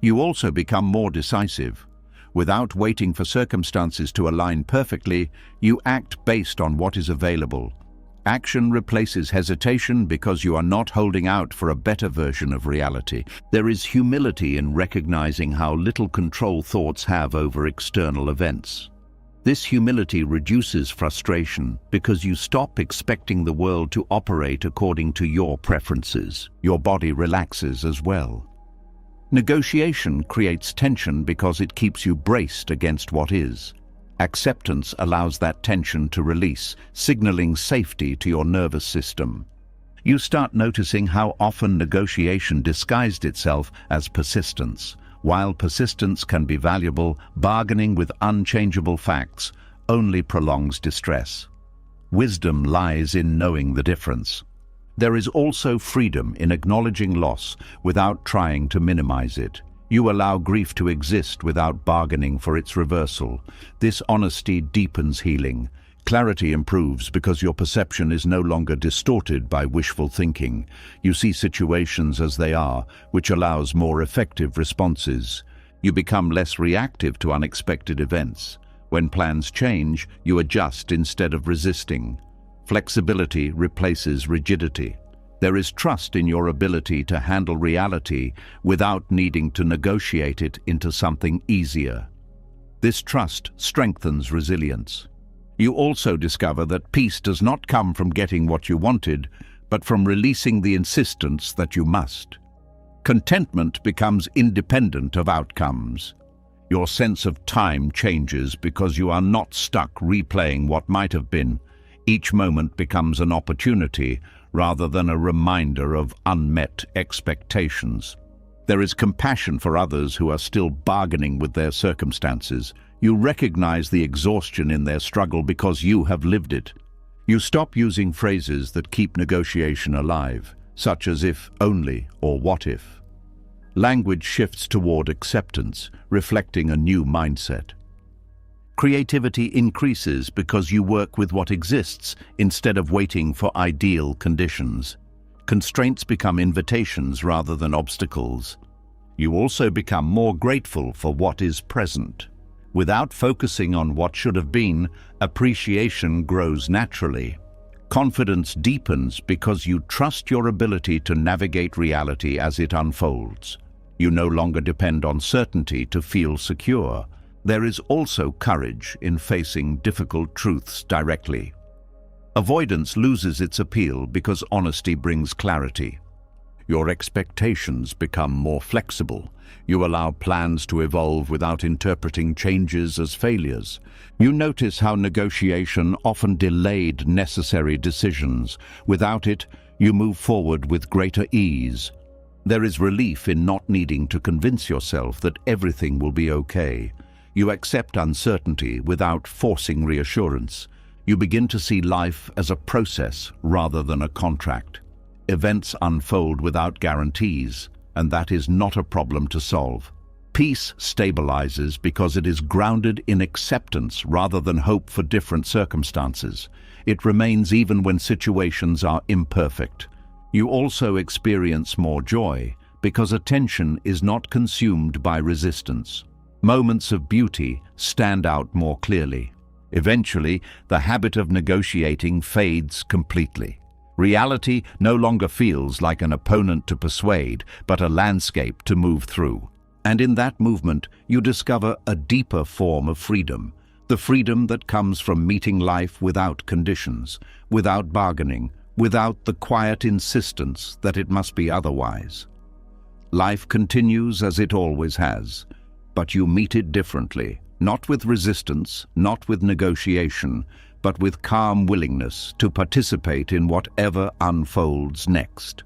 [SPEAKER 1] You also become more decisive. Without waiting for circumstances to align perfectly, you act based on what is available. Action replaces hesitation because you are not holding out for a better version of reality. There is humility in recognizing how little control thoughts have over external events. This humility reduces frustration because you stop expecting the world to operate according to your preferences. Your body relaxes as well. Negotiation creates tension because it keeps you braced against what is. Acceptance allows that tension to release, signaling safety to your nervous system. You start noticing how often negotiation disguised itself as persistence. While persistence can be valuable, bargaining with unchangeable facts only prolongs distress. Wisdom lies in knowing the difference. There is also freedom in acknowledging loss without trying to minimize it. You allow grief to exist without bargaining for its reversal. This honesty deepens healing. Clarity improves because your perception is no longer distorted by wishful thinking. You see situations as they are, which allows more effective responses. You become less reactive to unexpected events. When plans change, you adjust instead of resisting. Flexibility replaces rigidity. There is trust in your ability to handle reality without needing to negotiate it into something easier. This trust strengthens resilience. You also discover that peace does not come from getting what you wanted, but from releasing the insistence that you must. Contentment becomes independent of outcomes. Your sense of time changes because you are not stuck replaying what might have been. Each moment becomes an opportunity rather than a reminder of unmet expectations. There is compassion for others who are still bargaining with their circumstances. You recognize the exhaustion in their struggle because you have lived it. You stop using phrases that keep negotiation alive, such as if only or what if. Language shifts toward acceptance, reflecting a new mindset. Creativity increases because you work with what exists instead of waiting for ideal conditions. Constraints become invitations rather than obstacles. You also become more grateful for what is present. Without focusing on what should have been, appreciation grows naturally. Confidence deepens because you trust your ability to navigate reality as it unfolds. You no longer depend on certainty to feel secure. There is also courage in facing difficult truths directly. Avoidance loses its appeal because honesty brings clarity. Your expectations become more flexible. You allow plans to evolve without interpreting changes as failures. You notice how negotiation often delayed necessary decisions. Without it, you move forward with greater ease. There is relief in not needing to convince yourself that everything will be okay. You accept uncertainty without forcing reassurance. You begin to see life as a process rather than a contract. Events unfold without guarantees, and that is not a problem to solve. Peace stabilizes because it is grounded in acceptance rather than hope for different circumstances. It remains even when situations are imperfect. You also experience more joy because attention is not consumed by resistance. Moments of beauty stand out more clearly. Eventually, the habit of negotiating fades completely. Reality no longer feels like an opponent to persuade, but a landscape to move through. And in that movement, you discover a deeper form of freedom, the freedom that comes from meeting life without conditions, without bargaining, without the quiet insistence that it must be otherwise. Life continues as it always has, but you meet it differently, not with resistance, not with negotiation, but with calm willingness to participate in whatever unfolds next.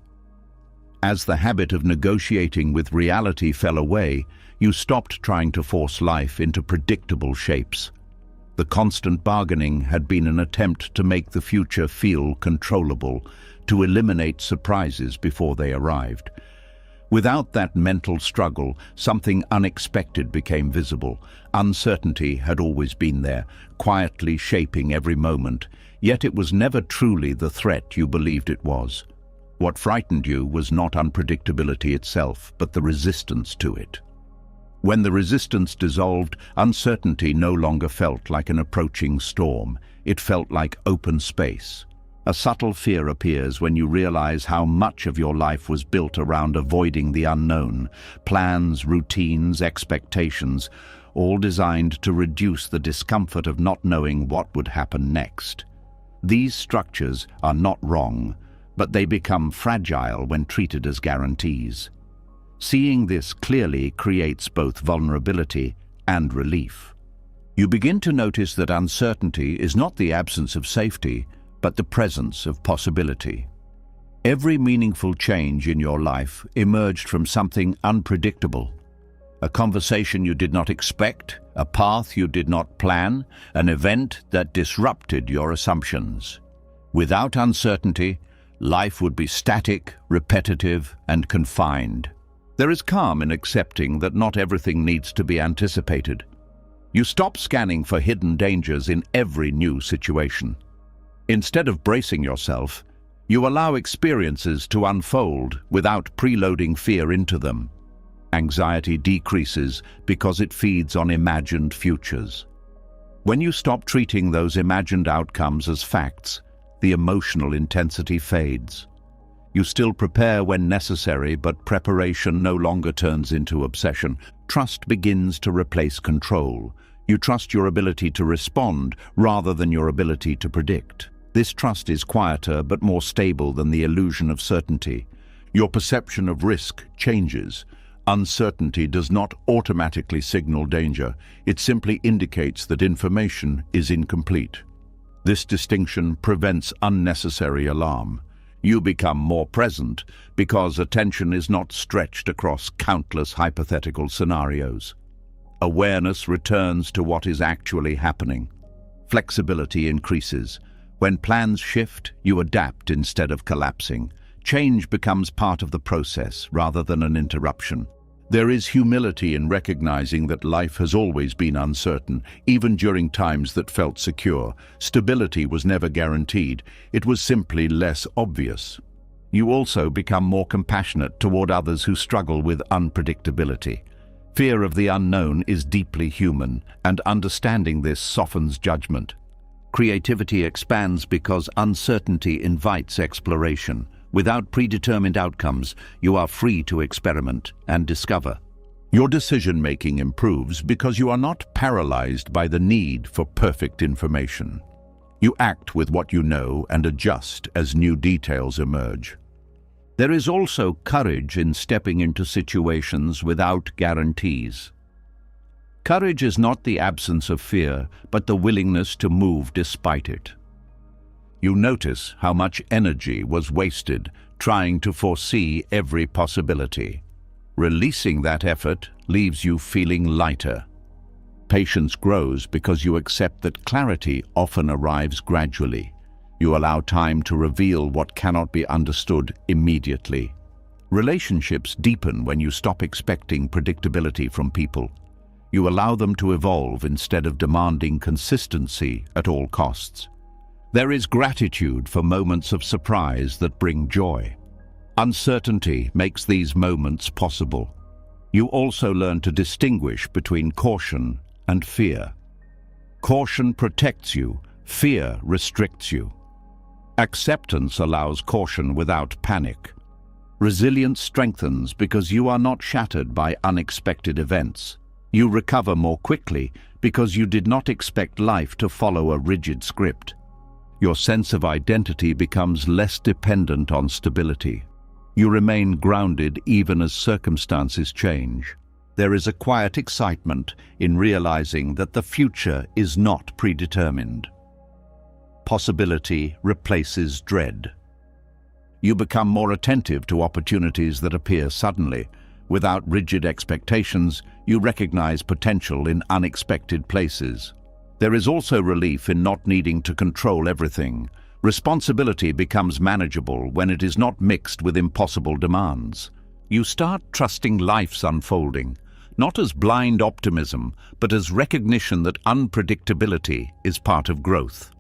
[SPEAKER 1] As the habit of negotiating with reality fell away, you stopped trying to force life into predictable shapes. The constant bargaining had been an attempt to make the future feel controllable, to eliminate surprises before they arrived. Without that mental struggle, something unexpected became visible. Uncertainty had always been there, quietly shaping every moment, yet it was never truly the threat you believed it was. What frightened you was not unpredictability itself, but the resistance to it. When the resistance dissolved, uncertainty no longer felt like an approaching storm. It felt like open space. A subtle fear appears when you realize how much of your life was built around avoiding the unknown. Plans, routines, expectations, all designed to reduce the discomfort of not knowing what would happen next. These structures are not wrong, but they become fragile when treated as guarantees. Seeing this clearly creates both vulnerability and relief. You begin to notice that uncertainty is not the absence of safety, but the presence of possibility. Every meaningful change in your life emerged from something unpredictable. A conversation you did not expect, a path you did not plan, an event that disrupted your assumptions. Without uncertainty, life would be static, repetitive, and confined. There is calm in accepting that not everything needs to be anticipated. You stop scanning for hidden dangers in every new situation. Instead of bracing yourself, you allow experiences to unfold without preloading fear into them. Anxiety decreases because it feeds on imagined futures. When you stop treating those imagined outcomes as facts, the emotional intensity fades. You still prepare when necessary, but preparation no longer turns into obsession. Trust begins to replace control. You trust your ability to respond rather than your ability to predict. This trust is quieter but more stable than the illusion of certainty. Your perception of risk changes. Uncertainty does not automatically signal danger. It simply indicates that information is incomplete. This distinction prevents unnecessary alarm. You become more present because attention is not stretched across countless hypothetical scenarios. Awareness returns to what is actually happening. Flexibility increases. When plans shift, you adapt instead of collapsing. Change becomes part of the process rather than an interruption. There is humility in recognizing that life has always been uncertain, even during times that felt secure. Stability was never guaranteed. It was simply less obvious. You also become more compassionate toward others who struggle with unpredictability. Fear of the unknown is deeply human, and understanding this softens judgment. Creativity expands because uncertainty invites exploration. Without predetermined outcomes, you are free to experiment and discover. Your decision-making improves because you are not paralyzed by the need for perfect information. You act with what you know and adjust as new details emerge. There is also courage in stepping into situations without guarantees. Courage is not the absence of fear, but the willingness to move despite it. You notice how much energy was wasted trying to foresee every possibility. Releasing that effort leaves you feeling lighter. Patience grows because you accept that clarity often arrives gradually. You allow time to reveal what cannot be understood immediately. Relationships deepen when you stop expecting predictability from people. You allow them to evolve instead of demanding consistency at all costs. There is gratitude for moments of surprise that bring joy. Uncertainty makes these moments possible. You also learn to distinguish between caution and fear. Caution protects you, fear restricts you. Acceptance allows caution without panic. Resilience strengthens because you are not shattered by unexpected events. You recover more quickly because you did not expect life to follow a rigid script. Your sense of identity becomes less dependent on stability. You remain grounded even as circumstances change. There is a quiet excitement in realizing that the future is not predetermined. Possibility replaces dread. You become more attentive to opportunities that appear suddenly. Without rigid expectations, you recognize potential in unexpected places. There is also relief in not needing to control everything. Responsibility becomes manageable when it is not mixed with impossible demands. You start trusting life's unfolding, not as blind optimism, but as recognition that unpredictability is part of growth.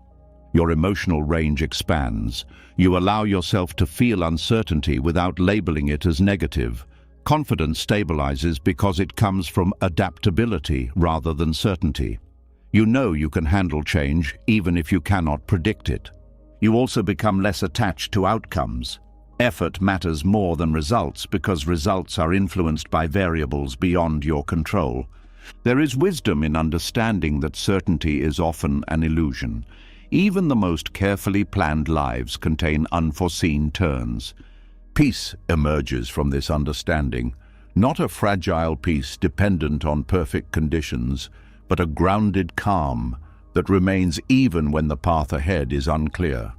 [SPEAKER 1] Your emotional range expands. You allow yourself to feel uncertainty without labeling it as negative. Confidence stabilizes because it comes from adaptability rather than certainty. You know you can handle change even if you cannot predict it. You also become less attached to outcomes. Effort matters more than results because results are influenced by variables beyond your control. There is wisdom in understanding that certainty is often an illusion. Even the most carefully planned lives contain unforeseen turns. Peace emerges from this understanding, not a fragile peace dependent on perfect conditions, but a grounded calm that remains even when the path ahead is unclear.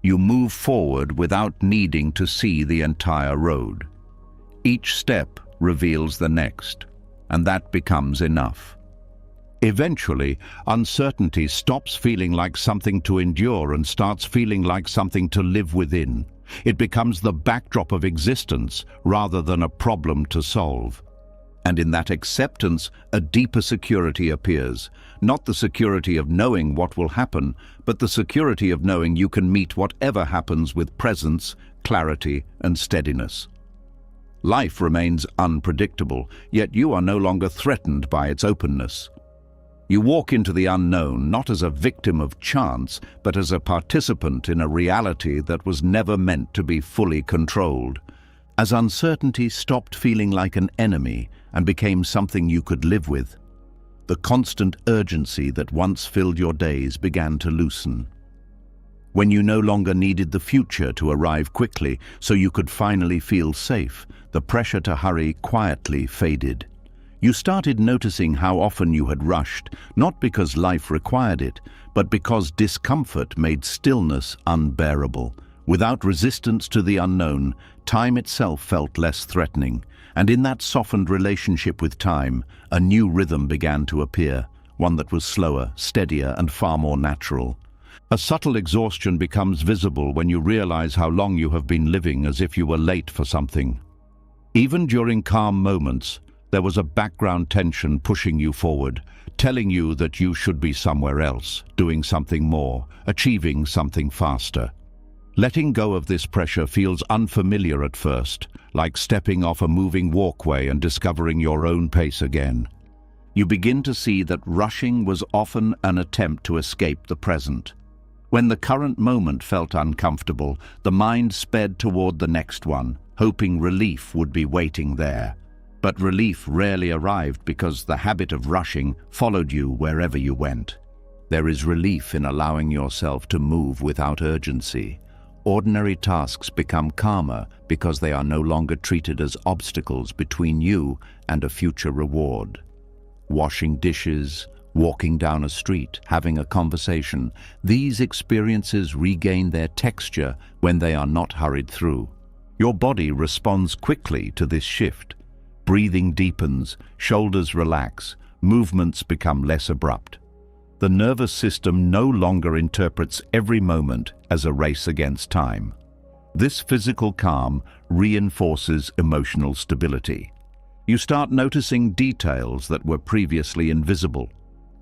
[SPEAKER 1] You move forward without needing to see the entire road. Each step reveals the next, and that becomes enough. Eventually, uncertainty stops feeling like something to endure and starts feeling like something to live within. It becomes the backdrop of existence rather than a problem to solve. And in that acceptance, a deeper security appears. Not the security of knowing what will happen, but the security of knowing you can meet whatever happens with presence, clarity, and steadiness. Life remains unpredictable, yet you are no longer threatened by its openness. You walk into the unknown not as a victim of chance, but as a participant in a reality that was never meant to be fully controlled. As uncertainty stopped feeling like an enemy and became something you could live with, the constant urgency that once filled your days began to loosen. When you no longer needed the future to arrive quickly so you could finally feel safe, the pressure to hurry quietly faded. You started noticing how often you had rushed, not because life required it, but because discomfort made stillness unbearable. Without resistance to the unknown, time itself felt less threatening, and in that softened relationship with time, a new rhythm began to appear, one that was slower, steadier, and far more natural. A subtle exhaustion becomes visible when you realize how long you have been living as if you were late for something. Even during calm moments, there was a background tension pushing you forward, telling you that you should be somewhere else, doing something more, achieving something faster. Letting go of this pressure feels unfamiliar at first, like stepping off a moving walkway and discovering your own pace again. You begin to see that rushing was often an attempt to escape the present. When the current moment felt uncomfortable, the mind sped toward the next one, hoping relief would be waiting there. But relief rarely arrived because the habit of rushing followed you wherever you went. There is relief in allowing yourself to move without urgency. Ordinary tasks become calmer because they are no longer treated as obstacles between you and a future reward. Washing dishes, walking down a street, having a conversation, these experiences regain their texture when they are not hurried through. Your body responds quickly to this shift. Breathing deepens, shoulders relax, movements become less abrupt. The nervous system no longer interprets every moment as a race against time. This physical calm reinforces emotional stability. You start noticing details that were previously invisible.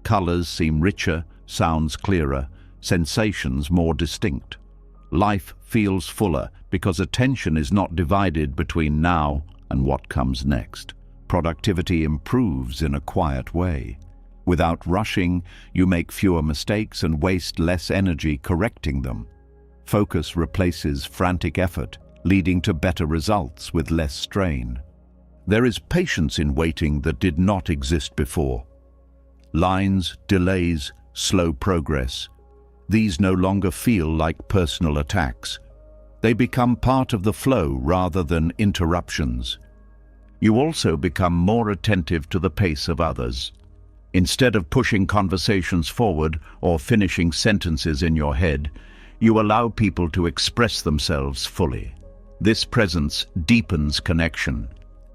[SPEAKER 1] Colors seem richer, sounds clearer, sensations more distinct. Life feels fuller because attention is not divided between now and what comes next. Productivity improves in a quiet way. Without rushing, you make fewer mistakes and waste less energy correcting them. Focus replaces frantic effort, leading to better results with less strain. There is patience in waiting that did not exist before. Lines, delays, slow progress. These no longer feel like personal attacks. They become part of the flow rather than interruptions. You also become more attentive to the pace of others. Instead of pushing conversations forward or finishing sentences in your head, you allow people to express themselves fully. This presence deepens connection.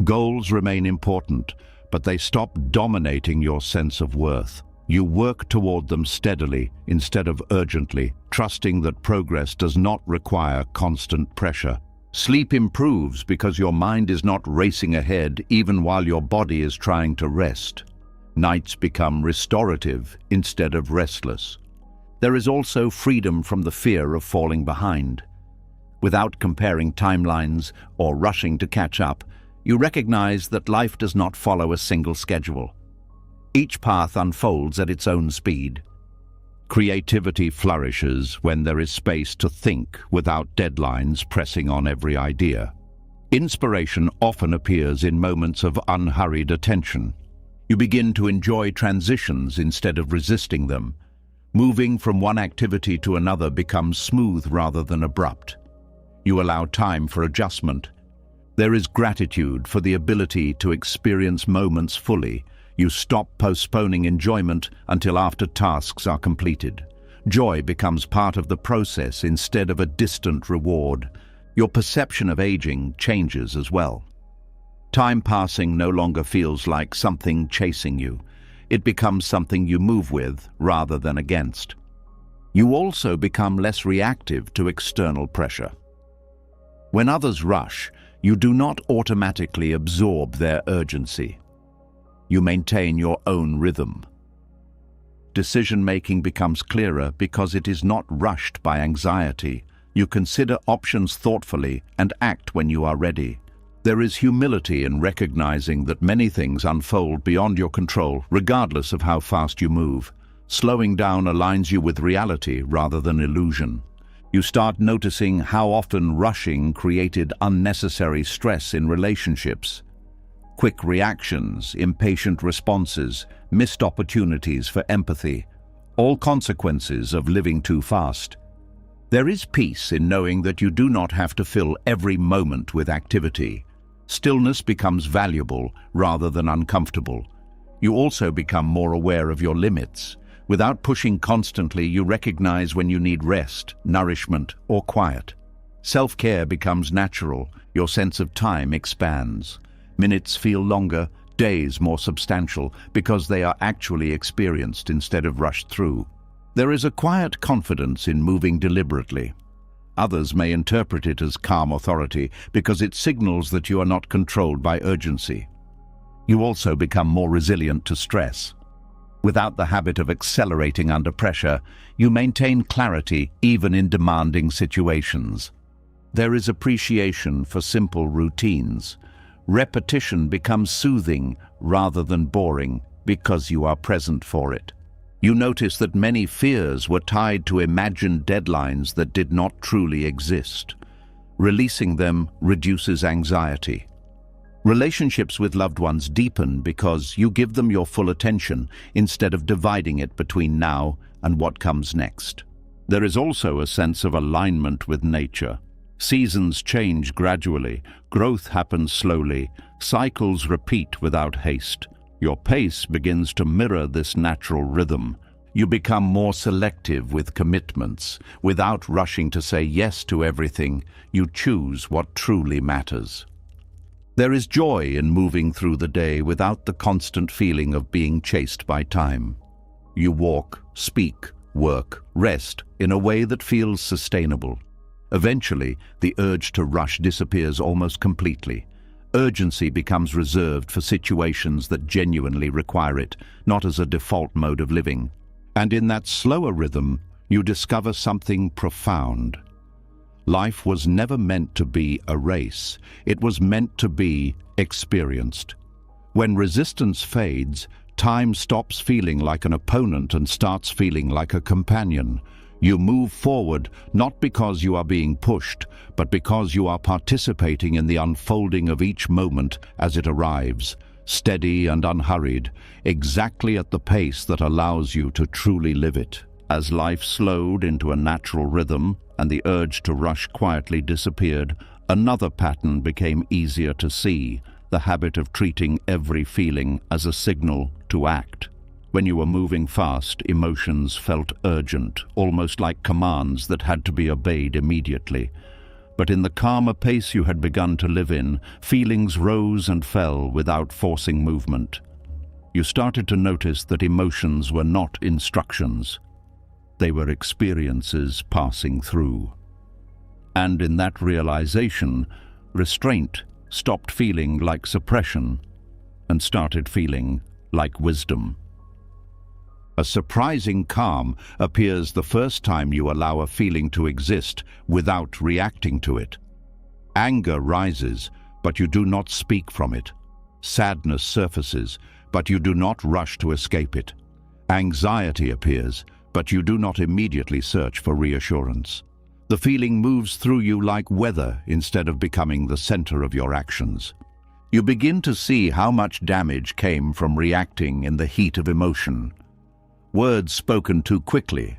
[SPEAKER 1] Goals remain important, but they stop dominating your sense of worth. You work toward them steadily instead of urgently, trusting that progress does not require constant pressure. Sleep improves because your mind is not racing ahead even while your body is trying to rest. Nights become restorative instead of restless. There is also freedom from the fear of falling behind. Without comparing timelines or rushing to catch up, you recognize that life does not follow a single schedule. Each path unfolds at its own speed. Creativity flourishes when there is space to think without deadlines pressing on every idea. Inspiration often appears in moments of unhurried attention. You begin to enjoy transitions instead of resisting them. Moving from one activity to another becomes smooth rather than abrupt. You allow time for adjustment. There is gratitude for the ability to experience moments fully. You stop postponing enjoyment until after tasks are completed. Joy becomes part of the process instead of a distant reward. Your perception of aging changes as well. Time passing no longer feels like something chasing you. It becomes something you move with rather than against. You also become less reactive to external pressure. When others rush, you do not automatically absorb their urgency. You maintain your own rhythm. Decision-making becomes clearer because it is not rushed by anxiety. You consider options thoughtfully and act when you are ready. There is humility in recognizing that many things unfold beyond your control, regardless of how fast you move. Slowing down aligns you with reality rather than illusion. You start noticing how often rushing created unnecessary stress in relationships. Quick reactions, impatient responses, missed opportunities for empathy, all consequences of living too fast. There is peace in knowing that you do not have to fill every moment with activity. Stillness becomes valuable rather than uncomfortable. You also become more aware of your limits. Without pushing constantly, you recognize when you need rest, nourishment, or quiet. Self-care becomes natural. Your sense of time expands. Minutes feel longer, days more substantial, because they are actually experienced instead of rushed through. There is a quiet confidence in moving deliberately. Others may interpret it as calm authority because it signals that you are not controlled by urgency. You also become more resilient to stress. Without the habit of accelerating under pressure, you maintain clarity even in demanding situations. There is appreciation for simple routines. Repetition becomes soothing rather than boring because you are present for it. You notice that many fears were tied to imagined deadlines that did not truly exist. Releasing them reduces anxiety. Relationships with loved ones deepen because you give them your full attention instead of dividing it between now and what comes next. There is also a sense of alignment with nature. Seasons change gradually, growth happens slowly, cycles repeat without haste. Your pace begins to mirror this natural rhythm. You become more selective with commitments. Without rushing to say yes to everything, you choose what truly matters. There is joy in moving through the day without the constant feeling of being chased by time. You walk, speak, work, rest in a way that feels sustainable. Eventually, the urge to rush disappears almost completely. Urgency becomes reserved for situations that genuinely require it, not as a default mode of living. And in that slower rhythm, you discover something profound. Life was never meant to be a race. It was meant to be experienced. When resistance fades, time stops feeling like an opponent and starts feeling like a companion. You move forward not because you are being pushed, but because you are participating in the unfolding of each moment as it arrives, steady and unhurried, exactly at the pace that allows you to truly live it. As life slowed into a natural rhythm and the urge to rush quietly disappeared, another pattern became easier to see, the habit of treating every feeling as a signal to act. When you were moving fast, emotions felt urgent, almost like commands that had to be obeyed immediately. But in the calmer pace you had begun to live in, feelings rose and fell without forcing movement. You started to notice that emotions were not instructions. They were experiences passing through. And in that realization, restraint stopped feeling like suppression and started feeling like wisdom. A surprising calm appears the first time you allow a feeling to exist without reacting to it. Anger rises, but you do not speak from it. Sadness surfaces, but you do not rush to escape it. Anxiety appears, but you do not immediately search for reassurance. The feeling moves through you like weather instead of becoming the center of your actions. You begin to see how much damage came from reacting in the heat of emotion. Words spoken too quickly,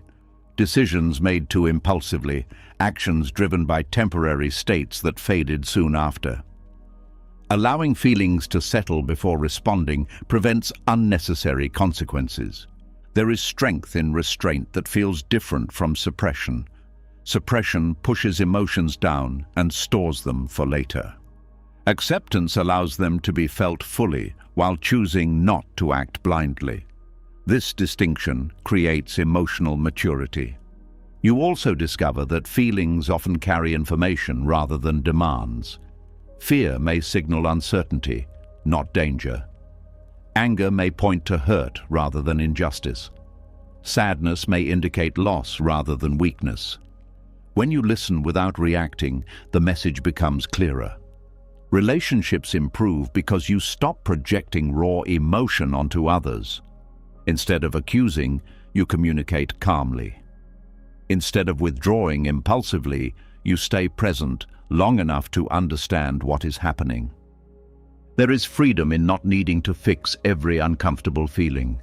[SPEAKER 1] decisions made too impulsively, actions driven by temporary states that faded soon after. Allowing feelings to settle before responding prevents unnecessary consequences. There is strength in restraint that feels different from suppression. Suppression pushes emotions down and stores them for later. Acceptance allows them to be felt fully while choosing not to act blindly. This distinction creates emotional maturity. You also discover that feelings often carry information rather than demands. Fear may signal uncertainty, not danger. Anger may point to hurt rather than injustice. Sadness may indicate loss rather than weakness. When you listen without reacting, the message becomes clearer. Relationships improve because you stop projecting raw emotion onto others. Instead of accusing, you communicate calmly. Instead of withdrawing impulsively, you stay present long enough to understand what is happening. There is freedom in not needing to fix every uncomfortable feeling.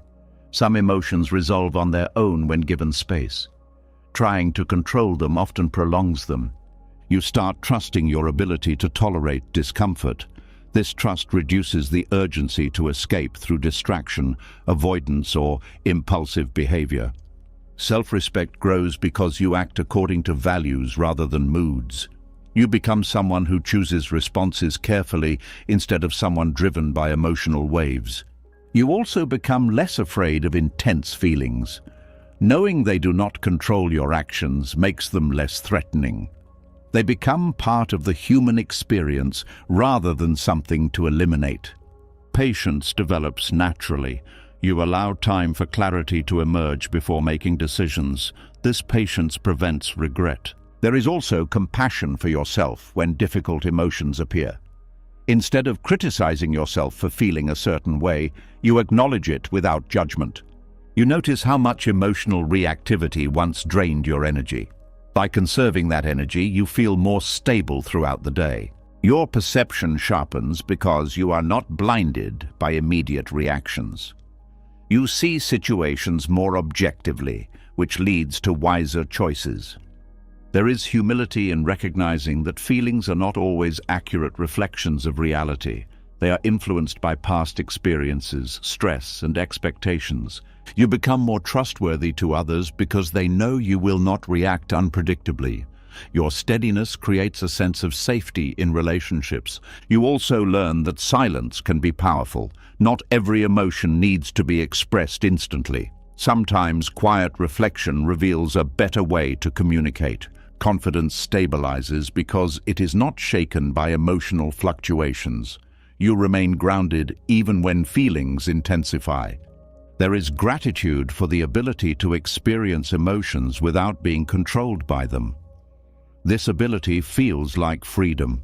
[SPEAKER 1] Some emotions resolve on their own when given space. Trying to control them often prolongs them. You start trusting your ability to tolerate discomfort. This trust reduces the urgency to escape through distraction, avoidance, or impulsive behavior. Self-respect grows because you act according to values rather than moods. You become someone who chooses responses carefully instead of someone driven by emotional waves. You also become less afraid of intense feelings. Knowing they do not control your actions makes them less threatening. They become part of the human experience rather than something to eliminate. Patience develops naturally. You allow time for clarity to emerge before making decisions. This patience prevents regret. There is also compassion for yourself when difficult emotions appear. Instead of criticizing yourself for feeling a certain way, you acknowledge it without judgment. You notice how much emotional reactivity once drained your energy. By conserving that energy, you feel more stable throughout the day. Your perception sharpens because you are not blinded by immediate reactions. You see situations more objectively, which leads to wiser choices. There is humility in recognizing that feelings are not always accurate reflections of reality. They are influenced by past experiences, stress, and expectations. You become more trustworthy to others because they know you will not react unpredictably. Your steadiness creates a sense of safety in relationships. You also learn that silence can be powerful. Not every emotion needs to be expressed instantly. Sometimes quiet reflection reveals a better way to communicate. Confidence stabilizes because it is not shaken by emotional fluctuations. You remain grounded even when feelings intensify. There is gratitude for the ability to experience emotions without being controlled by them. This ability feels like freedom.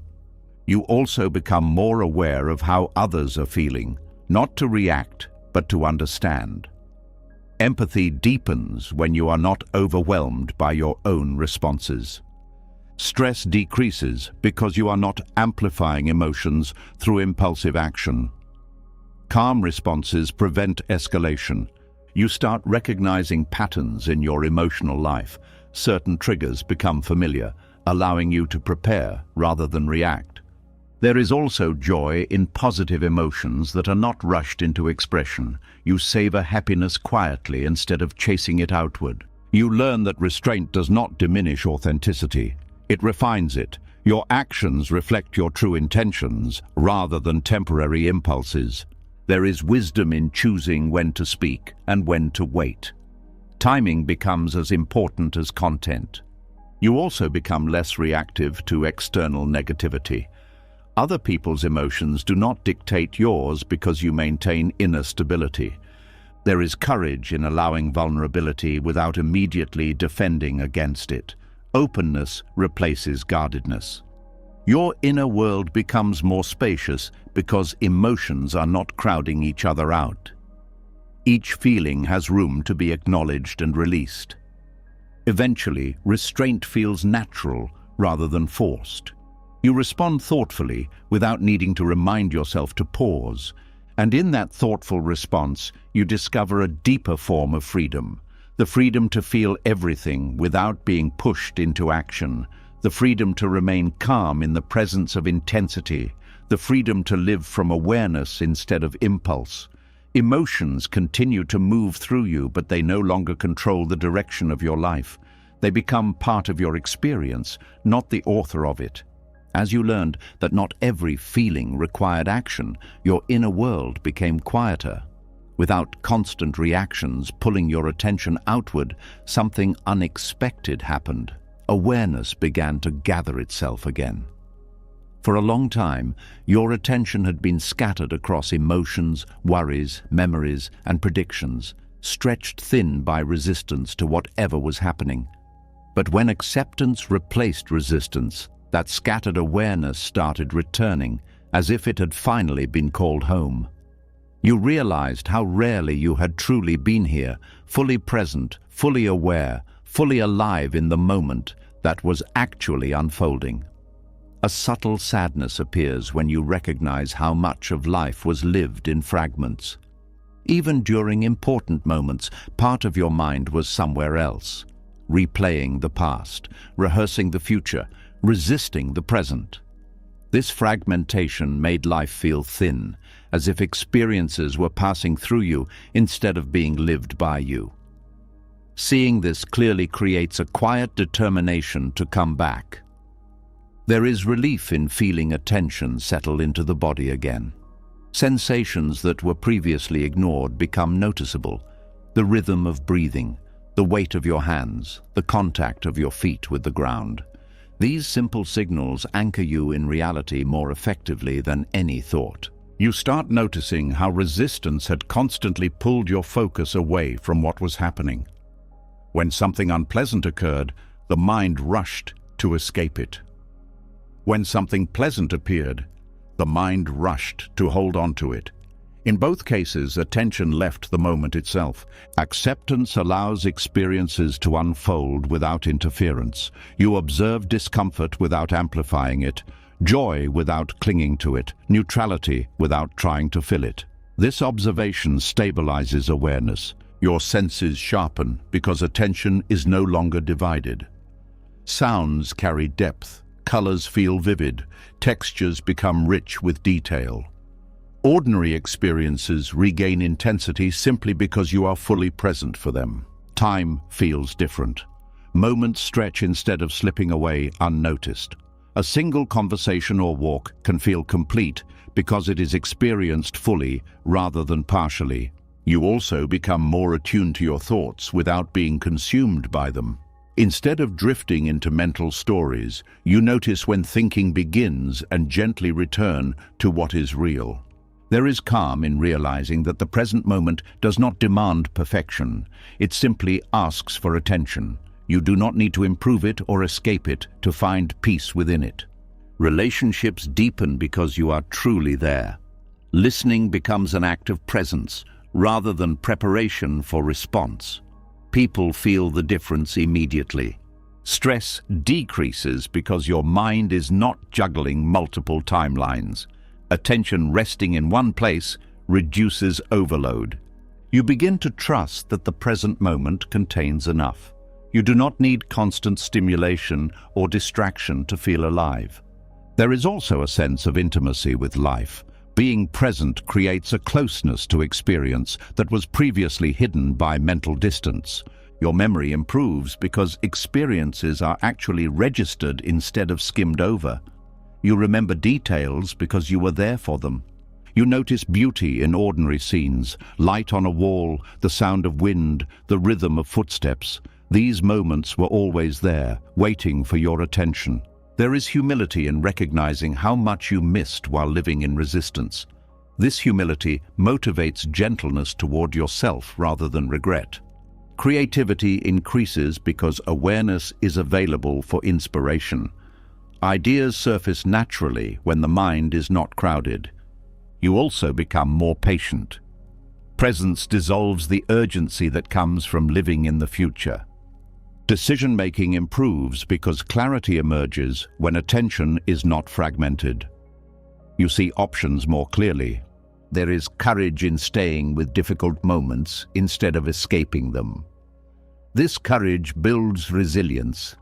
[SPEAKER 1] You also become more aware of how others are feeling, not to react, but to understand. Empathy deepens when you are not overwhelmed by your own responses. Stress decreases because you are not amplifying emotions through impulsive action. Calm responses prevent escalation. You start recognizing patterns in your emotional life. Certain triggers become familiar, allowing you to prepare rather than react. There is also joy in positive emotions that are not rushed into expression. You savor happiness quietly instead of chasing it outward. You learn that restraint does not diminish authenticity. It refines it. Your actions reflect your true intentions rather than temporary impulses. There is wisdom in choosing when to speak and when to wait. Timing becomes as important as content. You also become less reactive to external negativity. Other people's emotions do not dictate yours because you maintain inner stability. There is courage in allowing vulnerability without immediately defending against it. Openness replaces guardedness. Your inner world becomes more spacious because emotions are not crowding each other out. Each feeling has room to be acknowledged and released. Eventually, restraint feels natural rather than forced. You respond thoughtfully without needing to remind yourself to pause, and in that thoughtful response, you discover a deeper form of freedom. The freedom to feel everything without being pushed into action. The freedom to remain calm in the presence of intensity. The freedom to live from awareness instead of impulse. Emotions continue to move through you, but they no longer control the direction of your life. They become part of your experience, not the author of it. As you learned that not every feeling required action, your inner world became quieter. Without constant reactions pulling your attention outward, something unexpected happened. Awareness began to gather itself again. For a long time, your attention had been scattered across emotions, worries, memories, and predictions, stretched thin by resistance to whatever was happening. But when acceptance replaced resistance, that scattered awareness started returning, as if it had finally been called home. You realized how rarely you had truly been here, fully present, fully aware, fully alive in the moment that was actually unfolding. A subtle sadness appears when you recognize how much of life was lived in fragments. Even during important moments, part of your mind was somewhere else, replaying the past, rehearsing the future, resisting the present. This fragmentation made life feel thin, as if experiences were passing through you instead of being lived by you. Seeing this clearly creates a quiet determination to come back. There is relief in feeling attention settle into the body again. Sensations that were previously ignored become noticeable. The rhythm of breathing, the weight of your hands, the contact of your feet with the ground. These simple signals anchor you in reality more effectively than any thought. You start noticing how resistance had constantly pulled your focus away from what was happening. When something unpleasant occurred, the mind rushed to escape it. When something pleasant appeared, the mind rushed to hold on to it. In both cases, attention left the moment itself. Acceptance allows experiences to unfold without interference. You observe discomfort without amplifying it, joy without clinging to it, neutrality without trying to fill it. This observation stabilizes awareness. Your senses sharpen because attention is no longer divided. Sounds carry depth, colors feel vivid, textures become rich with detail. Ordinary experiences regain intensity simply because you are fully present for them. Time feels different. Moments stretch instead of slipping away unnoticed. A single conversation or walk can feel complete because it is experienced fully rather than partially. You also become more attuned to your thoughts without being consumed by them. Instead of drifting into mental stories, you notice when thinking begins and gently return to what is real. There is calm in realizing that the present moment does not demand perfection. It simply asks for attention. You do not need to improve it or escape it to find peace within it. Relationships deepen because you are truly there. Listening becomes an act of presence rather than preparation for response. People feel the difference immediately. Stress decreases because your mind is not juggling multiple timelines. Attention resting in one place reduces overload. You begin to trust that the present moment contains enough. You do not need constant stimulation or distraction to feel alive. There is also a sense of intimacy with life. Being present creates a closeness to experience that was previously hidden by mental distance. Your memory improves because experiences are actually registered instead of skimmed over. You remember details because you were there for them. You notice beauty in ordinary scenes, light on a wall, the sound of wind, the rhythm of footsteps. These moments were always there, waiting for your attention. There is humility in recognizing how much you missed while living in resistance. This humility motivates gentleness toward yourself rather than regret. Creativity increases because awareness is available for inspiration. Ideas surface naturally when the mind is not crowded. You also become more patient. Presence dissolves the urgency that comes from living in the future. Decision-making improves because clarity emerges when attention is not fragmented. You see options more clearly. There is courage in staying with difficult moments instead of escaping them. This courage builds resilience.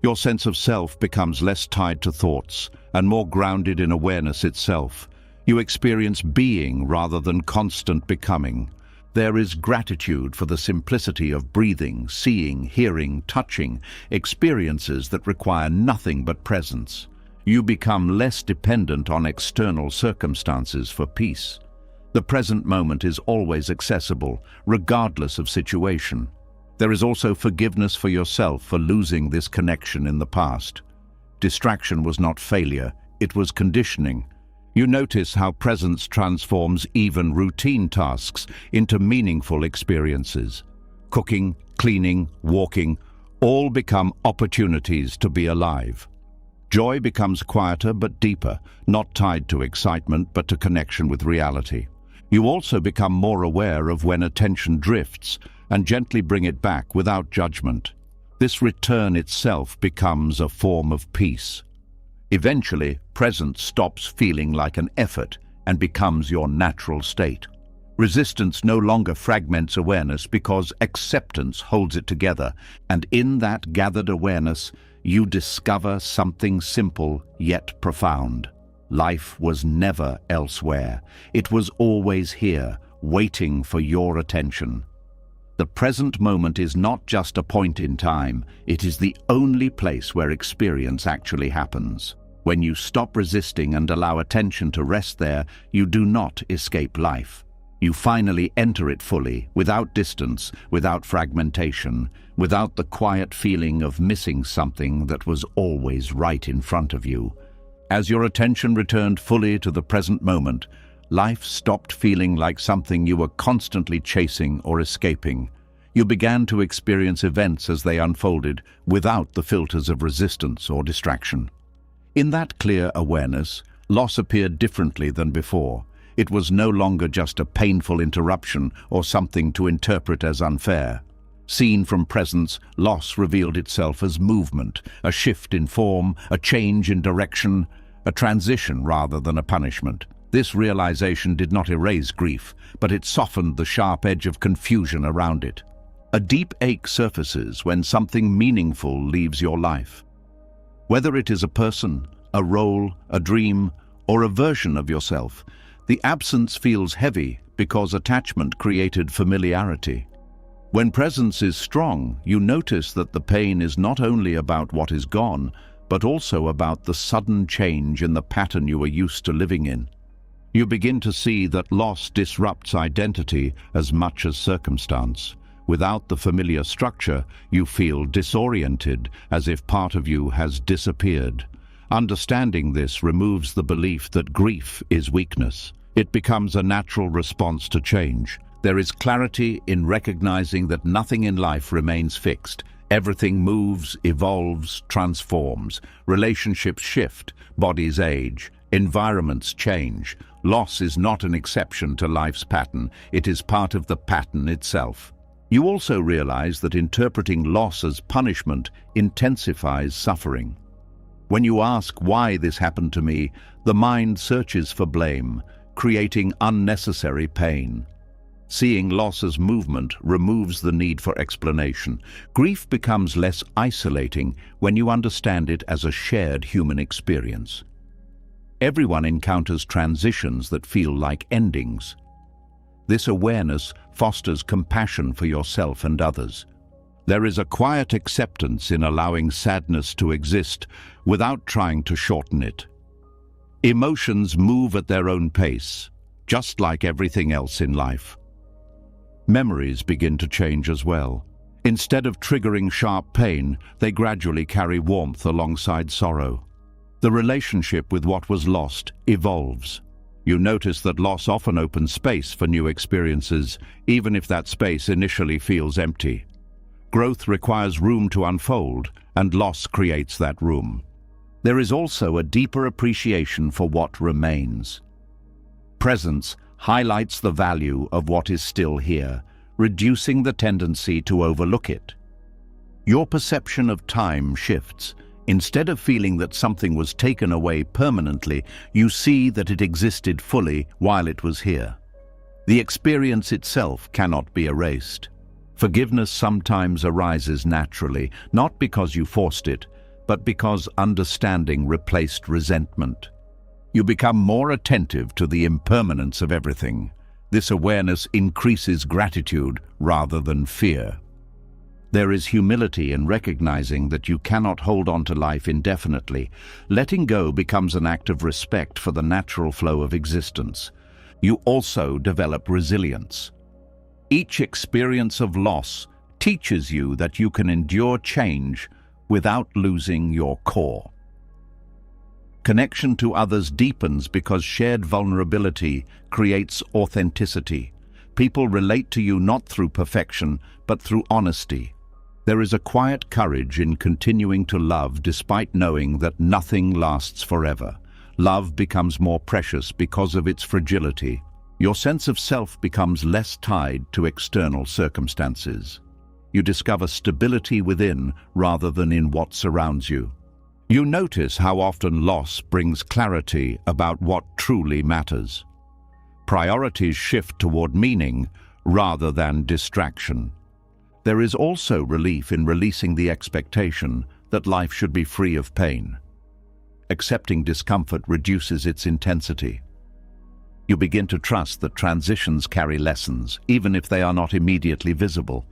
[SPEAKER 1] Your sense of self becomes less tied to thoughts and more grounded in awareness itself. You experience being rather than constant becoming. There is gratitude for the simplicity of breathing, seeing, hearing, touching, experiences that require nothing but presence. You become less dependent on external circumstances for peace. The present moment is always accessible, regardless of situation. There is also forgiveness for yourself for losing this connection in the past. Distraction was not failure, it was conditioning. You notice how presence transforms even routine tasks into meaningful experiences. Cooking, cleaning, walking, all become opportunities to be alive. Joy becomes quieter but deeper, not tied to excitement but to connection with reality. You also become more aware of when attention drifts and gently bring it back without judgment. This return itself becomes a form of peace. Eventually, presence stops feeling like an effort and becomes your natural state. Resistance no longer fragments awareness because acceptance holds it together, and in that gathered awareness, you discover something simple yet profound. Life was never elsewhere. It was always here, waiting for your attention. The present moment is not just a point in time, it is the only place where experience actually happens. When you stop resisting and allow attention to rest there, you do not escape life. You finally enter it fully, without distance, without fragmentation, without the quiet feeling of missing something that was always right in front of you. As your attention returned fully to the present moment, life stopped feeling like something you were constantly chasing or escaping. You began to experience events as they unfolded, without the filters of resistance or distraction. In that clear awareness, loss appeared differently than before. It was no longer just a painful interruption or something to interpret as unfair. Seen from presence, loss revealed itself as movement, a shift in form, a change in direction, a transition rather than a punishment. This realization did not erase grief, but it softened the sharp edge of confusion around it. A deep ache surfaces when something meaningful leaves your life. Whether it is a person, a role, a dream, or a version of yourself, the absence feels heavy because attachment created familiarity. When presence is strong, you notice that the pain is not only about what is gone, but also about the sudden change in the pattern you are used to living in. You begin to see that loss disrupts identity as much as circumstance. Without the familiar structure, you feel disoriented, as if part of you has disappeared. Understanding this removes the belief that grief is weakness. It becomes a natural response to change. There is clarity in recognizing that nothing in life remains fixed. Everything moves, evolves, transforms. Relationships shift, bodies age, environments change. Loss is not an exception to life's pattern. It is part of the pattern itself. You also realize that interpreting loss as punishment intensifies suffering. When you ask why this happened to me, the mind searches for blame, creating unnecessary pain. Seeing loss as movement removes the need for explanation. Grief becomes less isolating when you understand it as a shared human experience. Everyone encounters transitions that feel like endings. This awareness fosters compassion for yourself and others. There is a quiet acceptance in allowing sadness to exist without trying to shorten it. Emotions move at their own pace, just like everything else in life. Memories begin to change as well. Instead of triggering sharp pain, they gradually carry warmth alongside sorrow. The relationship with what was lost evolves. You notice that loss often opens space for new experiences, even if that space initially feels empty. Growth requires room to unfold, and loss creates that room. There is also a deeper appreciation for what remains. Presence highlights the value of what is still here, reducing the tendency to overlook it. Your perception of time shifts. Instead of feeling that something was taken away permanently, you see that it existed fully while it was here. The experience itself cannot be erased. Forgiveness sometimes arises naturally, not because you forced it, but because understanding replaced resentment. You become more attentive to the impermanence of everything. This awareness increases gratitude rather than fear. There is humility in recognizing that you cannot hold on to life indefinitely. Letting go becomes an act of respect for the natural flow of existence. You also develop resilience. Each experience of loss teaches you that you can endure change without losing your core. Connection to others deepens because shared vulnerability creates authenticity. People relate to you not through perfection, but through honesty. There is a quiet courage in continuing to love despite knowing that nothing lasts forever. Love becomes more precious because of its fragility. Your sense of self becomes less tied to external circumstances. You discover stability within rather than in what surrounds you. You notice how often loss brings clarity about what truly matters. Priorities shift toward meaning rather than distraction. There is also relief in releasing the expectation that life should be free of pain. Accepting discomfort reduces its intensity. You begin to trust that transitions carry lessons, even if they are not immediately visible.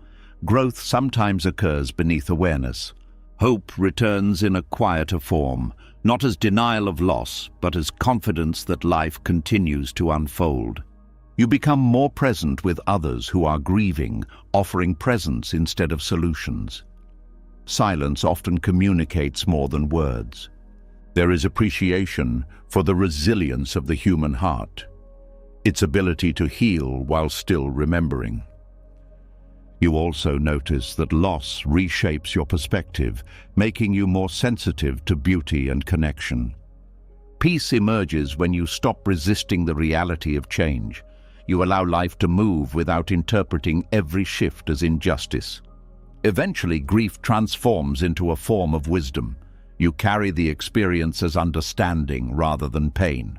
[SPEAKER 1] Growth sometimes occurs beneath awareness. Hope returns in a quieter form, not as denial of loss, but as confidence that life continues to unfold. You become more present with others who are grieving, offering presence instead of solutions. Silence often communicates more than words. There is appreciation for the resilience of the human heart, its ability to heal while still remembering. You also notice that loss reshapes your perspective, making you more sensitive to beauty and connection. Peace emerges when you stop resisting the reality of change. You allow life to move without interpreting every shift as injustice. Eventually, grief transforms into a form of wisdom. You carry the experience as understanding rather than pain.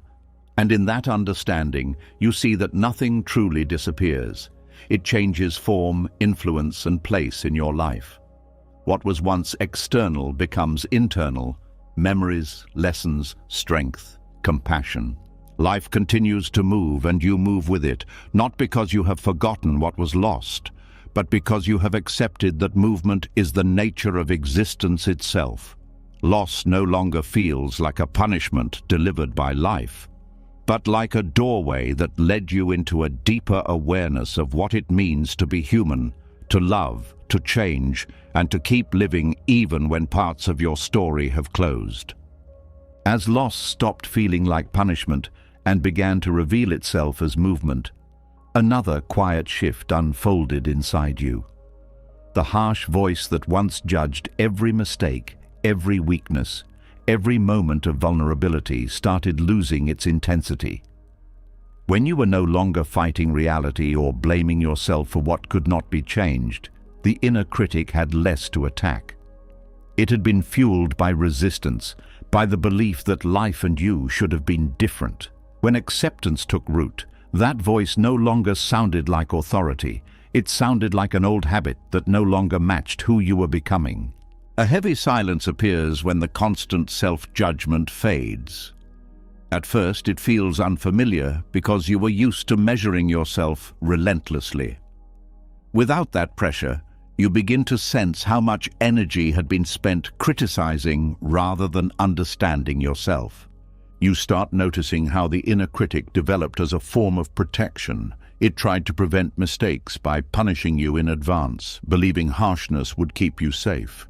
[SPEAKER 1] And in that understanding, you see that nothing truly disappears. It changes form, influence, and place in your life. What was once external becomes internal. Memories, lessons, strength, compassion. Life continues to move and you move with it, not because you have forgotten what was lost, but because you have accepted that movement is the nature of existence itself. Loss no longer feels like a punishment delivered by life, but like a doorway that led you into a deeper awareness of what it means to be human, to love, to change, and to keep living even when parts of your story have closed. As loss stopped feeling like punishment and began to reveal itself as movement, another quiet shift unfolded inside you. The harsh voice that once judged every mistake, every weakness, every moment of vulnerability started losing its intensity. When you were no longer fighting reality or blaming yourself for what could not be changed, the inner critic had less to attack. It had been fueled by resistance, by the belief that life and you should have been different. When acceptance took root, that voice no longer sounded like authority. It sounded like an old habit that no longer matched who you were becoming. A heavy silence appears when the constant self-judgment fades. At first, it feels unfamiliar because you were used to measuring yourself relentlessly. Without that pressure, you begin to sense how much energy had been spent criticizing rather than understanding yourself. You start noticing how the inner critic developed as a form of protection. It tried to prevent mistakes by punishing you in advance, believing harshness would keep you safe.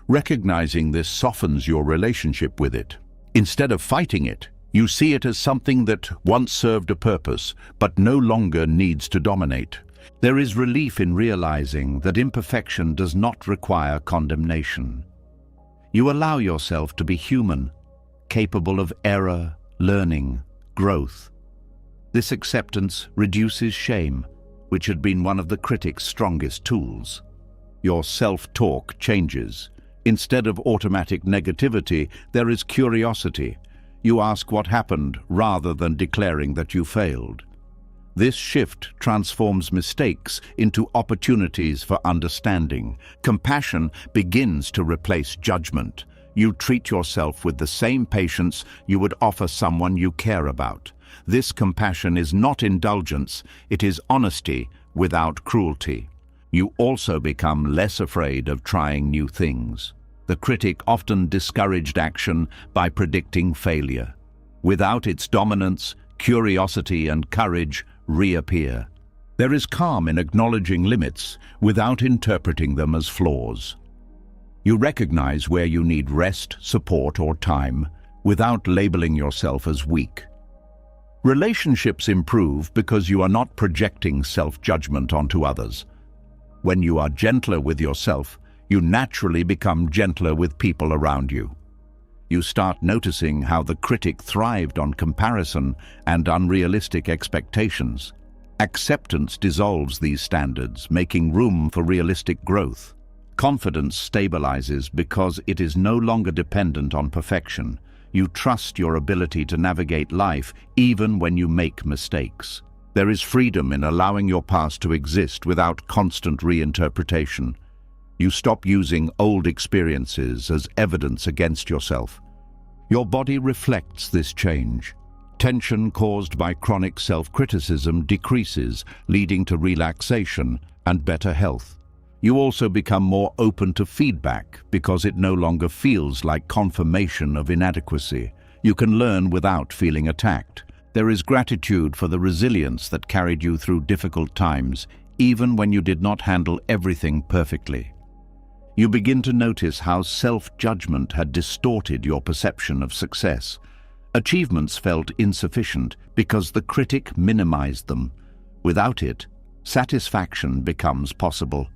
[SPEAKER 1] Recognizing this softens your relationship with it. Instead of fighting it, you see it as something that once served a purpose, but no longer needs to dominate. There is relief in realizing that imperfection does not require condemnation. You allow yourself to be human, capable of error, learning, growth. This acceptance reduces shame, which had been one of the critic's strongest tools. Your self-talk changes. Instead of automatic negativity, there is curiosity. You ask what happened rather than declaring that you failed. This shift transforms mistakes into opportunities for understanding. Compassion begins to replace judgment. You treat yourself with the same patience you would offer someone you care about. This compassion is not indulgence, it is honesty without cruelty. You also become less afraid of trying new things. The critic often discouraged action by predicting failure. Without its dominance, curiosity and courage reappear. There is calm in acknowledging limits without interpreting them as flaws. You recognize where you need rest, support, or time without labeling yourself as weak. Relationships improve because you are not projecting self-judgment onto others. When you are gentler with yourself, you naturally become gentler with people around you. You start noticing how the critic thrived on comparison and unrealistic expectations. Acceptance dissolves these standards, making room for realistic growth. Confidence stabilizes because it is no longer dependent on perfection. You trust your ability to navigate life even when you make mistakes. There is freedom in allowing your past to exist without constant reinterpretation. You stop using old experiences as evidence against yourself. Your body reflects this change. Tension caused by chronic self-criticism decreases, leading to relaxation and better health. You also become more open to feedback because it no longer feels like confirmation of inadequacy. You can learn without feeling attacked. There is gratitude for the resilience that carried you through difficult times, even when you did not handle everything perfectly. You begin to notice how self-judgment had distorted your perception of success. Achievements felt insufficient because the critic minimized them. Without it, satisfaction becomes possible.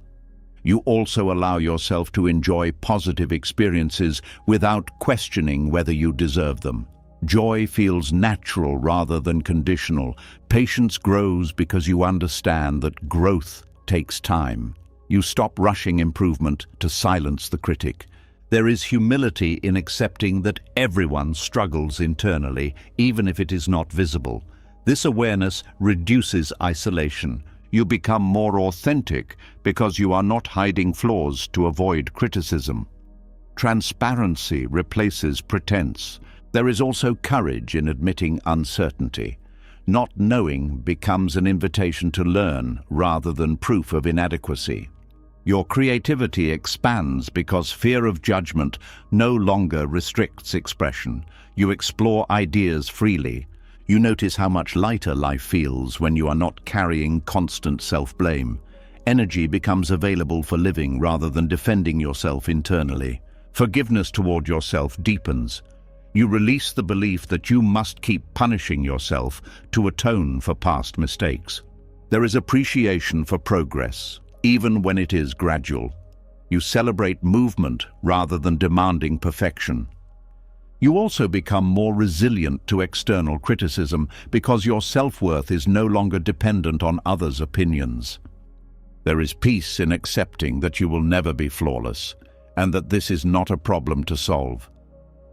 [SPEAKER 1] You also allow yourself to enjoy positive experiences without questioning whether you deserve them. Joy feels natural rather than conditional. Patience grows because you understand that growth takes time. You stop rushing improvement to silence the critic. There is humility in accepting that everyone struggles internally, even if it is not visible. This awareness reduces isolation. You become more authentic because you are not hiding flaws to avoid criticism. Transparency replaces pretense. There is also courage in admitting uncertainty. Not knowing becomes an invitation to learn rather than proof of inadequacy. Your creativity expands because fear of judgment no longer restricts expression. You explore ideas freely. You notice how much lighter life feels when you are not carrying constant self-blame. Energy becomes available for living rather than defending yourself internally. Forgiveness toward yourself deepens. You release the belief that you must keep punishing yourself to atone for past mistakes. There is appreciation for progress, even when it is gradual. You celebrate movement rather than demanding perfection. You also become more resilient to external criticism because your self-worth is no longer dependent on others' opinions. There is peace in accepting that you will never be flawless, and that this is not a problem to solve.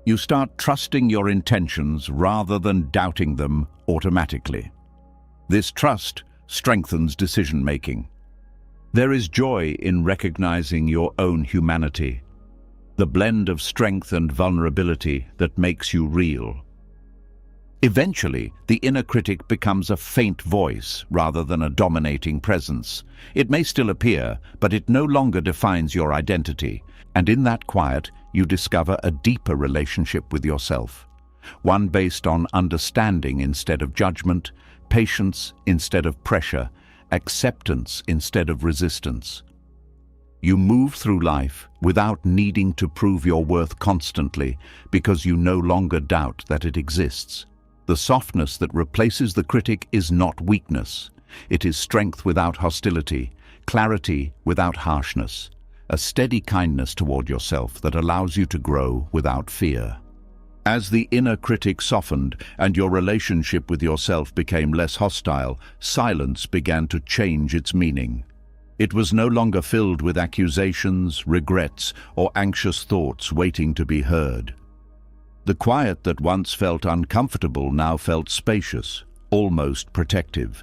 [SPEAKER 1] You start trusting your intentions rather than doubting them automatically. This trust strengthens decision-making. There is joy in recognizing your own humanity, the blend of strength and vulnerability that makes you real. Eventually, the inner critic becomes a faint voice rather than a dominating presence. It may still appear, but it no longer defines your identity, and in that quiet, you discover a deeper relationship with yourself. One based on understanding instead of judgment, patience instead of pressure, acceptance instead of resistance. You move through life without needing to prove your worth constantly because you no longer doubt that it exists. The softness that replaces the critic is not weakness. It is strength without hostility, clarity without harshness, a steady kindness toward yourself that allows you to grow without fear. As the inner critic softened and your relationship with yourself became less hostile, silence began to change its meaning. It was no longer filled with accusations, regrets, or anxious thoughts waiting to be heard. The quiet that once felt uncomfortable now felt spacious, almost protective.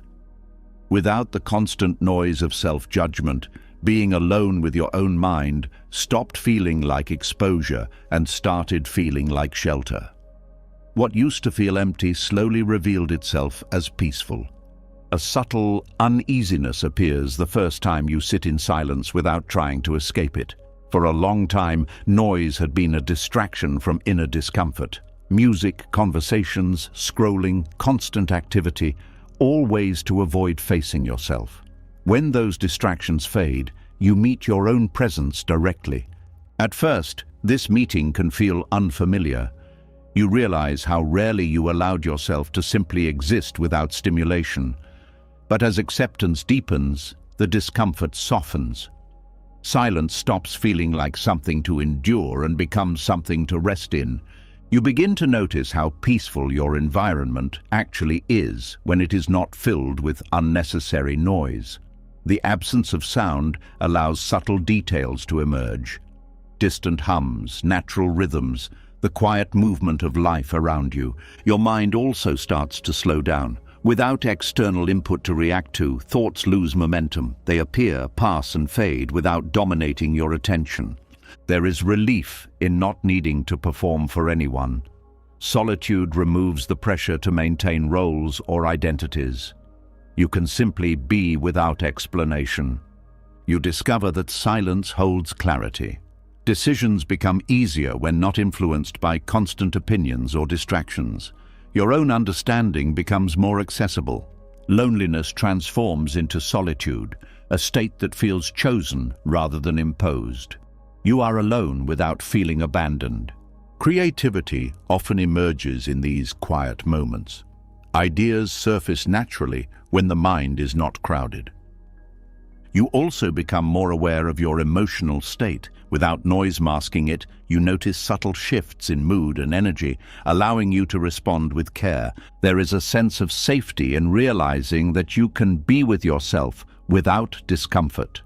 [SPEAKER 1] Without the constant noise of self-judgment, being alone with your own mind stopped feeling like exposure and started feeling like shelter. What used to feel empty slowly revealed itself as peaceful. A subtle uneasiness appears the first time you sit in silence without trying to escape it. For a long time, noise had been a distraction from inner discomfort. Music, conversations, scrolling, constant activity, all ways to avoid facing yourself. When those distractions fade, you meet your own presence directly. At first, this meeting can feel unfamiliar. You realize how rarely you allowed yourself to simply exist without stimulation. But as acceptance deepens, the discomfort softens. Silence stops feeling like something to endure and becomes something to rest in. You begin to notice how peaceful your environment actually is when it is not filled with unnecessary noise. The absence of sound allows subtle details to emerge. Distant hums, natural rhythms, the quiet movement of life around you. Your mind also starts to slow down. Without external input to react to, thoughts lose momentum. They appear, pass, and fade without dominating your attention. There is relief in not needing to perform for anyone. Solitude removes the pressure to maintain roles or identities. You can simply be without explanation. You discover that silence holds clarity. Decisions become easier when not influenced by constant opinions or distractions. Your own understanding becomes more accessible. Loneliness transforms into solitude, a state that feels chosen rather than imposed. You are alone without feeling abandoned. Creativity often emerges in these quiet moments. Ideas surface naturally when the mind is not crowded. You also become more aware of your emotional state. Without noise masking it, you notice subtle shifts in mood and energy, allowing you to respond with care. There is a sense of safety in realizing that you can be with yourself without discomfort.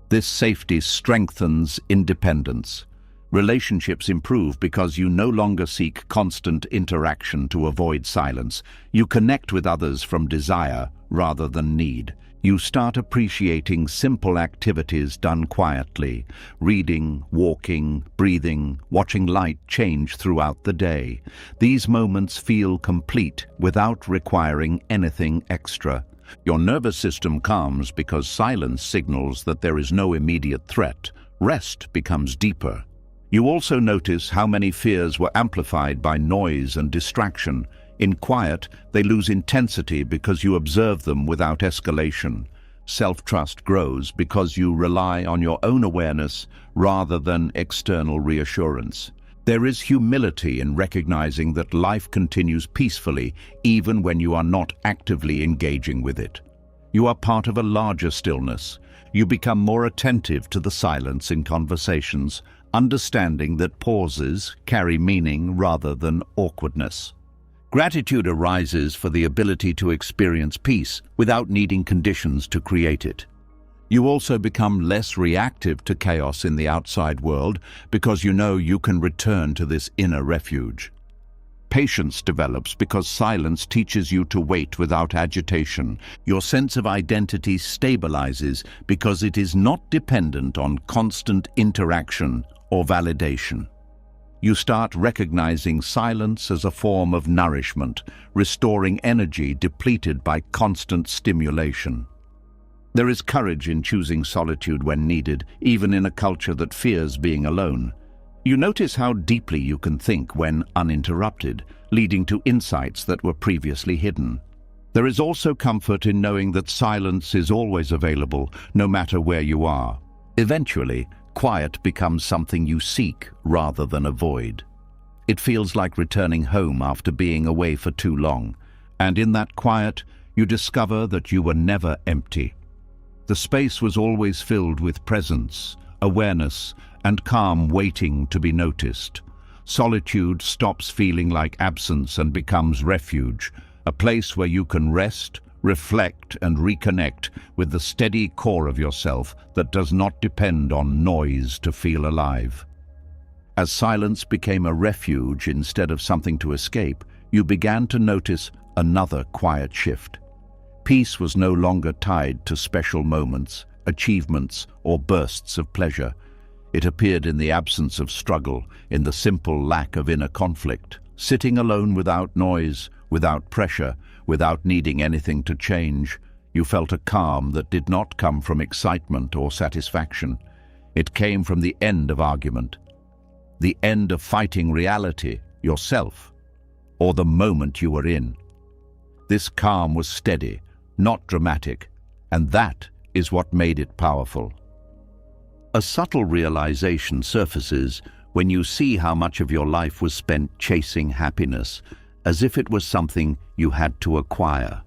[SPEAKER 1] This safety strengthens independence. Relationships improve because you no longer seek constant interaction to avoid silence. You connect with others from desire rather than need. You start appreciating simple activities done quietly: reading, walking, breathing, watching light change throughout the day. These moments feel complete without requiring anything extra. Your nervous system calms because silence signals that there is no immediate threat. Rest becomes deeper. You also notice how many fears were amplified by noise and distraction. In quiet, they lose intensity because you observe them without escalation. Self-trust grows because you rely on your own awareness rather than external reassurance. There is humility in recognizing that life continues peacefully even when you are not actively engaging with it. You are part of a larger stillness. You become more attentive to the silence in conversations, understanding that pauses carry meaning rather than awkwardness. Gratitude arises for the ability to experience peace without needing conditions to create it. You also become less reactive to chaos in the outside world because you know you can return to this inner refuge. Patience develops because silence teaches you to wait without agitation. Your sense of identity stabilizes because it is not dependent on constant interaction or validation. You start recognizing silence as a form of nourishment, restoring energy depleted by constant stimulation. There is courage in choosing solitude when needed, even in a culture that fears being alone. You notice how deeply you can think when uninterrupted, leading to insights that were previously hidden. There is also comfort in knowing that silence is always available, no matter where you are. Eventually, quiet becomes something you seek rather than avoid. It feels like returning home after being away for too long, and in that quiet, you discover that you were never empty. The space was always filled with presence, awareness, and calm waiting to be noticed. Solitude stops feeling like absence and becomes refuge, a place where you can rest, reflect, and reconnect with the steady core of yourself that does not depend on noise to feel alive. As silence became a refuge instead of something to escape, you began to notice another quiet shift. Peace was no longer tied to special moments, achievements, or bursts of pleasure. It appeared in the absence of struggle, in the simple lack of inner conflict. Sitting alone without noise, without pressure, without needing anything to change, you felt a calm that did not come from excitement or satisfaction. It came from the end of argument, the end of fighting reality, yourself, or the moment you were in. This calm was steady, not dramatic, and that is what made it powerful. A subtle realization surfaces when you see how much of your life was spent chasing happiness, as if it was something you had to acquire.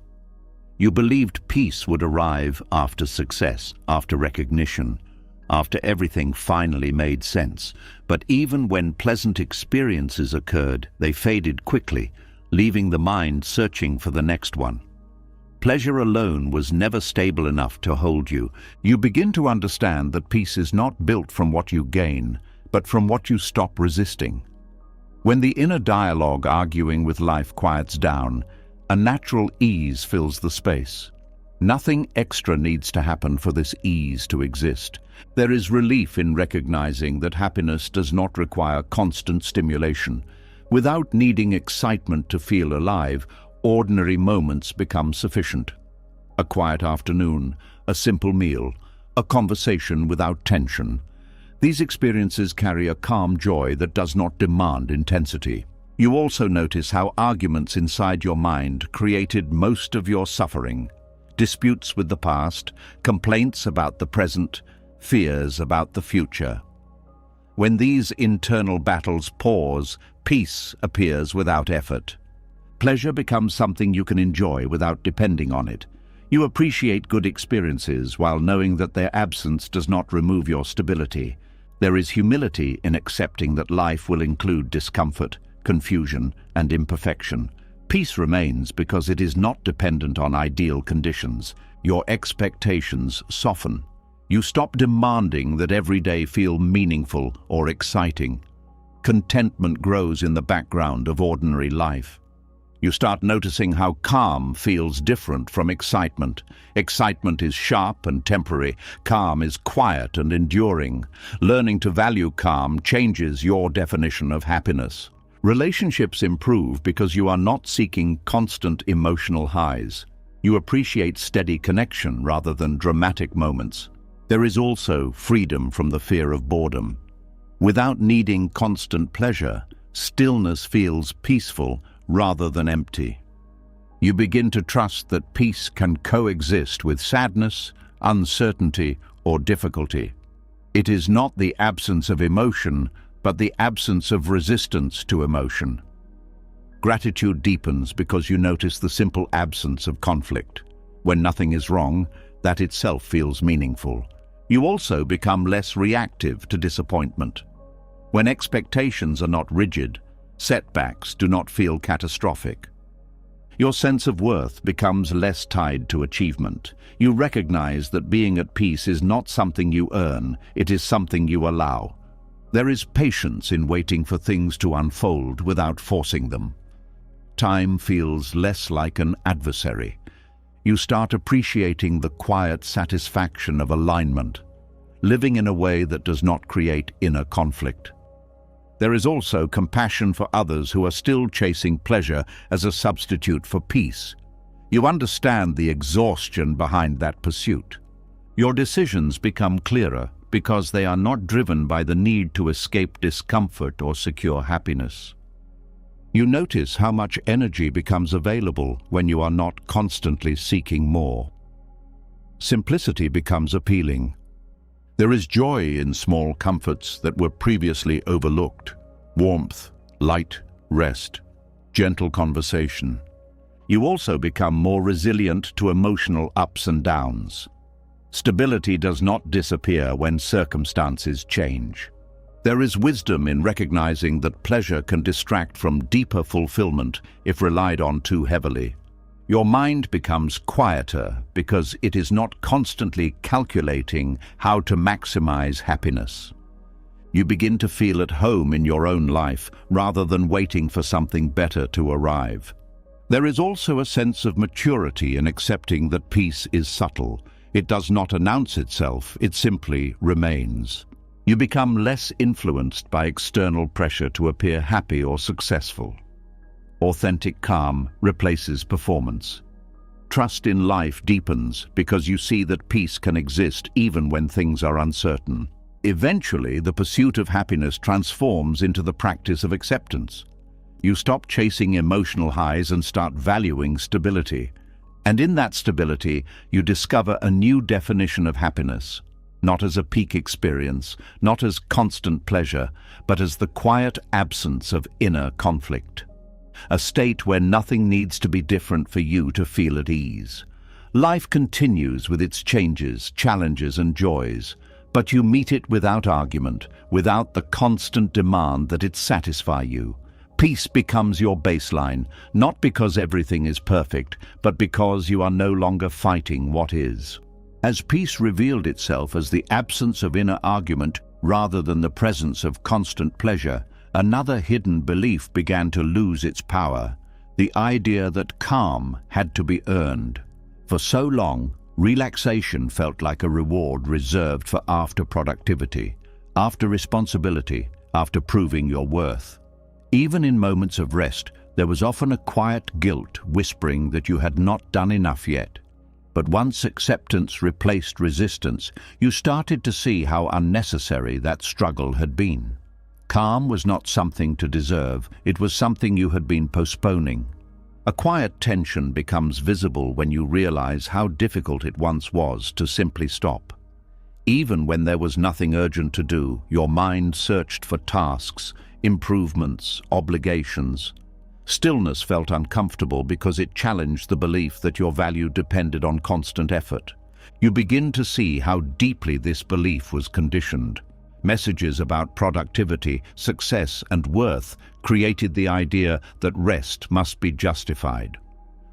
[SPEAKER 1] You believed peace would arrive after success, after recognition, after everything finally made sense. But even when pleasant experiences occurred, they faded quickly, leaving the mind searching for the next one. Pleasure alone was never stable enough to hold you. You begin to understand that peace is not built from what you gain, but from what you stop resisting. When the inner dialogue arguing with life quiets down, a natural ease fills the space. Nothing extra needs to happen for this ease to exist. There is relief in recognizing that happiness does not require constant stimulation. Without needing excitement to feel alive, ordinary moments become sufficient. A quiet afternoon, a simple meal, a conversation without tension. These experiences carry a calm joy that does not demand intensity. You also notice how arguments inside your mind created most of your suffering. Disputes with the past, complaints about the present, fears about the future. When these internal battles pause, peace appears without effort. Pleasure becomes something you can enjoy without depending on it. You appreciate good experiences while knowing that their absence does not remove your stability. There is humility in accepting that life will include discomfort, confusion, and imperfection. Peace remains because it is not dependent on ideal conditions. Your expectations soften. You stop demanding that every day feel meaningful or exciting. Contentment grows in the background of ordinary life. You start noticing how calm feels different from excitement. Excitement is sharp and temporary. Calm is quiet and enduring. Learning to value calm changes your definition of happiness. Relationships improve because you are not seeking constant emotional highs. You appreciate steady connection rather than dramatic moments. There is also freedom from the fear of boredom. Without needing constant pleasure, stillness feels peaceful rather than empty. You begin to trust that peace can coexist with sadness, uncertainty, or difficulty. It is not the absence of emotion, but the absence of resistance to emotion. Gratitude deepens because you notice the simple absence of conflict. When nothing is wrong, that itself feels meaningful. You also become less reactive to disappointment. When expectations are not rigid, setbacks do not feel catastrophic. Your sense of worth becomes less tied to achievement. You recognize that being at peace is not something you earn, it is something you allow. There is patience in waiting for things to unfold without forcing them. Time feels less like an adversary. You start appreciating the quiet satisfaction of alignment, living in a way that does not create inner conflict. There is also compassion for others who are still chasing pleasure as a substitute for peace. You understand the exhaustion behind that pursuit. Your decisions become clearer because they are not driven by the need to escape discomfort or secure happiness. You notice how much energy becomes available when you are not constantly seeking more. Simplicity becomes appealing. There is joy in small comforts that were previously overlooked. Warmth, light, rest, gentle conversation. You also become more resilient to emotional ups and downs. Stability does not disappear when circumstances change. There is wisdom in recognizing that pleasure can distract from deeper fulfillment if relied on too heavily. Your mind becomes quieter because it is not constantly calculating how to maximize happiness. You begin to feel at home in your own life rather than waiting for something better to arrive. There is also a sense of maturity in accepting that peace is subtle. It does not announce itself, it simply remains. You become less influenced by external pressure to appear happy or successful. Authentic calm replaces performance. Trust in life deepens because you see that peace can exist even when things are uncertain. Eventually, the pursuit of happiness transforms into the practice of acceptance. You stop chasing emotional highs and start valuing stability. And in that stability, you discover a new definition of happiness. not as a peak experience, not as constant pleasure, but as the quiet absence of inner conflict. A state where nothing needs to be different for you to feel at ease. Life continues with its changes, challenges and joys, but you meet it without argument, without the constant demand that it satisfy you. Peace becomes your baseline, not because everything is perfect, but because you are no longer fighting what is. As peace revealed itself as the absence of inner argument rather than the presence of constant pleasure, another hidden belief began to lose its power, the idea that calm had to be earned. For so long, relaxation felt like a reward reserved for after productivity, after responsibility, after proving your worth. Even in moments of rest, there was often a quiet guilt whispering that you had not done enough yet. But once acceptance replaced resistance, you started to see how unnecessary that struggle had been. Calm was not something to deserve, it was something you had been postponing. A quiet tension becomes visible when you realize how difficult it once was to simply stop. Even when there was nothing urgent to do, your mind searched for tasks, improvements, obligations. Stillness felt uncomfortable because it challenged the belief that your value depended on constant effort. You begin to see how deeply this belief was conditioned. Messages about productivity, success, and worth created the idea that rest must be justified.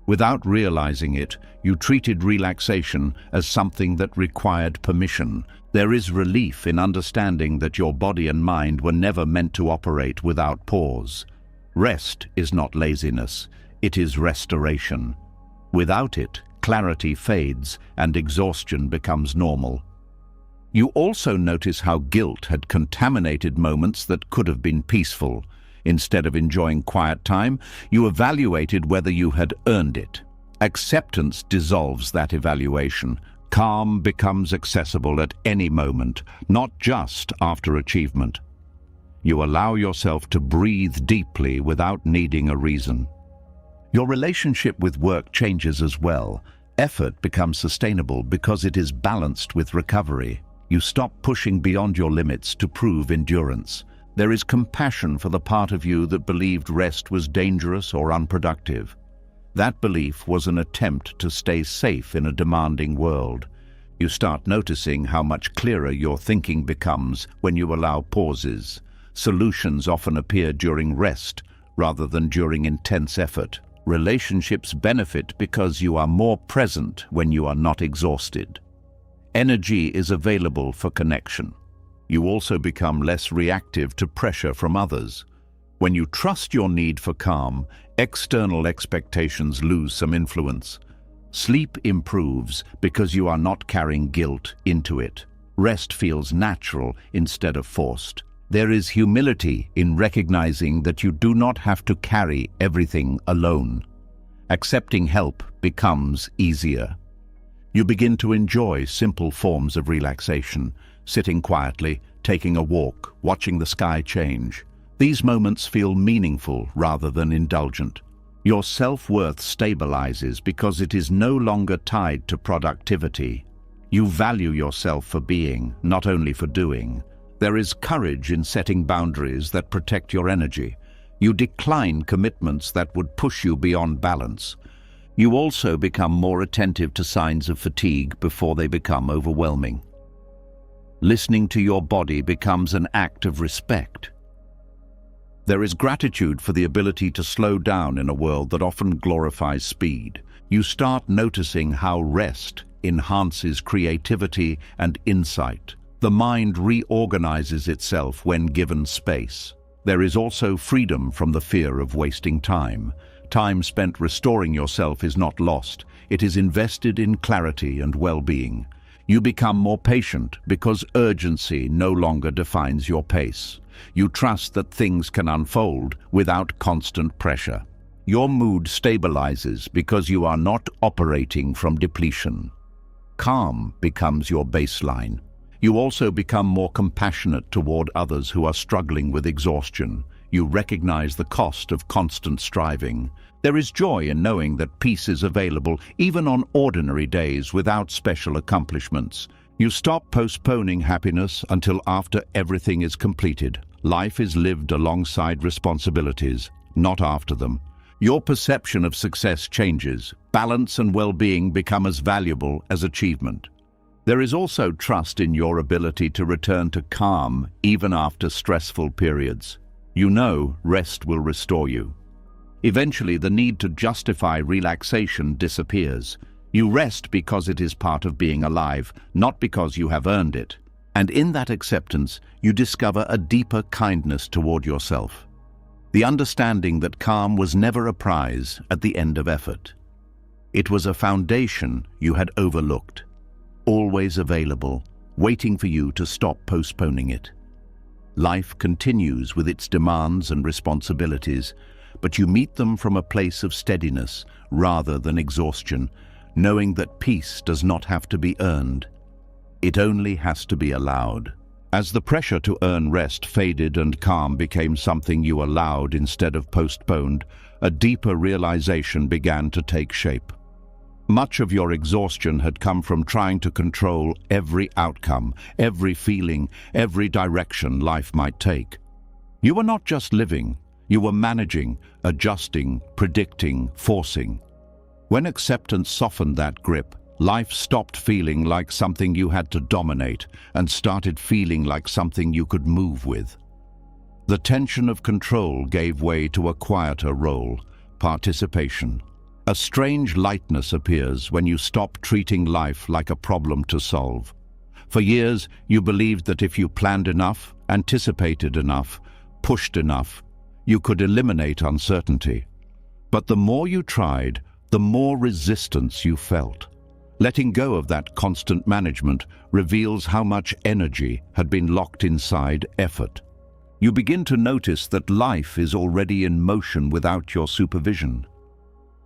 [SPEAKER 1] Without realizing it, you treated relaxation as something that required permission. There is relief in understanding that your body and mind were never meant to operate without pause. Rest is not laziness, it is restoration. Without it, clarity fades and exhaustion becomes normal. You also notice how guilt had contaminated moments that could have been peaceful. Instead of enjoying quiet time, you evaluated whether you had earned it. Acceptance dissolves that evaluation. Calm becomes accessible at any moment, not just after achievement. You allow yourself to breathe deeply without needing a reason. Your relationship with work changes as well. Effort becomes sustainable because it is balanced with recovery. You stop pushing beyond your limits to prove endurance. There is compassion for the part of you that believed rest was dangerous or unproductive. That belief was an attempt to stay safe in a demanding world. You start noticing how much clearer your thinking becomes when you allow pauses. Solutions often appear during rest rather than during intense effort. Relationships benefit because you are more present when you are not exhausted. Energy is available for connection. You also become less reactive to pressure from others. When you trust your need for calm, external expectations lose some influence. Sleep improves because you are not carrying guilt into it. Rest feels natural instead of forced. There is humility in recognizing that you do not have to carry everything alone. Accepting help becomes easier. You begin to enjoy simple forms of relaxation, sitting quietly, taking a walk, watching the sky change. These moments feel meaningful rather than indulgent. Your self-worth stabilizes because it is no longer tied to productivity. You value yourself for being, not only for doing. There is courage in setting boundaries that protect your energy. You decline commitments that would push you beyond balance. You also become more attentive to signs of fatigue before they become overwhelming. Listening to your body becomes an act of respect. There is gratitude for the ability to slow down in a world that often glorifies speed. You start noticing how rest enhances creativity and insight. The mind reorganizes itself when given space. There is also freedom from the fear of wasting time. Time spent restoring yourself is not lost. It is invested in clarity and well-being. You become more patient because urgency no longer defines your pace. You trust that things can unfold without constant pressure. Your mood stabilizes because you are not operating from depletion. Calm becomes your baseline. You also become more compassionate toward others who are struggling with exhaustion. You recognize the cost of constant striving. There is joy in knowing that peace is available even on ordinary days without special accomplishments. You stop postponing happiness until after everything is completed. Life is lived alongside responsibilities, not after them. Your perception of success changes. Balance and well-being become as valuable as achievement. There is also trust in your ability to return to calm even after stressful periods. You know rest will restore you. Eventually, the need to justify relaxation disappears. You rest because it is part of being alive, not because you have earned it. And in that acceptance, you discover a deeper kindness toward yourself. The understanding that calm was never a prize at the end of effort. It was a foundation you had overlooked, always available, waiting for you to stop postponing it. Life continues with its demands and responsibilities, but you meet them from a place of steadiness rather than exhaustion, knowing that peace does not have to be earned. It only has to be allowed. As the pressure to earn rest faded and calm became something you allowed instead of postponed, a deeper realization began to take shape. Much of your exhaustion had come from trying to control every outcome, every feeling, every direction life might take. You were not just living, you were managing, adjusting, predicting, forcing. When acceptance softened that grip, life stopped feeling like something you had to dominate and started feeling like something you could move with. The tension of control gave way to a quieter role, participation. A strange lightness appears when you stop treating life like a problem to solve. For years, you believed that if you planned enough, anticipated enough, pushed enough, you could eliminate uncertainty. But the more you tried, the more resistance you felt. Letting go of that constant management reveals how much energy had been locked inside effort. You begin to notice that life is already in motion without your supervision.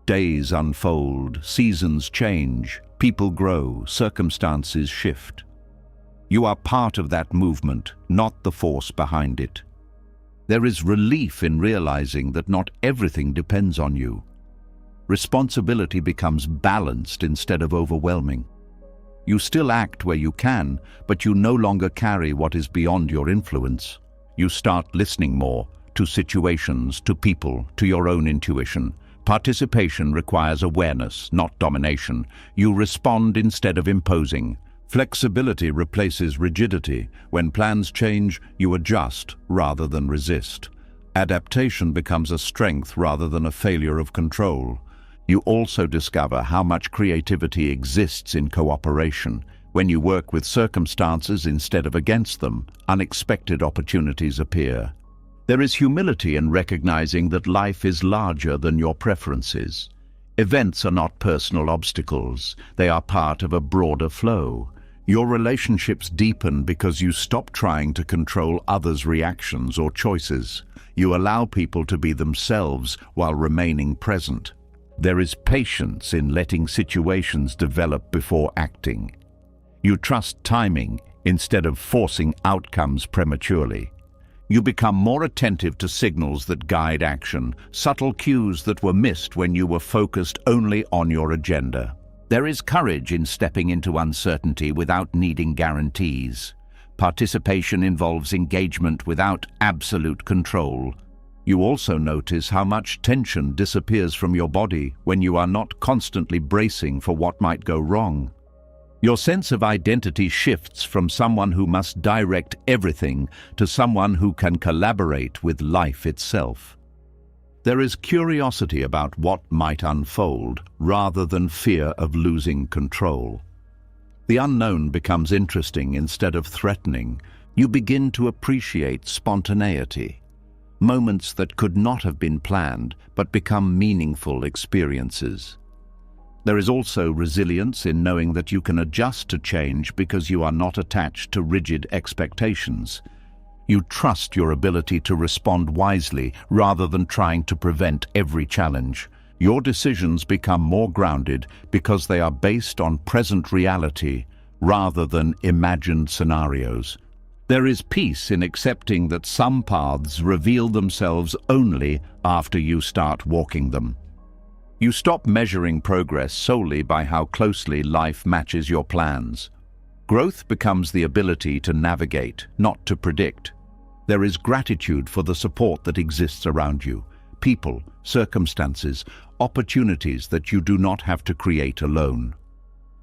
[SPEAKER 1] Days unfold, seasons change, people grow, circumstances shift. You are part of that movement, not the force behind it. There is relief in realizing that not everything depends on you. Responsibility becomes balanced instead of overwhelming. You still act where you can, but you no longer carry what is beyond your influence. You start listening more to situations, to people, to your own intuition. Participation requires awareness, not domination. You respond instead of imposing. Flexibility replaces rigidity. When plans change, you adjust rather than resist. Adaptation becomes a strength rather than a failure of control. You also discover how much creativity exists in cooperation. When you work with circumstances instead of against them, unexpected opportunities appear. There is humility in recognizing that life is larger than your preferences. Events are not personal obstacles. They are part of a broader flow. Your relationships deepen because you stop trying to control others' reactions or choices. You allow people to be themselves while remaining present. There is patience in letting situations develop before acting. You trust timing instead of forcing outcomes prematurely. You become more attentive to signals that guide action, subtle cues that were missed when you were focused only on your agenda. There is courage in stepping into uncertainty without needing guarantees. Participation involves engagement without absolute control. You also notice how much tension disappears from your body when you are not constantly bracing for what might go wrong. Your sense of identity shifts from someone who must direct everything to someone who can collaborate with life itself. There is curiosity about what might unfold rather than fear of losing control. The unknown becomes interesting instead of threatening. You begin to appreciate spontaneity. Moments that could not have been planned but become meaningful experiences. There is also resilience in knowing that you can adjust to change because you are not attached to rigid expectations. You trust your ability to respond wisely rather than trying to prevent every challenge. Your decisions become more grounded because they are based on present reality rather than imagined scenarios. There is peace in accepting that some paths reveal themselves only after you start walking them. You stop measuring progress solely by how closely life matches your plans. Growth becomes the ability to navigate, not to predict. There is gratitude for the support that exists around you, people, circumstances, opportunities that you do not have to create alone.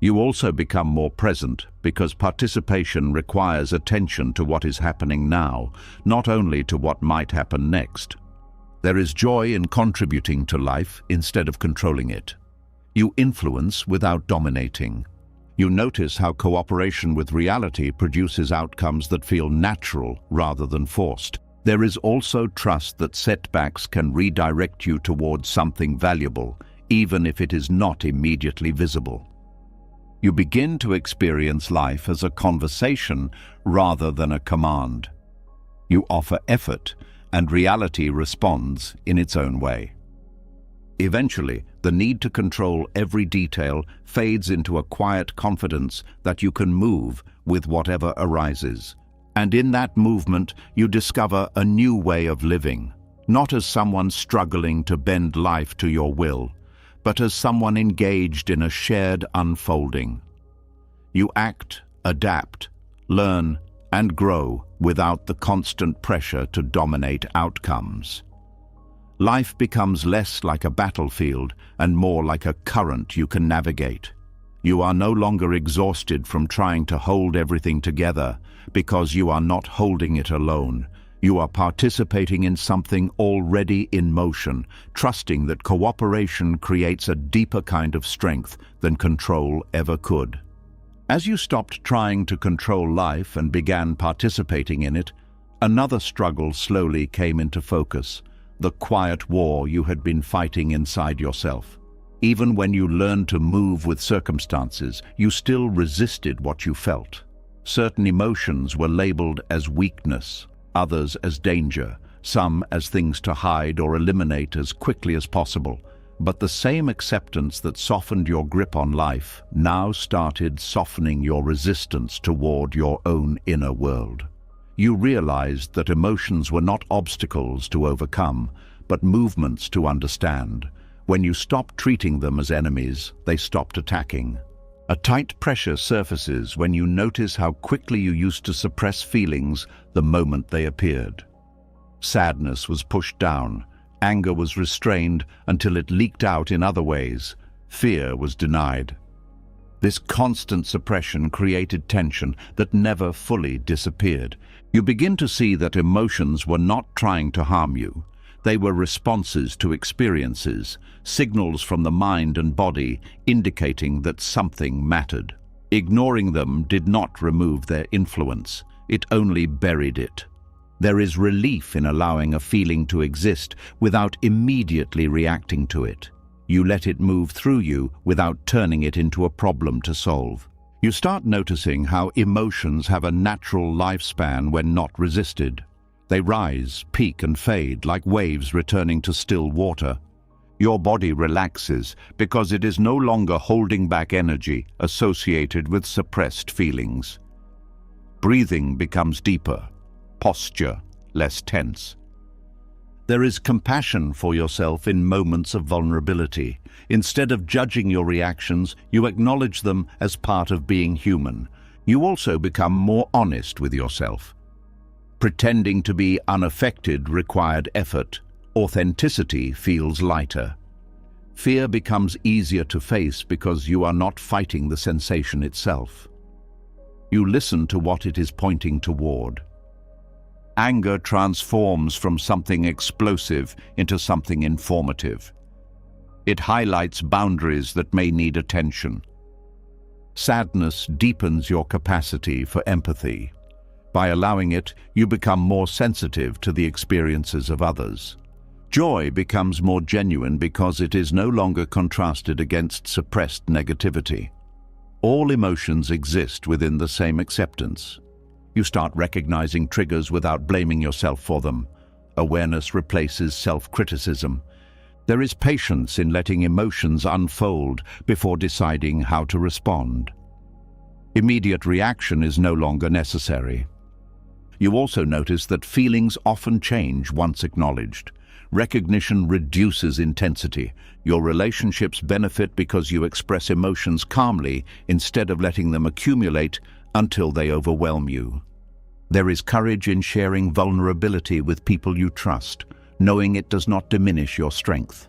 [SPEAKER 1] You also become more present because participation requires attention to what is happening now, not only to what might happen next. There is joy in contributing to life instead of controlling it. You influence without dominating. You notice how cooperation with reality produces outcomes that feel natural rather than forced. There is also trust that setbacks can redirect you towards something valuable, even if it is not immediately visible. You begin to experience life as a conversation rather than a command. You offer effort, and reality responds in its own way. Eventually, the need to control every detail fades into a quiet confidence that you can move with whatever arises. And in that movement, you discover a new way of living, not as someone struggling to bend life to your will, but as someone engaged in a shared unfolding. You act, adapt, learn, and grow without the constant pressure to dominate outcomes. Life becomes less like a battlefield and more like a current you can navigate. You are no longer exhausted from trying to hold everything together because you are not holding it alone. You are participating in something already in motion, trusting that cooperation creates a deeper kind of strength than control ever could. As you stopped trying to control life and began participating in it, another struggle slowly came into focus, the quiet war you had been fighting inside yourself. Even when you learned to move with circumstances, you still resisted what you felt. Certain emotions were labeled as weakness, others as danger, some as things to hide or eliminate as quickly as possible. But the same acceptance that softened your grip on life now started softening your resistance toward your own inner world. You realized that emotions were not obstacles to overcome, but movements to understand. When you stopped treating them as enemies, they stopped attacking. A tight pressure surfaces when you notice how quickly you used to suppress feelings the moment they appeared. Sadness was pushed down, anger was restrained until it leaked out in other ways, fear was denied. This constant suppression created tension that never fully disappeared. You begin to see that emotions were not trying to harm you. They were responses to experiences, signals from the mind and body indicating that something mattered. Ignoring them did not remove their influence, it only buried it. There is relief in allowing a feeling to exist without immediately reacting to it. You let it move through you without turning it into a problem to solve. You start noticing how emotions have a natural lifespan when not resisted. They rise, peak, and fade like waves returning to still water. Your body relaxes because it is no longer holding back energy associated with suppressed feelings. Breathing becomes deeper, posture less tense. There is compassion for yourself in moments of vulnerability. Instead of judging your reactions, you acknowledge them as part of being human. You also become more honest with yourself. Pretending to be unaffected required effort. Authenticity feels lighter. Fear becomes easier to face because you are not fighting the sensation itself. You listen to what it is pointing toward. Anger transforms from something explosive into something informative. It highlights boundaries that may need attention. Sadness deepens your capacity for empathy. By allowing it, you become more sensitive to the experiences of others. Joy becomes more genuine because it is no longer contrasted against suppressed negativity. All emotions exist within the same acceptance. You start recognizing triggers without blaming yourself for them. Awareness replaces self-criticism. There is patience in letting emotions unfold before deciding how to respond. Immediate reaction is no longer necessary. You also notice that feelings often change once acknowledged. Recognition reduces intensity. Your relationships benefit because you express emotions calmly instead of letting them accumulate until they overwhelm you. There is courage in sharing vulnerability with people you trust, knowing it does not diminish your strength.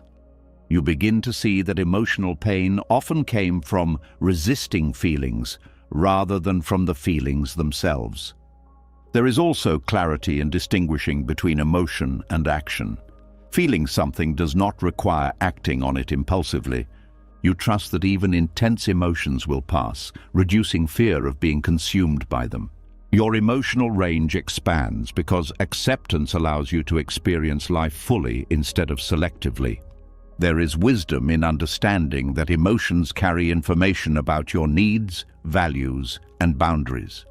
[SPEAKER 1] You begin to see that emotional pain often came from resisting feelings rather than from the feelings themselves. There is also clarity in distinguishing between emotion and action. Feeling something does not require acting on it impulsively. You trust that even intense emotions will pass, reducing fear of being consumed by them. Your emotional range expands because acceptance allows you to experience life fully instead of selectively. There is wisdom in understanding that emotions carry information about your needs, values, and boundaries.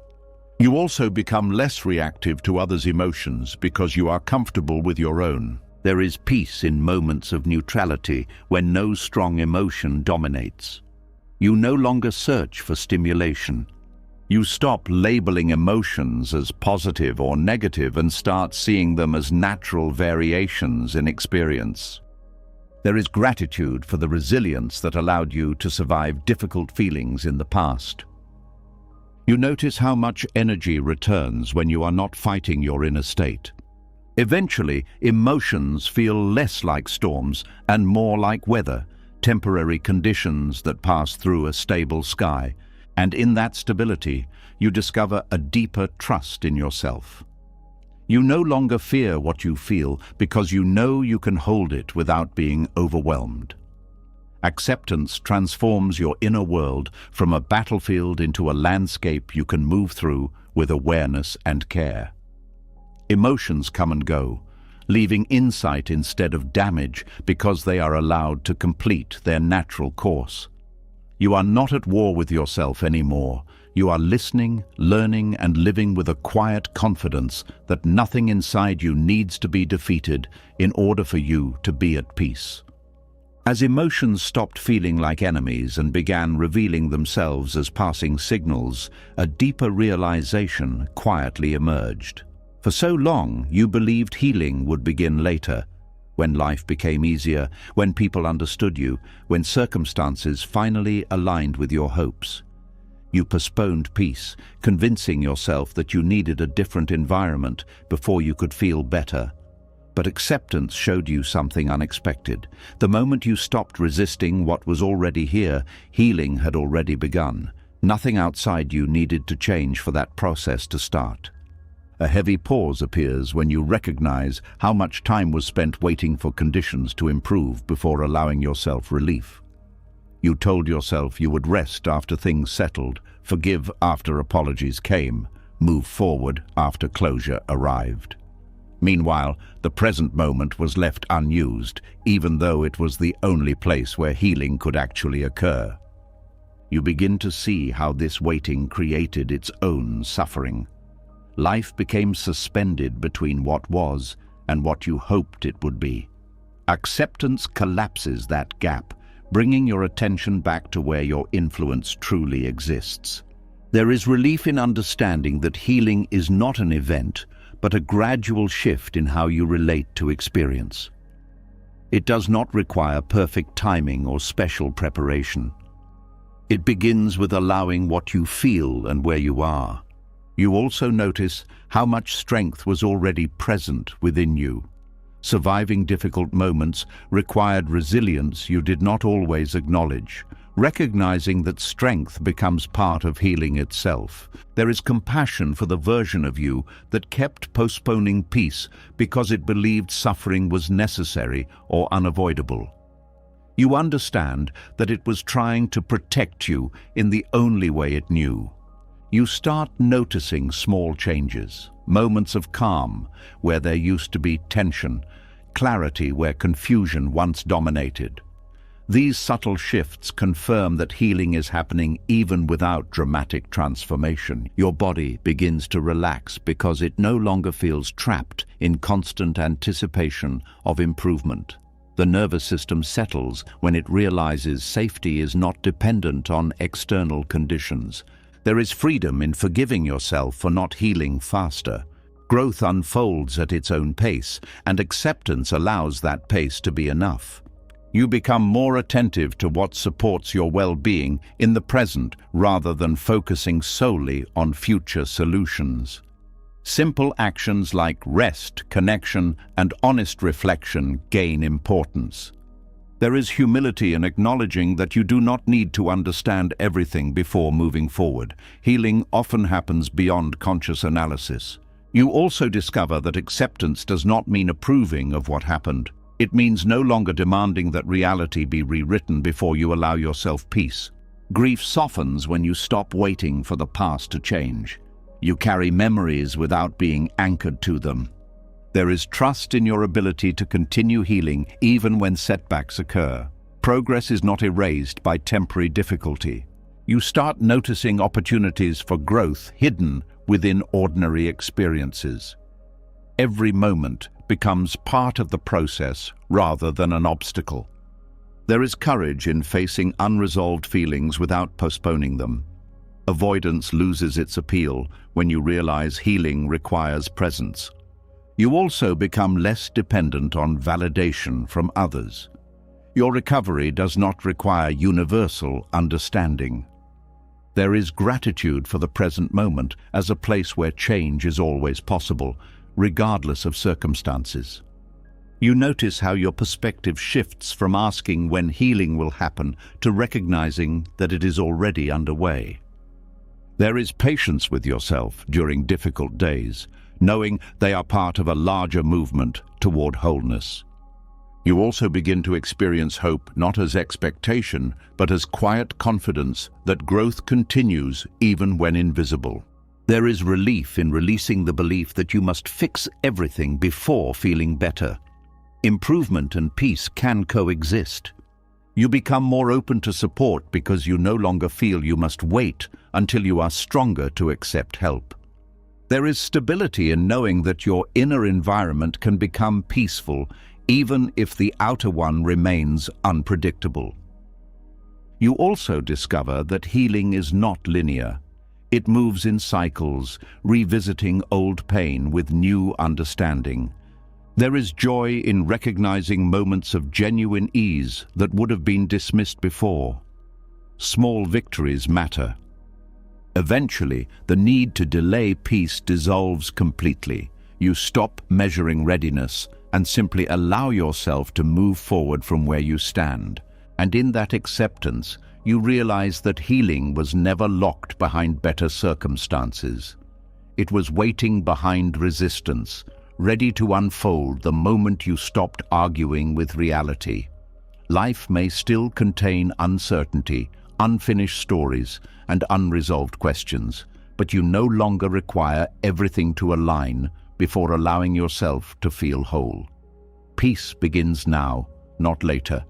[SPEAKER 1] You also become less reactive to others' emotions because you are comfortable with your own. There is peace in moments of neutrality when no strong emotion dominates. You no longer search for stimulation. You stop labeling emotions as positive or negative and start seeing them as natural variations in experience. There is gratitude for the resilience that allowed you to survive difficult feelings in the past. You notice how much energy returns when you are not fighting your inner state. Eventually, emotions feel less like storms and more like weather, temporary conditions that pass through a stable sky. And in that stability, you discover a deeper trust in yourself. You no longer fear what you feel because you know you can hold it without being overwhelmed. Acceptance transforms your inner world from a battlefield into a landscape you can move through with awareness and care. Emotions come and go, leaving insight instead of damage because they are allowed to complete their natural course. You are not at war with yourself anymore. You are listening, learning, and living with a quiet confidence that nothing inside you needs to be defeated in order for you to be at peace. As emotions stopped feeling like enemies and began revealing themselves as passing signals, a deeper realization quietly emerged. For so long, you believed healing would begin later, when life became easier, when people understood you, when circumstances finally aligned with your hopes. You postponed peace, convincing yourself that you needed a different environment before you could feel better. But acceptance showed you something unexpected. The moment you stopped resisting what was already here, healing had already begun. Nothing outside you needed to change for that process to start. A heavy pause appears when you recognize how much time was spent waiting for conditions to improve before allowing yourself relief. You told yourself you would rest after things settled, forgive after apologies came, move forward after closure arrived. Meanwhile, the present moment was left unused, even though it was the only place where healing could actually occur. You begin to see how this waiting created its own suffering. Life became suspended between what was and what you hoped it would be. Acceptance collapses that gap, bringing your attention back to where your influence truly exists. There is relief in understanding that healing is not an event, but a gradual shift in how you relate to experience. It does not require perfect timing or special preparation. It begins with allowing what you feel and where you are. You also notice how much strength was already present within you. Surviving difficult moments required resilience you did not always acknowledge. Recognizing that strength becomes part of healing itself. There is compassion for the version of you that kept postponing peace because it believed suffering was necessary or unavoidable. You understand that it was trying to protect you in the only way it knew. You start noticing small changes, moments of calm where there used to be tension, clarity where confusion once dominated. These subtle shifts confirm that healing is happening even without dramatic transformation. Your body begins to relax because it no longer feels trapped in constant anticipation of improvement. The nervous system settles when it realizes safety is not dependent on external conditions. There is freedom in forgiving yourself for not healing faster. Growth unfolds at its own pace, and acceptance allows that pace to be enough. You become more attentive to what supports your well-being in the present rather than focusing solely on future solutions. Simple actions like rest, connection, and honest reflection gain importance. There is humility in acknowledging that you do not need to understand everything before moving forward. Healing often happens beyond conscious analysis. You also discover that acceptance does not mean approving of what happened. It means no longer demanding that reality be rewritten before you allow yourself peace. Grief softens when you stop waiting for the past to change. You carry memories without being anchored to them. There is trust in your ability to continue healing even when setbacks occur. Progress is not erased by temporary difficulty. You start noticing opportunities for growth hidden within ordinary experiences. Every moment becomes part of the process rather than an obstacle. There is courage in facing unresolved feelings without postponing them. Avoidance loses its appeal when you realize healing requires presence. You also become less dependent on validation from others. Your recovery does not require universal understanding. There is gratitude for the present moment as a place where change is always possible, regardless of circumstances. You notice how your perspective shifts from asking when healing will happen to recognizing that it is already underway. There is patience with yourself during difficult days, knowing they are part of a larger movement toward wholeness. You also begin to experience hope not as expectation, but as quiet confidence that growth continues even when invisible. There is relief in releasing the belief that you must fix everything before feeling better. Improvement and peace can coexist. You become more open to support because you no longer feel you must wait until you are stronger to accept help. There is stability in knowing that your inner environment can become peaceful even if the outer one remains unpredictable. You also discover that healing is not linear. It moves in cycles, revisiting old pain with new understanding. There is joy in recognizing moments of genuine ease that would have been dismissed before. Small victories matter. Eventually, the need to delay peace dissolves completely. You stop measuring readiness and simply allow yourself to move forward from where you stand. And in that acceptance, you realize that healing was never locked behind better circumstances. It was waiting behind resistance, ready to unfold the moment you stopped arguing with reality. Life may still contain uncertainty, unfinished stories, and unresolved questions, but you no longer require everything to align before allowing yourself to feel whole. Peace begins now, not later,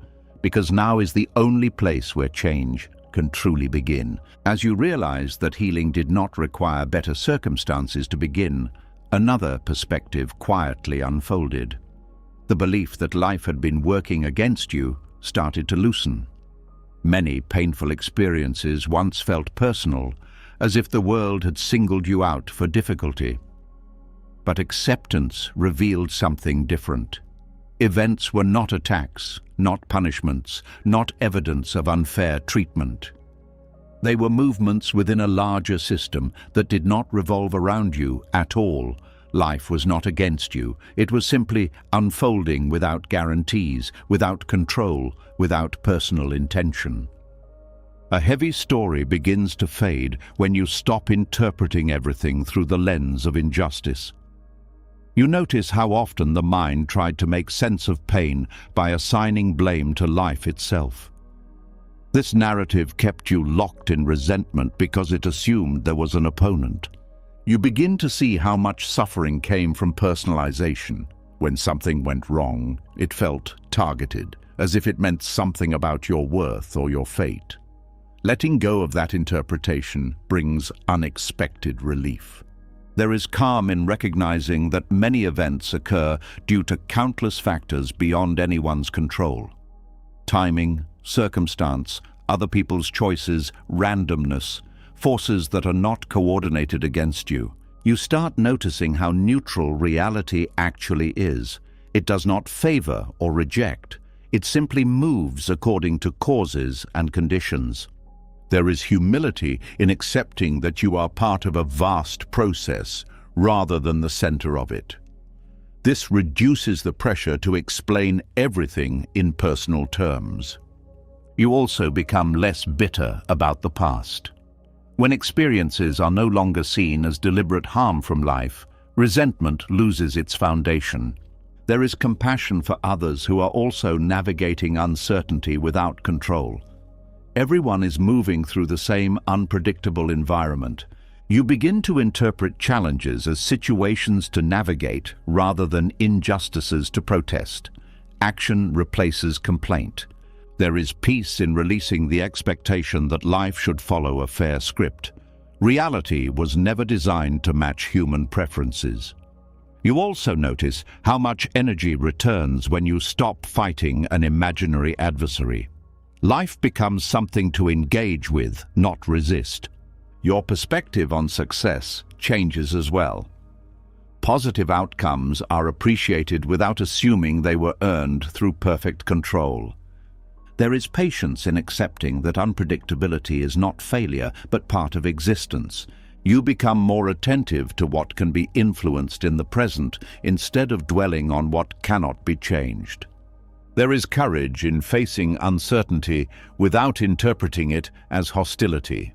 [SPEAKER 1] because now is the only place where change can truly begin. As you realize that healing did not require better circumstances to begin, another perspective quietly unfolded. The belief that life had been working against you started to loosen. Many painful experiences once felt personal, as if the world had singled you out for difficulty. But acceptance revealed something different. Events were not attacks, not punishments, not evidence of unfair treatment. They were movements within a larger system that did not revolve around you at all. Life was not against you. It was simply unfolding without guarantees, without control, without personal intention. A heavy story begins to fade when you stop interpreting everything through the lens of injustice. You notice how often the mind tried to make sense of pain by assigning blame to life itself. This narrative kept you locked in resentment because it assumed there was an opponent. You begin to see how much suffering came from personalization. When something went wrong, it felt targeted, as if it meant something about your worth or your fate. Letting go of that interpretation brings unexpected relief. There is calm in recognizing that many events occur due to countless factors beyond anyone's control. Timing, circumstance, other people's choices, randomness, forces that are not coordinated against you. You start noticing how neutral reality actually is. It does not favor or reject. It simply moves according to causes and conditions. There is humility in accepting that you are part of a vast process rather than the center of it. This reduces the pressure to explain everything in personal terms. You also become less bitter about the past. When experiences are no longer seen as deliberate harm from life, resentment loses its foundation. There is compassion for others who are also navigating uncertainty without control. Everyone is moving through the same unpredictable environment. You begin to interpret challenges as situations to navigate rather than injustices to protest. Action replaces complaint. There is peace in releasing the expectation that life should follow a fair script. Reality was never designed to match human preferences. You also notice how much energy returns when you stop fighting an imaginary adversary. Life becomes something to engage with, not resist. Your perspective on success changes as well. Positive outcomes are appreciated without assuming they were earned through perfect control. There is patience in accepting that unpredictability is not failure, but part of existence. You become more attentive to what can be influenced in the present instead of dwelling on what cannot be changed. There is courage in facing uncertainty without interpreting it as hostility.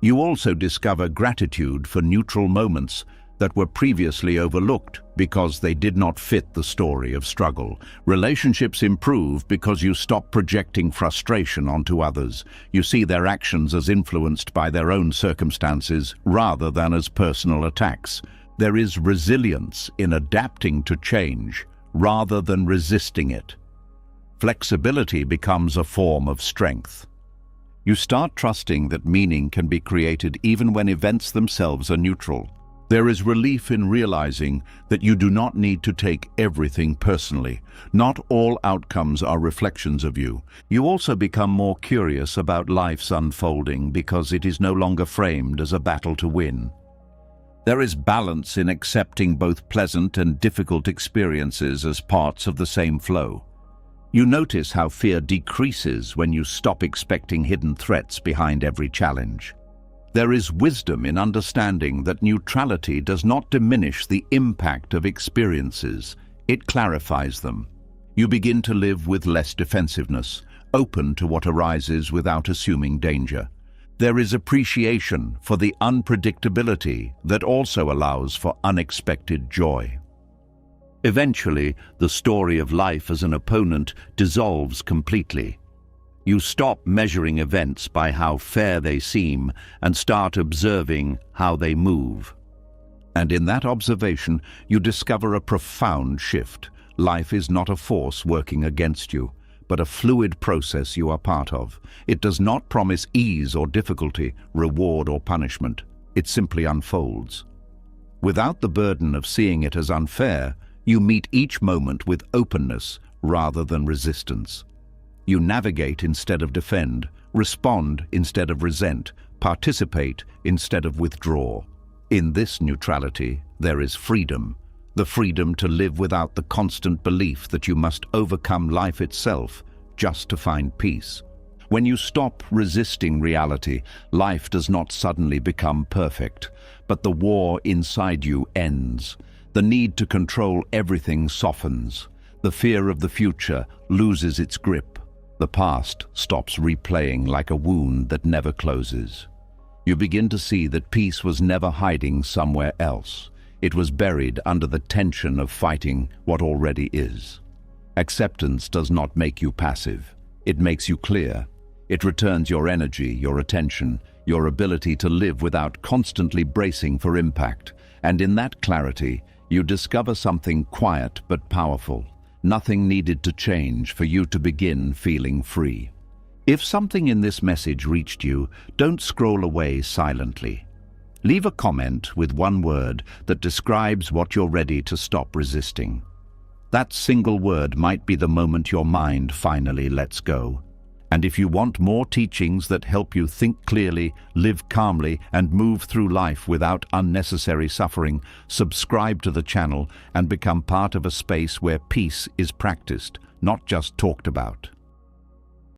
[SPEAKER 1] You also discover gratitude for neutral moments that were previously overlooked because they did not fit the story of struggle. Relationships improve because you stop projecting frustration onto others. You see their actions as influenced by their own circumstances rather than as personal attacks. There is resilience in adapting to change rather than resisting it. Flexibility becomes a form of strength. You start trusting that meaning can be created even when events themselves are neutral. There is relief in realizing that you do not need to take everything personally. Not all outcomes are reflections of you. You also become more curious about life's unfolding because it is no longer framed as a battle to win. There is balance in accepting both pleasant and difficult experiences as parts of the same flow. You notice how fear decreases when you stop expecting hidden threats behind every challenge. There is wisdom in understanding that neutrality does not diminish the impact of experiences, it clarifies them. You begin to live with less defensiveness, open to what arises without assuming danger. There is appreciation for the unpredictability that also allows for unexpected joy. Eventually, the story of life as an opponent dissolves completely. You stop measuring events by how fair they seem and start observing how they move. And in that observation, you discover a profound shift. Life is not a force working against you, but a fluid process you are part of. It does not promise ease or difficulty, reward or punishment. It simply unfolds. Without the burden of seeing it as unfair, you meet each moment with openness rather than resistance. You navigate instead of defend, respond instead of resent, participate instead of withdraw. In this neutrality, there is freedom. The freedom to live without the constant belief that you must overcome life itself just to find peace. When you stop resisting reality, life does not suddenly become perfect, but the war inside you ends. The need to control everything softens. The fear of the future loses its grip. The past stops replaying like a wound that never closes. You begin to see that peace was never hiding somewhere else. It was buried under the tension of fighting what already is. Acceptance does not make you passive. It makes you clear. It returns your energy, your attention, your ability to live without constantly bracing for impact. And in that clarity, you discover something quiet but powerful. Nothing needed to change for you to begin feeling free. If something in this message reached you, don't scroll away silently. Leave a comment with one word that describes what you're ready to stop resisting. That single word might be the moment your mind finally lets go. And if you want more teachings that help you think clearly, live calmly, and move through life without unnecessary suffering, subscribe to the channel and become part of a space where peace is practiced, not just talked about.